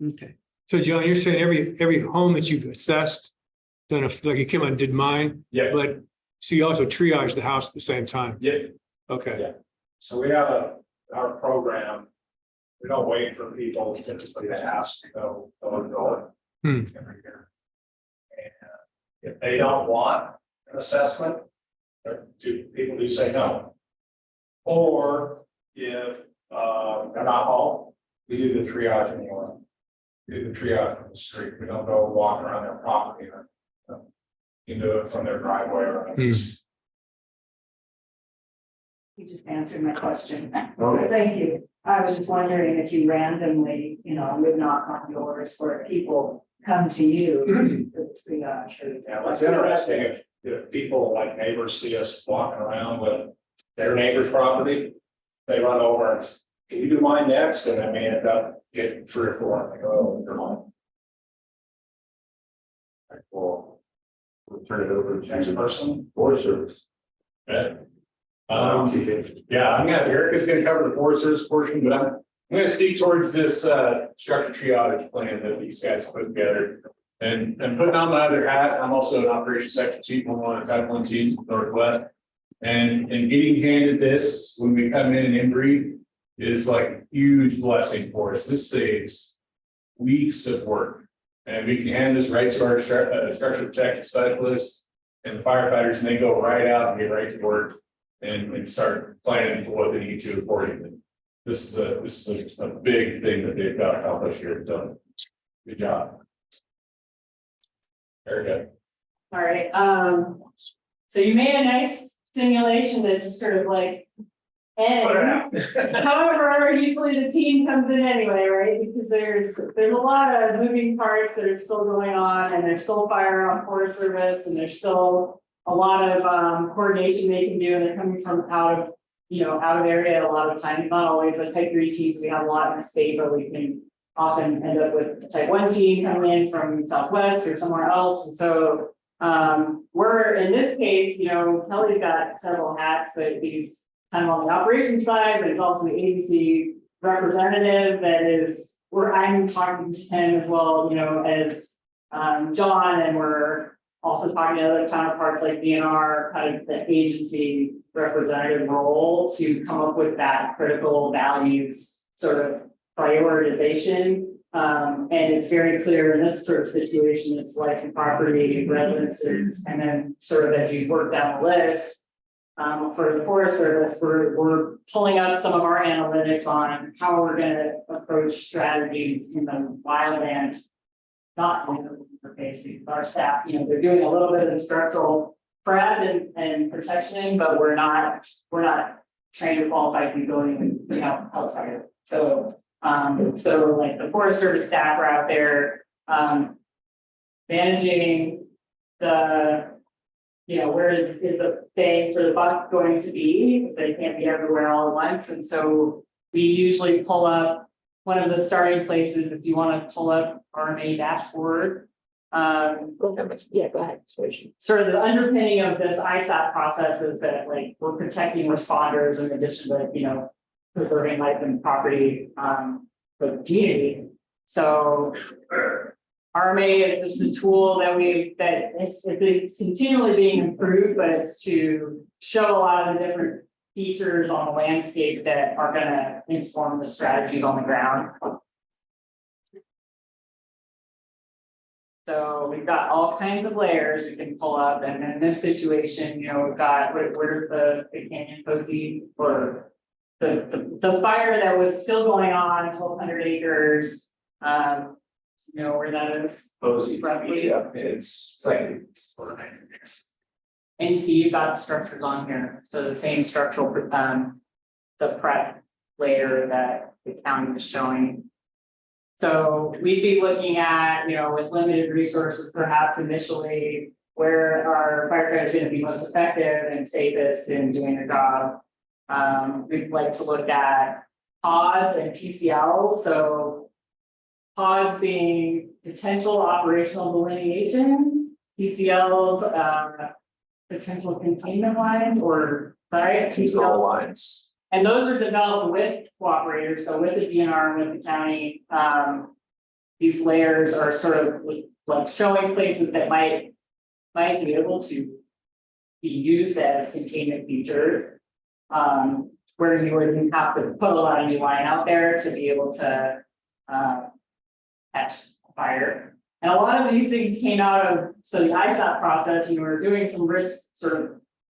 Okay. So John, you're saying every home that you've assessed, done like you came on and did mine, Yeah, but so you also triage the house at the same time? yeah, Okay. Yeah. So we have our program. We don't wait for people typically to ask to go Hmm. every year. And if they don't want an assessment, people do say no. Or if they're not home, we do the triage anyway. We do the triage from the street. We don't go walk around their property or you do it from their driveway or. You just answered my question. Okay. Thank you. I was just wondering if you randomly, would knock on doors where people come to you. Yeah, what's interesting, if people like neighbors see us walking around with their neighbor's property, they run over and, can you do mine next? And then we end up getting 3 or 4, and they go, oh, you're mine. We'll turn it over to Next person. Forest Service. Yeah, Erica's gonna cover the Forest Service portion, but I'm gonna speak towards this structure triage plan that these guys put together. And putting on my other hat, I'm also an operations section chief on one of the Type 1 teams in Northwest. And getting handed this when we come in and inbreed is like a huge blessing for us. This saves weeks of work. And we can hand this right to our structure protection specialist and the firefighters, and they go right out and get right to work and start planning for what they need to accordingly. This is a big thing that they've got accomplished here. Done. Good job. Very good. All right, so you made a nice simulation that just sort of like ends. However, usually the team comes in anyway, right? Because there's a lot of moving parts that are still going on, and there's still fire on Forest Service, and there's still a lot of coordination they can do, and they're coming from out of area a lot of times, not always the Type 3 teams. We have a lot in the state, but we can often end up with a Type 1 team coming in from Southwest or somewhere else. And so we're in this case, Kelly's got several hats, but he's kind of on the operations side, but he's also the agency representative that is where I'm talking to him as well, as John, and we're also talking to other counterparts like DNR, kind of the agency representative role to come up with that critical values sort of prioritization. And it's very clear in this sort of situation, it's life and property, residences, and then sort of as you work down the list, for the Forest Service, we're pulling up some of our analytics on how we're going to approach strategies in the wildland, not in the interface. Our staff, they're doing a little bit of the structural prep and protection, but we're not trained or qualified to be going, outside. So like the Forest Service staff are out there, managing the, where is the bang for the buck going to be, because they can't be everywhere all at once. And so we usually pull up one of the starting places, if you want to pull up RMA dashboard. Yeah, go ahead. Sort of the underpinning of this ISAP process is that like we're protecting responders in addition to, you know, preserving life and property for the community. So RMA is just a tool that it's continually being improved, but it's to show a lot of the different features on the landscape that are going to inform the strategies on the ground. So we've got all kinds of layers we can pull up, and in this situation, you know, we've got where's the canyon cozy for the fire that was still going on, 1,200 acres. You know where that is? Cozy, roughly. yeah, it's like. And you see you've got structures on here, so the same structural, the prep layer that the county is showing. So we'd be looking at, you know, with limited resources, perhaps initially, where our firefighters going to be most effective and safest in doing their job. We'd like to look at pods and PCL. So pods being potential operational delineation, PCLs, potential containment lines, or PCL lines. And those are developed with cooperators, so with the DNR and with the county. These layers are sort of like showing places that might be able to be used as containment features. Where you wouldn't have to put a lot of new line out there to be able to catch fire. And a lot of these things came out of, so the ISAP process, you know, we're doing some risk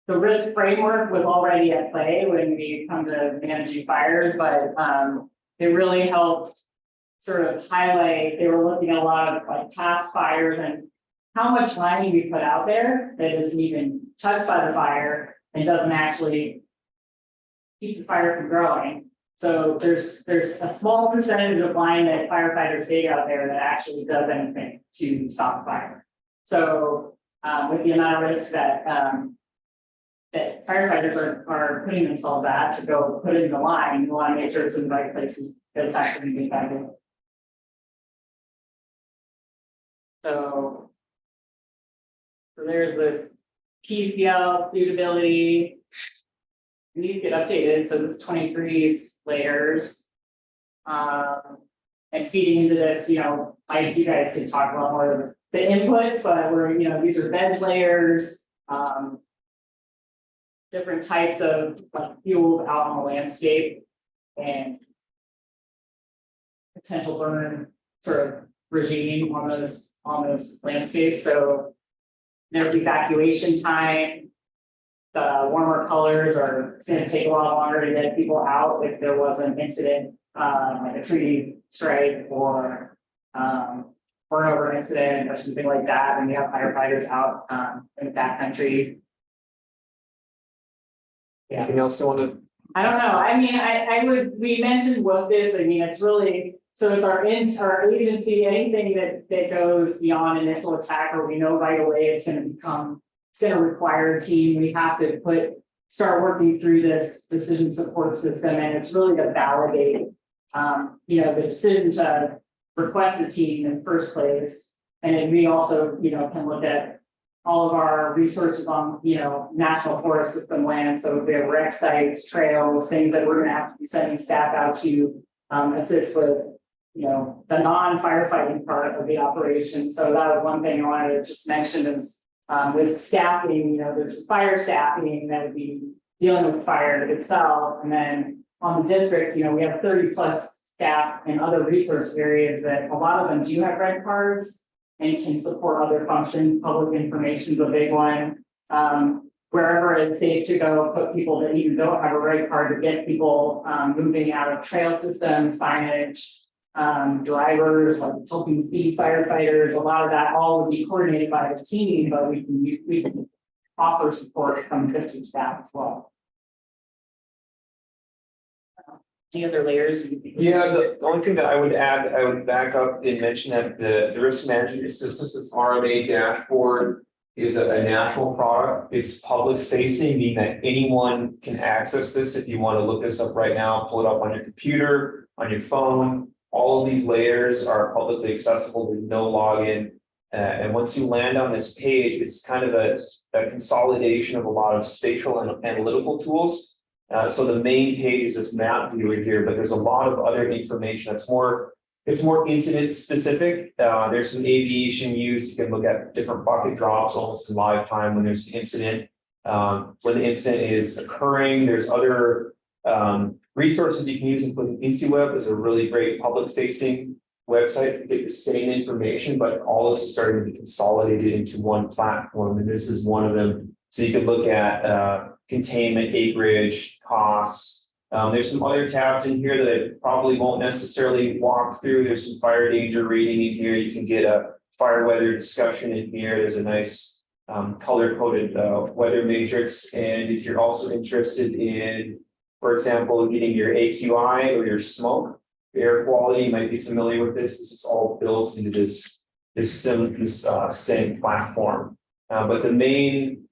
the risk framework was already at play when we come to managing fires, but it really helped sort of highlight, they were looking at a lot of like past fires and how much lining we put out there that isn't even touched by the fire and doesn't actually keep the fire from growing. So there's a small percentage of line that firefighters dig out there that actually does anything to stop the fire. So with the amount of risk that that firefighters are putting themselves at to go put it in the line, you want to make sure it's in the right places that it's actually being effective. So there's this PCL suitability. These get updated, so this 23's layers. And feeding into this, you know, you guys can talk a lot more of the inputs, but we're, you know, these are veg layers, different types of like fuels out on the landscape and potential burn sort of regime on those landscapes. So there's evacuation time. The warmer colors are going to take a lot longer to get people out if there was an incident, like a tree strike or burnover incident or something like that, and we have firefighters out in the backcountry. Yeah. Anything else you want to? I don't know. I mean, we mentioned what this. I mean, it's really so it's our agency. Anything that goes beyond initial attack, or we know right away it's going to require a team. We have to start working through this decision support system, and it's really to validate, you know, the decision to request a team in the first place. And then we also, you know, can look at all of our resources on, you know, national forest system land. So if we have rec sites, trails, things that we're going to have to be sending staff out to assist with, you know, the non-firefighting part of the operation. So that was one thing I wanted to just mention is with staffing, you know, there's fire staffing that would be dealing with fire itself. And then on the district, you know, we have 30+ staff in other resource areas that a lot of them do have red cards and can support other functions. Public information is a big one. Wherever it's safe to go, put people that even don't have a red card to get people moving out of trail systems, signage, drivers, like helping feed firefighters. A lot of that all would be coordinated by the team, but we can offer support from district staff as well. Any other layers? Yeah, the only thing that I would add, I would back up and mention that the risk management assistance, this RMA dashboard is a national product. It's public facing, meaning that anyone can access this. If you want to look this up right now, pull it up on your computer, on your phone. All of these layers are publicly accessible with no login. And once you land on this page, it's kind of a consolidation of a lot of spatial and analytical tools. So the main page is this map viewer here, but there's a lot of other information that's more, it's more incident specific. There's some aviation use. You can look at different bucket drops almost in live time when there's an incident. When the incident is occurring, there's other resources you can use, including InciWeb is a really great public facing website to get the same information, but all of this is starting to be consolidated into one platform, and this is one of them. So you can look at containment, acreage, costs. There's some other tabs in here that I probably won't necessarily walk through. There's some fire danger rating in here. You can get a fire weather discussion in here. There's a nice color-coded weather matrix. And if you're also interested in, for example, getting your AQI or your smoke, air quality, you might be familiar with this. This is all built into this same platform. But the main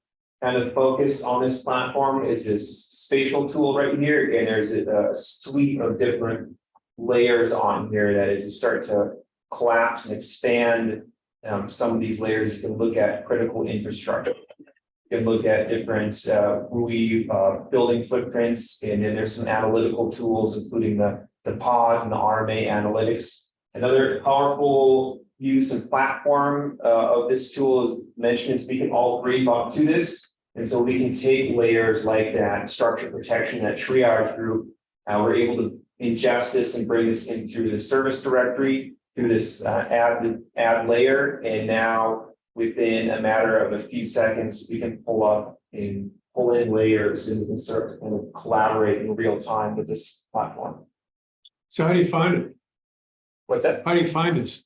kind of focus on this platform is this spatial tool right here. Again, there's a suite of different layers on here that as you start to collapse and expand some of these layers, you can look at critical infrastructure. You can look at different building footprints, and then there's some analytical tools, including the PAWS and the RMA analytics. Another powerful use and platform of this tool is mentioned is we can all brief up to this. And so we can take layers like that, structure protection, that triage group. We're able to ingest this and bring this in through the service directory, through this add layer. And now within a matter of a few seconds, we can pull in layers, and we can start to kind of collaborate in real time with this platform. So how do you find it? What's that? How do you find this?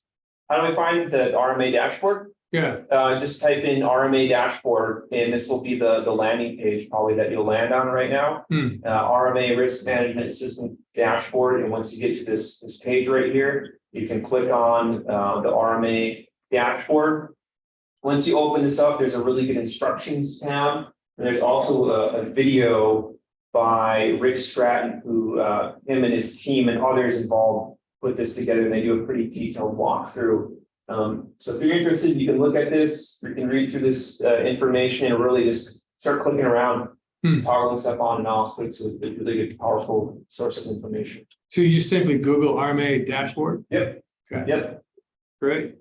How do I find the RMA dashboard? Yeah. Just type in RMA dashboard, and this will be the landing page probably that you'll land on right now. RMA risk management system dashboard. And once you get to this page right here, you can click on the RMA dashboard. Once you open this up, there's a really good instructions tab. And there's also a video by Rick Stratton, who him and his team and others involved put this together, and they do a pretty detailed walkthrough. So if you're interested, you can look at this, you can read through this information and really just start clicking around, toggling stuff on and off. So it's a really good, powerful source of information. So you just simply Google RMA dashboard? Yep. Okay. Yep. Great.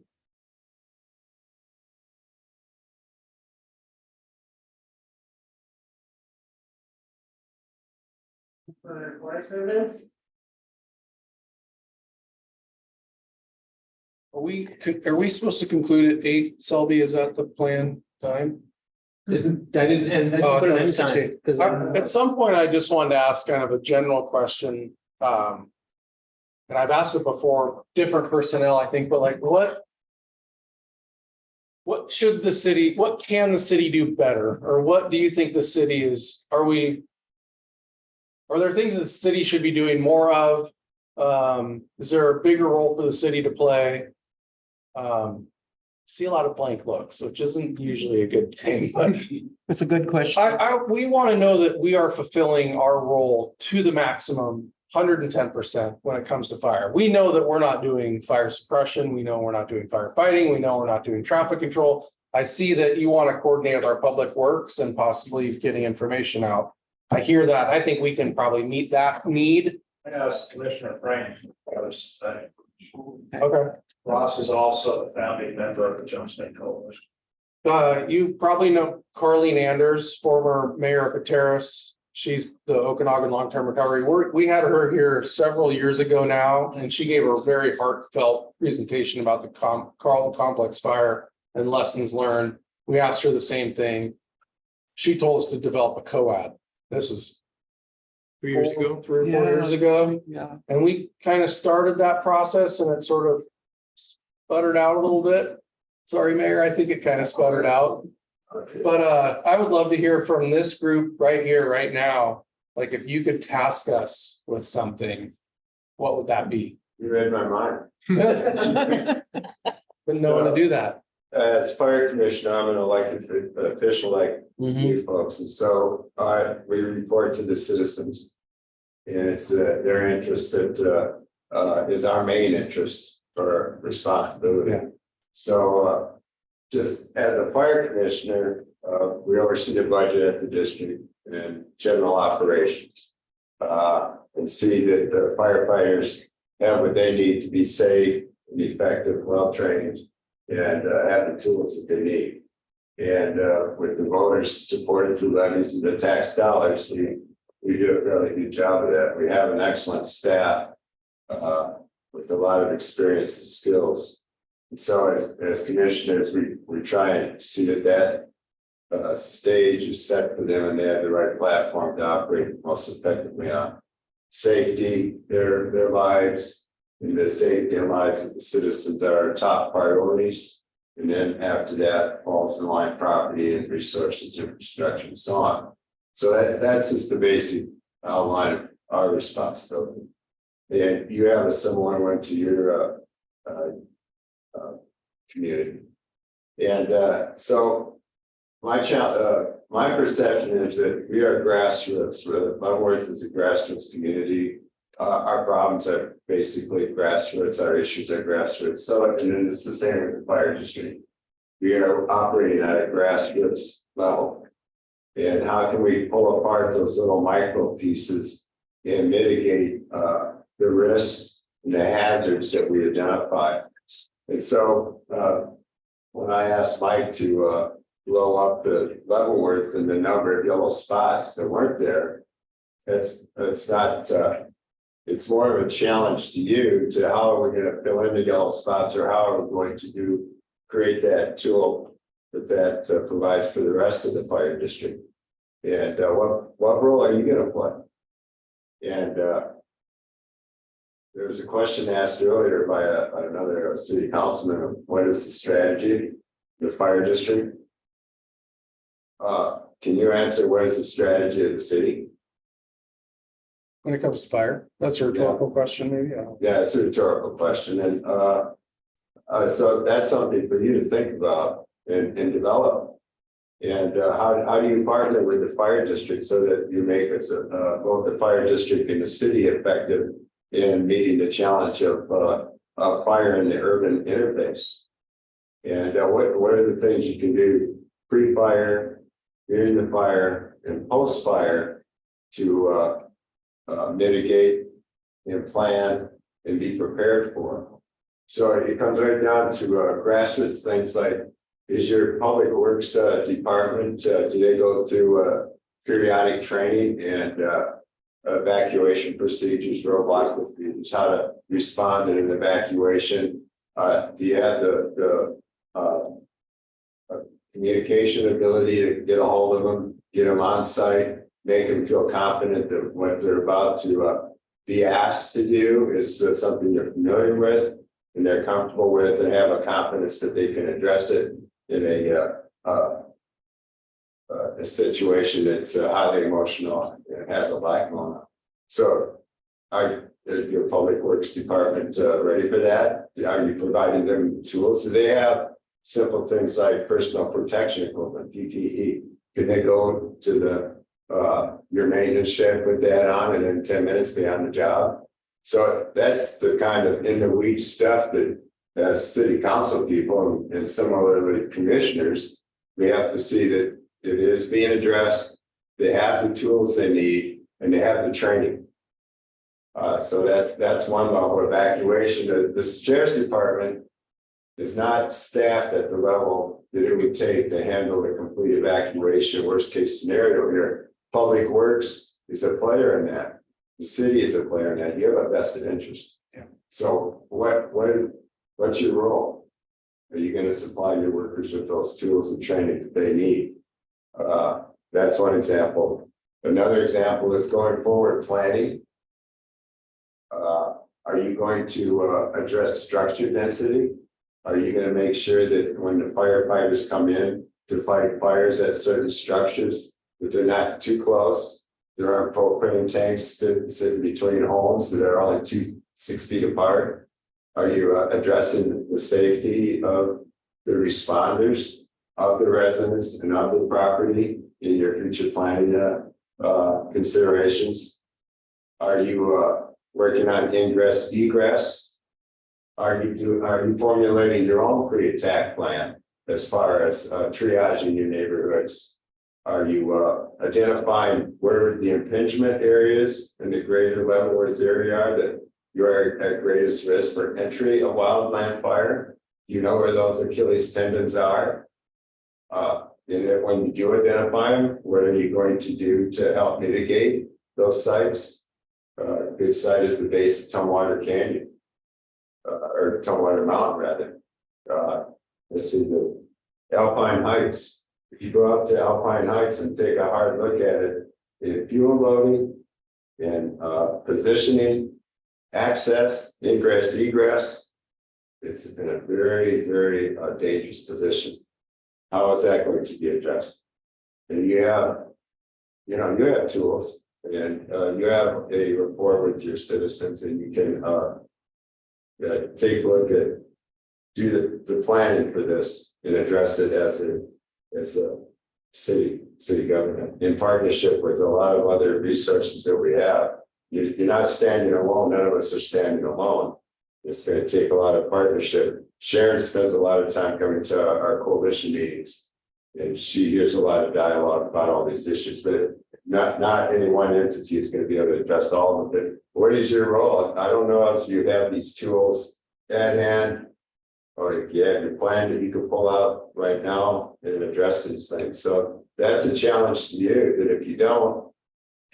For Forest Service. Are we supposed to conclude at 8, Selby? Is that the plan time? I didn't, and I Oh, put an no, end it's time, 16. 'cause At some point, I just wanted to ask kind of a general question. And I've asked it before, different personnel, I think, but like what should the city, what can the city do better? Or what do you think the city is, are there things that the city should be doing more of? Is there a bigger role for the city to play? See a lot of blank looks, which isn't usually a good thing, but It's a good question. we want to know that we are fulfilling our role to the maximum 110% when it comes to fire. We know that we're not doing fire suppression. We know we're not doing firefighting. We know we're not doing traffic control. I see that you want to coordinate with our public works and possibly getting information out. I hear that. I think we can probably meet that need. I asked Commissioner Frank. Okay. Ross is also a founding member of the Jump State Coalition. You probably know Carleen Anders, former mayor of Pateros. She's the Okanagan Long-Term Recovery. We had her here several years ago now, and she gave a very heartfelt presentation about the Carlton Complex fire and lessons learned. We asked her the same thing. She told us to develop a COAD. This was 3 years ago. 3 or 4 years ago. Yeah. And we kind of started that process, and it sort of sputtered out a little bit. Sorry, Mayor, I think it kind of sputtered out. But I would love to hear from this group right here, right now. Like if you could task us with something, what would that be? You read my mind. But no one to do that. As fire commissioner, I'm an elected official like you folks, and so we report to the citizens. And it's their interest that is our main interest or responsibility. So just as a fire commissioner, we oversee the budget at the district and general operations. And see that the firefighters have what they need to be safe and effective, well-trained, and have the tools that they need. And with the voters supported through levies and the tax dollars, we do a really good job of that. We have an excellent staff with a lot of experience and skills. And so as commissioners, we try and see that stage is set for them and they have the right platform to operate most effectively on. Safety, their lives, and the safety and lives of the citizens are our top priorities. And then after that falls in line property and resources, infrastructure, and so on. So that's just the basic outline of our responsibility. And you have a similar one to your community. And so my perception is that we are grassroots. Leavenworth is a grassroots community. Our problems are basically grassroots. Our issues are grassroots. So, and then it's the same with the fire district. We are operating at a grassroots level. And how can we pull apart those little micro pieces and mitigate the risks and the hazards that we identify? And so when I asked Mike to blow up the Leavenworth and the number of yellow spots that weren't there, it's not. It's more of a challenge to you to how are we going to fill in the yellow spots, or how are we going to create that tool that provides for the rest of the fire district, and what role are you going to play? And there was a question asked earlier by another city councilman of what is the strategy of the fire district? Can you answer what is the strategy of the city? When it comes to fire, that's a rhetorical question, maybe. Yeah, it's a rhetorical question, and so that's something for you to think about and develop. And how do you partner with the fire district so that you make us both the fire district and the city effective in meeting the challenge of fire in the urban interface? And what are the things you can do pre-fire, during the fire, and post-fire to mitigate and plan and be prepared for? So it comes right down to grassroots things like, is your public works department, do they go through periodic training and evacuation procedures, roadblock procedures, how to respond in an evacuation? Do you have the communication ability to get a hold of them, get them on site, make them feel confident that what they're about to be asked to do is something they're familiar with and they're comfortable with, and have a confidence that they can address it in a situation that's highly emotional and has a black moment. So are your public works department ready for that? Are you providing them tools? Do they have simple things like personal protection equipment, PPE? Can they go to your maintenance shed, put that on, and in 10 minutes be on the job? So that's the kind of in the weeds stuff that as city council people and similarly commissioners, we have to see that it is being addressed. They have the tools they need and they have the training. So that's one level. Evacuation. The sheriff's department is not staffed at the level that it would take to handle the complete evacuation. Worst case scenario here. Public Works is a player in that. The city is a player in that. You have a vested interest. Yeah. So what's your role? Are you going to supply your workers with those tools and training that they need? That's one example. Another example is going forward planning. Are you going to address structure density? Are you going to make sure that when the firefighters come in to fight fires at certain structures, that they're not too close? There aren't propane tanks sitting between homes that are only 6 feet apart. Are you addressing the safety of the responders, of the residents, and of the property in your future planning considerations? Are you working on ingress, egress? Are you formulating your own pre-attack plan as far as triage in your neighborhoods? Are you identifying where the impingement areas in the greater Leavenworth area are that you're at greatest risk for entry of wildland fire? Do you know where those Achilles tendons are? And then when you do identify them, what are you going to do to help mitigate those sites? A good site is the base of Tumwater Canyon, or Tumwater Mountain rather. Let's see, the Alpine Heights. If you go up to Alpine Heights and take a hard look at it, in fuel loading and positioning, access, ingress, egress, it's in a very, very dangerous position. How is that going to be addressed? And you have tools and you have a rapport with your citizens, and you can take a look at, do the planning for this and address it as a city government in partnership with a lot of other resources that we have. You're not standing alone. None of us are standing alone. It's going to take a lot of partnership. Sharon spends a lot of time coming to our coalition meetings, and she hears a lot of dialogue about all these issues, but not any one entity is going to be able to address all of it. What is your role? I don't know if you have these tools at hand, or if you have your plan that you can pull out right now and address these things. So that's a challenge to you, that if you don't,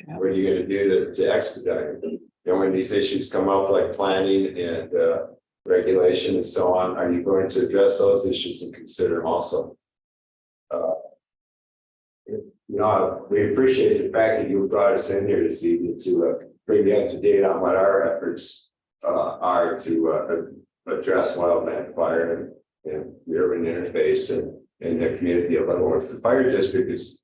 what are you going to do to expedite it? And when these issues come up, like planning and regulation and so on, are you going to address those issues and consider them also? We appreciate the fact that you brought us in here this evening to bring you up to date on what our efforts are to address wildland fire and the urban interface and the community of Leavenworth. The fire district is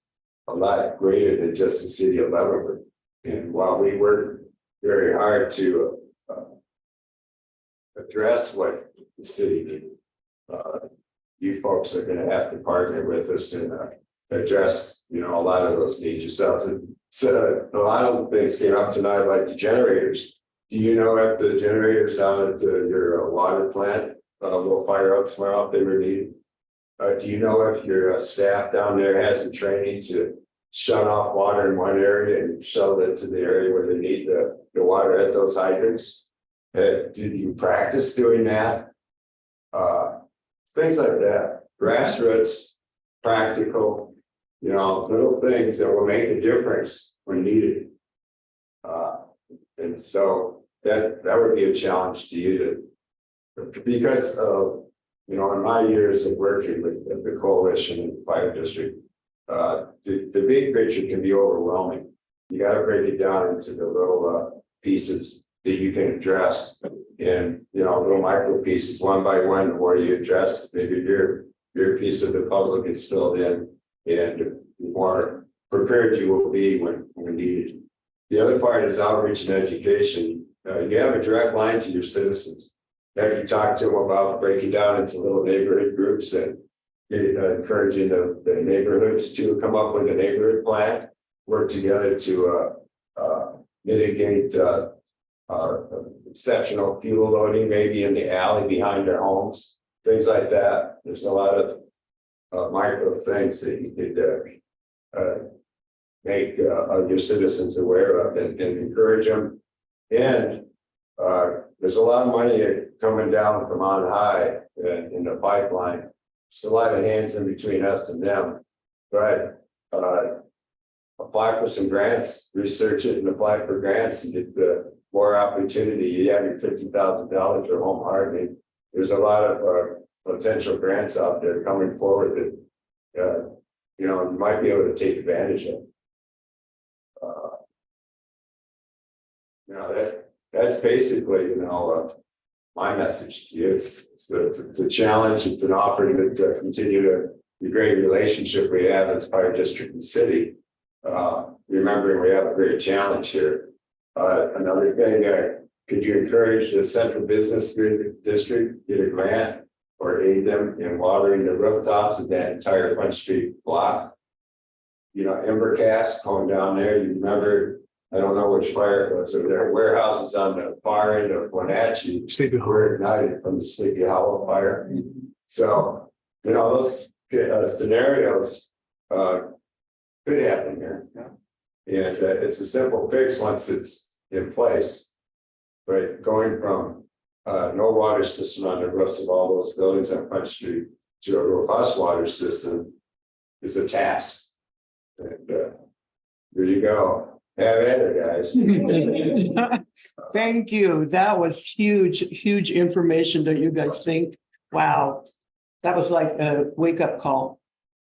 a lot greater than just the city of Leavenworth. And while we work very hard to address what the city needs, you folks are going to have to partner with us and address, a lot of those needs yourselves. And so a lot of things came up tonight, like the generators. Do you know if the generators down at your water plant will fire up tomorrow if they were needed? Do you know if your staff down there has the training to shut off water in one area and shuttle it to the area where they need the water at those hydrants? Do you practice doing that? Things like that, grassroots, practical, little things that will make a difference when needed. And so that would be a challenge to you because of, in my years of working with the coalition and the fire district, the big picture can be overwhelming. You got to break it down into the little pieces that you can address, and little micro pieces one by one, where you address maybe your piece of the puzzle gets filled in, and the more prepared you will be when needed. The other part is outreach and education. You have a direct line to your citizens. Have you talked to them about breaking down into little neighborhood groups and encouraging the neighborhoods to come up with a neighborhood plan, work together to mitigate exceptional fuel loading, maybe in the alley behind their homes, things like that. There's a lot of micro things that you could make your citizens aware of and encourage them. And there's a lot of money coming down from on high in the pipeline. There's a lot of hands in between us and them, but apply for some grants, research it and apply for grants and get the more opportunity. You have your $50,000 for home hardening. There's a lot of potential grants out there coming forward that you might be able to take advantage of. That's basically my message to you. It's a challenge. It's an offering to continue the great relationship we have as fire district and city. Remembering we have a great challenge here. Another thing, could you encourage the central business district get a grant or aid them in watering the rooftops of that entire Front Street block? Embercast going down there. You remember I don't know which fire it was, or there are warehouses on the far end of Wenatchee. Were ignited from the Sleepy Hollow fire. So, you know, those scenarios could happen here. And it's a simple fix once it's in place. But going from no water system on the roofs of all those buildings on Front Street to a robust water system is a task. And there you go. Have at it, guys. Thank you. That was huge information, don't you guys think? Wow. That was like a wake-up call.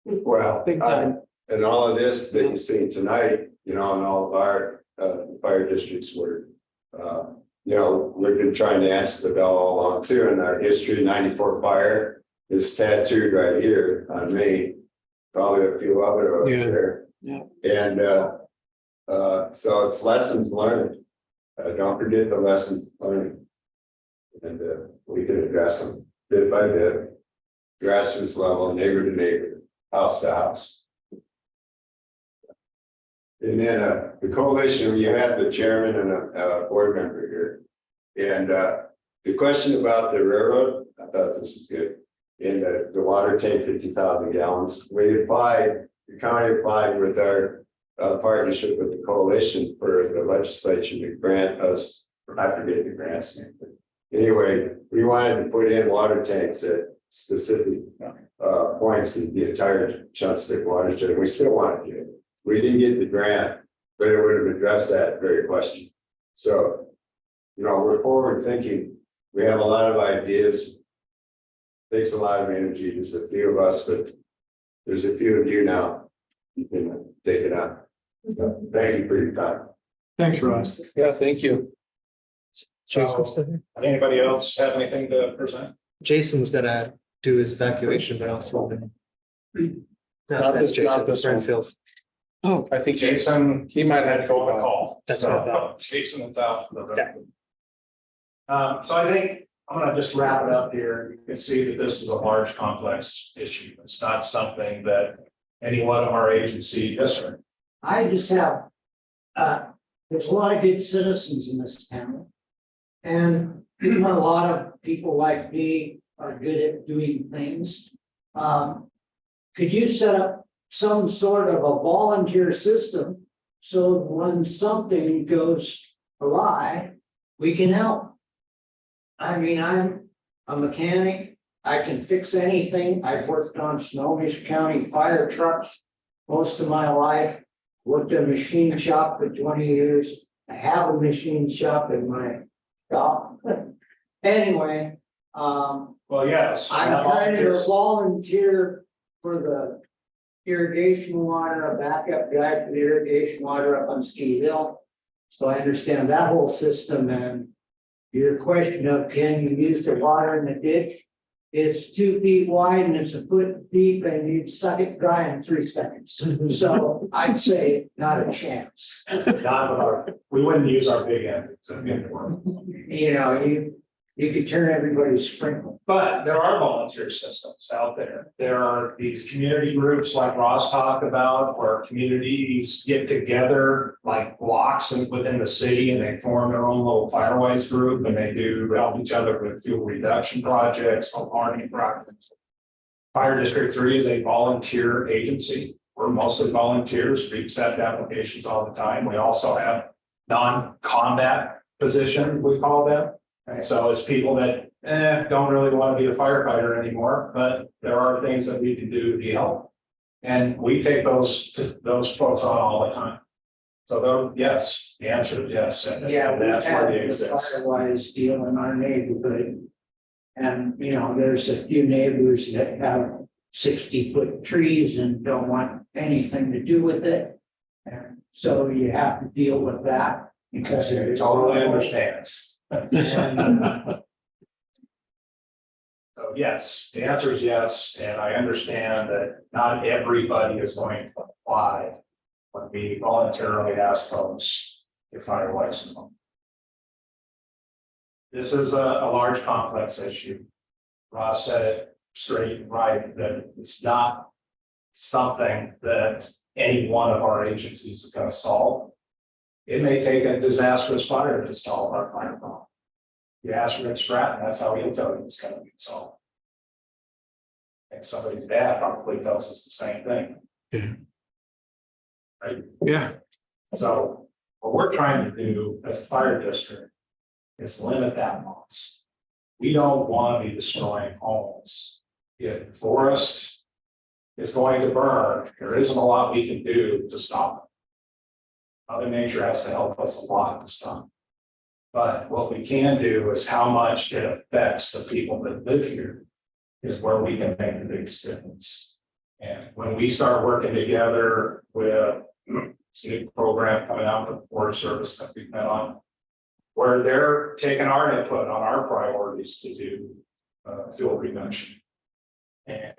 Well, Big time. and all of this that you've seen tonight, you know, and all of our fire districts were, you know, we've been trying to answer the bell all along too. And our history, 94 fire is tattooed right here on me. Probably a few other of us there. Yeah. And so it's lessons learned. Don't forget the lessons learned. And we can address them bit by bit, grassroots level, neighbor to neighbor, house to house. And then the coalition, you have the chairman and a board member here. And the question about the railroad, I thought this is good. In the water tank, 50,000 gallons. We applied, the county applied with our partnership with the coalition for the legislature to grant us, I forget the grants name, but anyway, we wanted to put in water tanks at specific points in the entire Chumstick watershed. We still want to do it. We didn't get the grant, but it would have addressed that very question. So, you know, we're forward thinking. We have a lot of ideas. Takes a lot of energy. There's a few of us, but there's a few of you now. You can take it on. So, thank you for your time. Thanks, Ross. Yeah, thank you. So, anybody else have anything to present? Jason was gonna do his evacuation, but also. Not this one. Oh, I think Jason, He might had have to to go on a go. call. That's what I thought. Jason is out for the rest. So I think I'm gonna just wrap it up here. You can see that this is a large, complex issue. It's not something that any one of our agency, yes, sir. I just have, there's a lot of good citizens in this town. And a lot of people like me are good at doing things. Could you set up some sort of a volunteer system? So when something goes awry, we can help. I mean, I'm a mechanic. I can fix anything. I've worked on Snohomish County fire trucks most of my life. Worked at a machine shop for 20 years. I have a machine shop in my shop. Anyway, Well, yes. I'm kind of a volunteer for the irrigation water, a backup guy for the irrigation water up on Ski Hill. So I understand that whole system, and your question of can you use the water in the ditch? It's 2 feet wide and it's a foot deep and you'd suck it dry in 3 seconds. So I'd say not a chance. We wouldn't use our big end. You know, you could turn everybody's sprinkle. But there are volunteer systems out there. There are these community groups like Ross talked about, where communities get together like blocks within the city and they form their own little firewise group and they do help each other with fuel reduction projects, alarming projects. Fire District 3 is a volunteer agency. We're mostly volunteers. We accept applications all the time. We also have non-combat position, we call them. So it's people that don't really want to be a firefighter anymore, but there are things that we can do to help. And we take those folks on all the time. So though, yes, the answer is yes. And that's where they exist. Firewise deal in our neighborhood. And, you know, there's a few neighbors that have 60-foot trees and don't want anything to do with it. And so you have to deal with that because there's. Totally understands. So yes, the answer is yes, and I understand that not everybody is going to apply when we voluntarily ask folks if fire license. This is a large, complex issue. Ross said it straight and right that it's not something that any one of our agencies is going to solve. It may take a disastrous fire to solve our fire problem. You ask Rick Stratton, that's how he'll tell you it's gonna be solved. And somebody's dad probably tells us the same thing. Yeah. Right? Yeah. So what we're trying to do as a fire district is limit that loss. We don't want to be destroying homes. If the forest is going to burn, there isn't a lot we can do to stop it. Mother Nature has to help us a lot to stop it. But what we can do is how much it affects the people that live here is where we can make the biggest difference. And when we start working together with this new program coming out with the Forest Service that we've been on, where they're taking our input on our priorities to do fuel reduction. And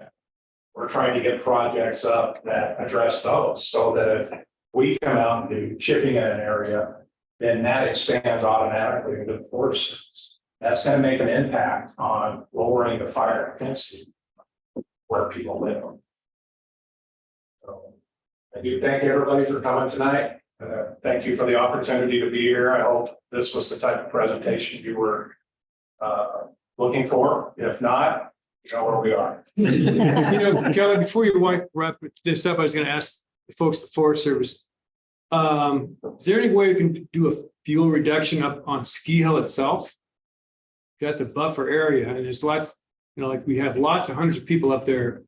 we're trying to get projects up that address those so that if we come out and do chipping in an area, then that expands automatically into the Forest Service. That's going to make an impact on lowering the fire intensity where people live. So I do thank everybody for coming tonight. Thank you for the opportunity to be here. I hope this was the type of presentation you were looking for. If not, you know where we are. Kelly, before you wrap this up, I was going to ask the folks at the Forest Service. Is there any way we can do a fuel reduction up on Ski Hill itself? That's a buffer area, and there's lots, like we have lots of hundreds of people up there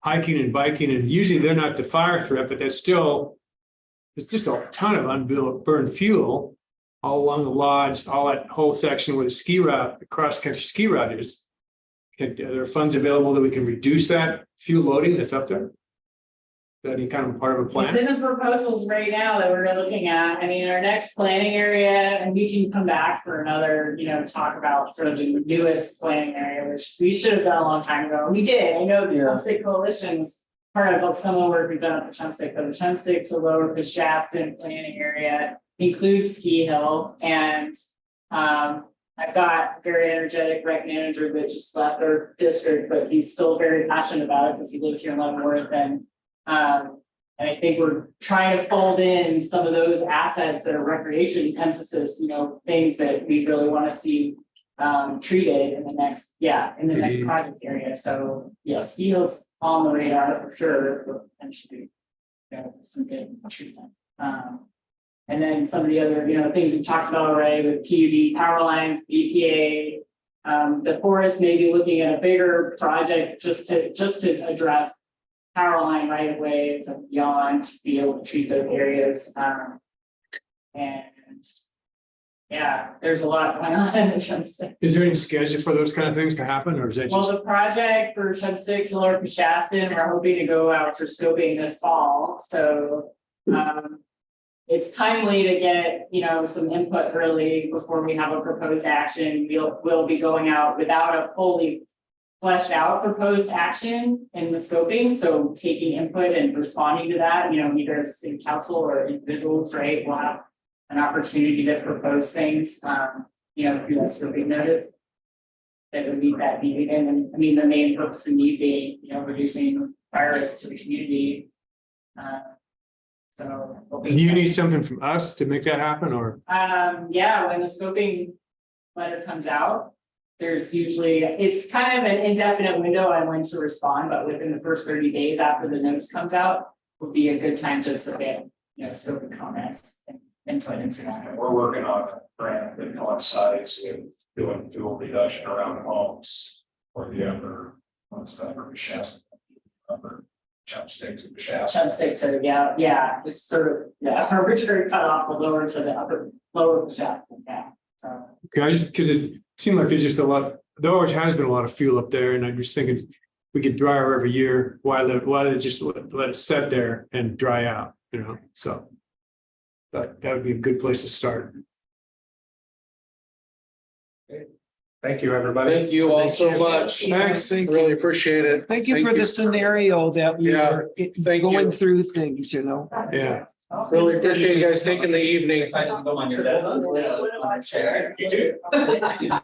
hiking and biking, and usually they're not the fire threat, but that's still, it's just a ton of unburned fuel all along the lodge, all that whole section where the ski route, the cross-country ski route is. Are there funds available that we can reduce that fuel loading that's up there? Is that any kind of part of a plan? It's in the proposals right now that we're looking at. I mean, our next planning area, and we can come back for another, talk about sort of the newest planning area, which we should have done a long time ago. We did. I know the Chumstick Coalition's part of like some of the work we've done at the Chumstick, but the Chumstick to Lower Shaston planning area includes Ski Hill, and I've got a very energetic rec manager that just left our district, but he's still very passionate about it because he lives here in Leavenworth, and I think we're trying to fold in some of those assets that are recreation emphasis, things that we really want to see treated in the next, project area. So Ski Hill's on the radar for sure, for potentially some good treatment. And then some of the other, things we talked about already with PUD power lines, EPA, the forest may be looking at a bigger project just to address power line right of ways and beyond to be able to treat those areas. There's a lot going on in the Chumstick. Is there any schedule for those kind of things to happen, or is that just? Well, the project for Chumstick to Lower Shaston, we're hoping to go out for scoping this fall. So it's timely to get, some input early before we have a proposed action. We'll be going out without a fully fleshed out proposed action in the scoping. So taking input and responding to that, either as city council or individuals, right? We'll have an opportunity to propose things, through that scoping notice that would meet that need. And I mean, the main purpose and need being, reducing fire risk to the community. So Do you need something from us to make that happen, or? when the scoping letter comes out, there's usually, it's kind of an indefinite window on when to respond, but within the first 30 days after the notice comes out would be a good time to submit, scoping comments and input into that. We're working on a grant that coincides with doing fuel reduction around homes or the upper, Shaston, upper Chumstick to the Shaston. Chumstick to, it's sort of, arbitrary cutoff will lower to the lower Shaston, So. Okay, because it seemed like there's just a lot, there always has been a lot of fuel up there, and I'm just thinking we could dry her every year, why just let it set there and dry out, so. But that would be a good place to start. Thank you, everybody. Thank you all so much. Thanks. Really appreciate it. Thank you for the scenario that we Yeah, were thank you. going through things, Yeah. Really appreciate you guys taking the evening. I didn't go on your desk. You too.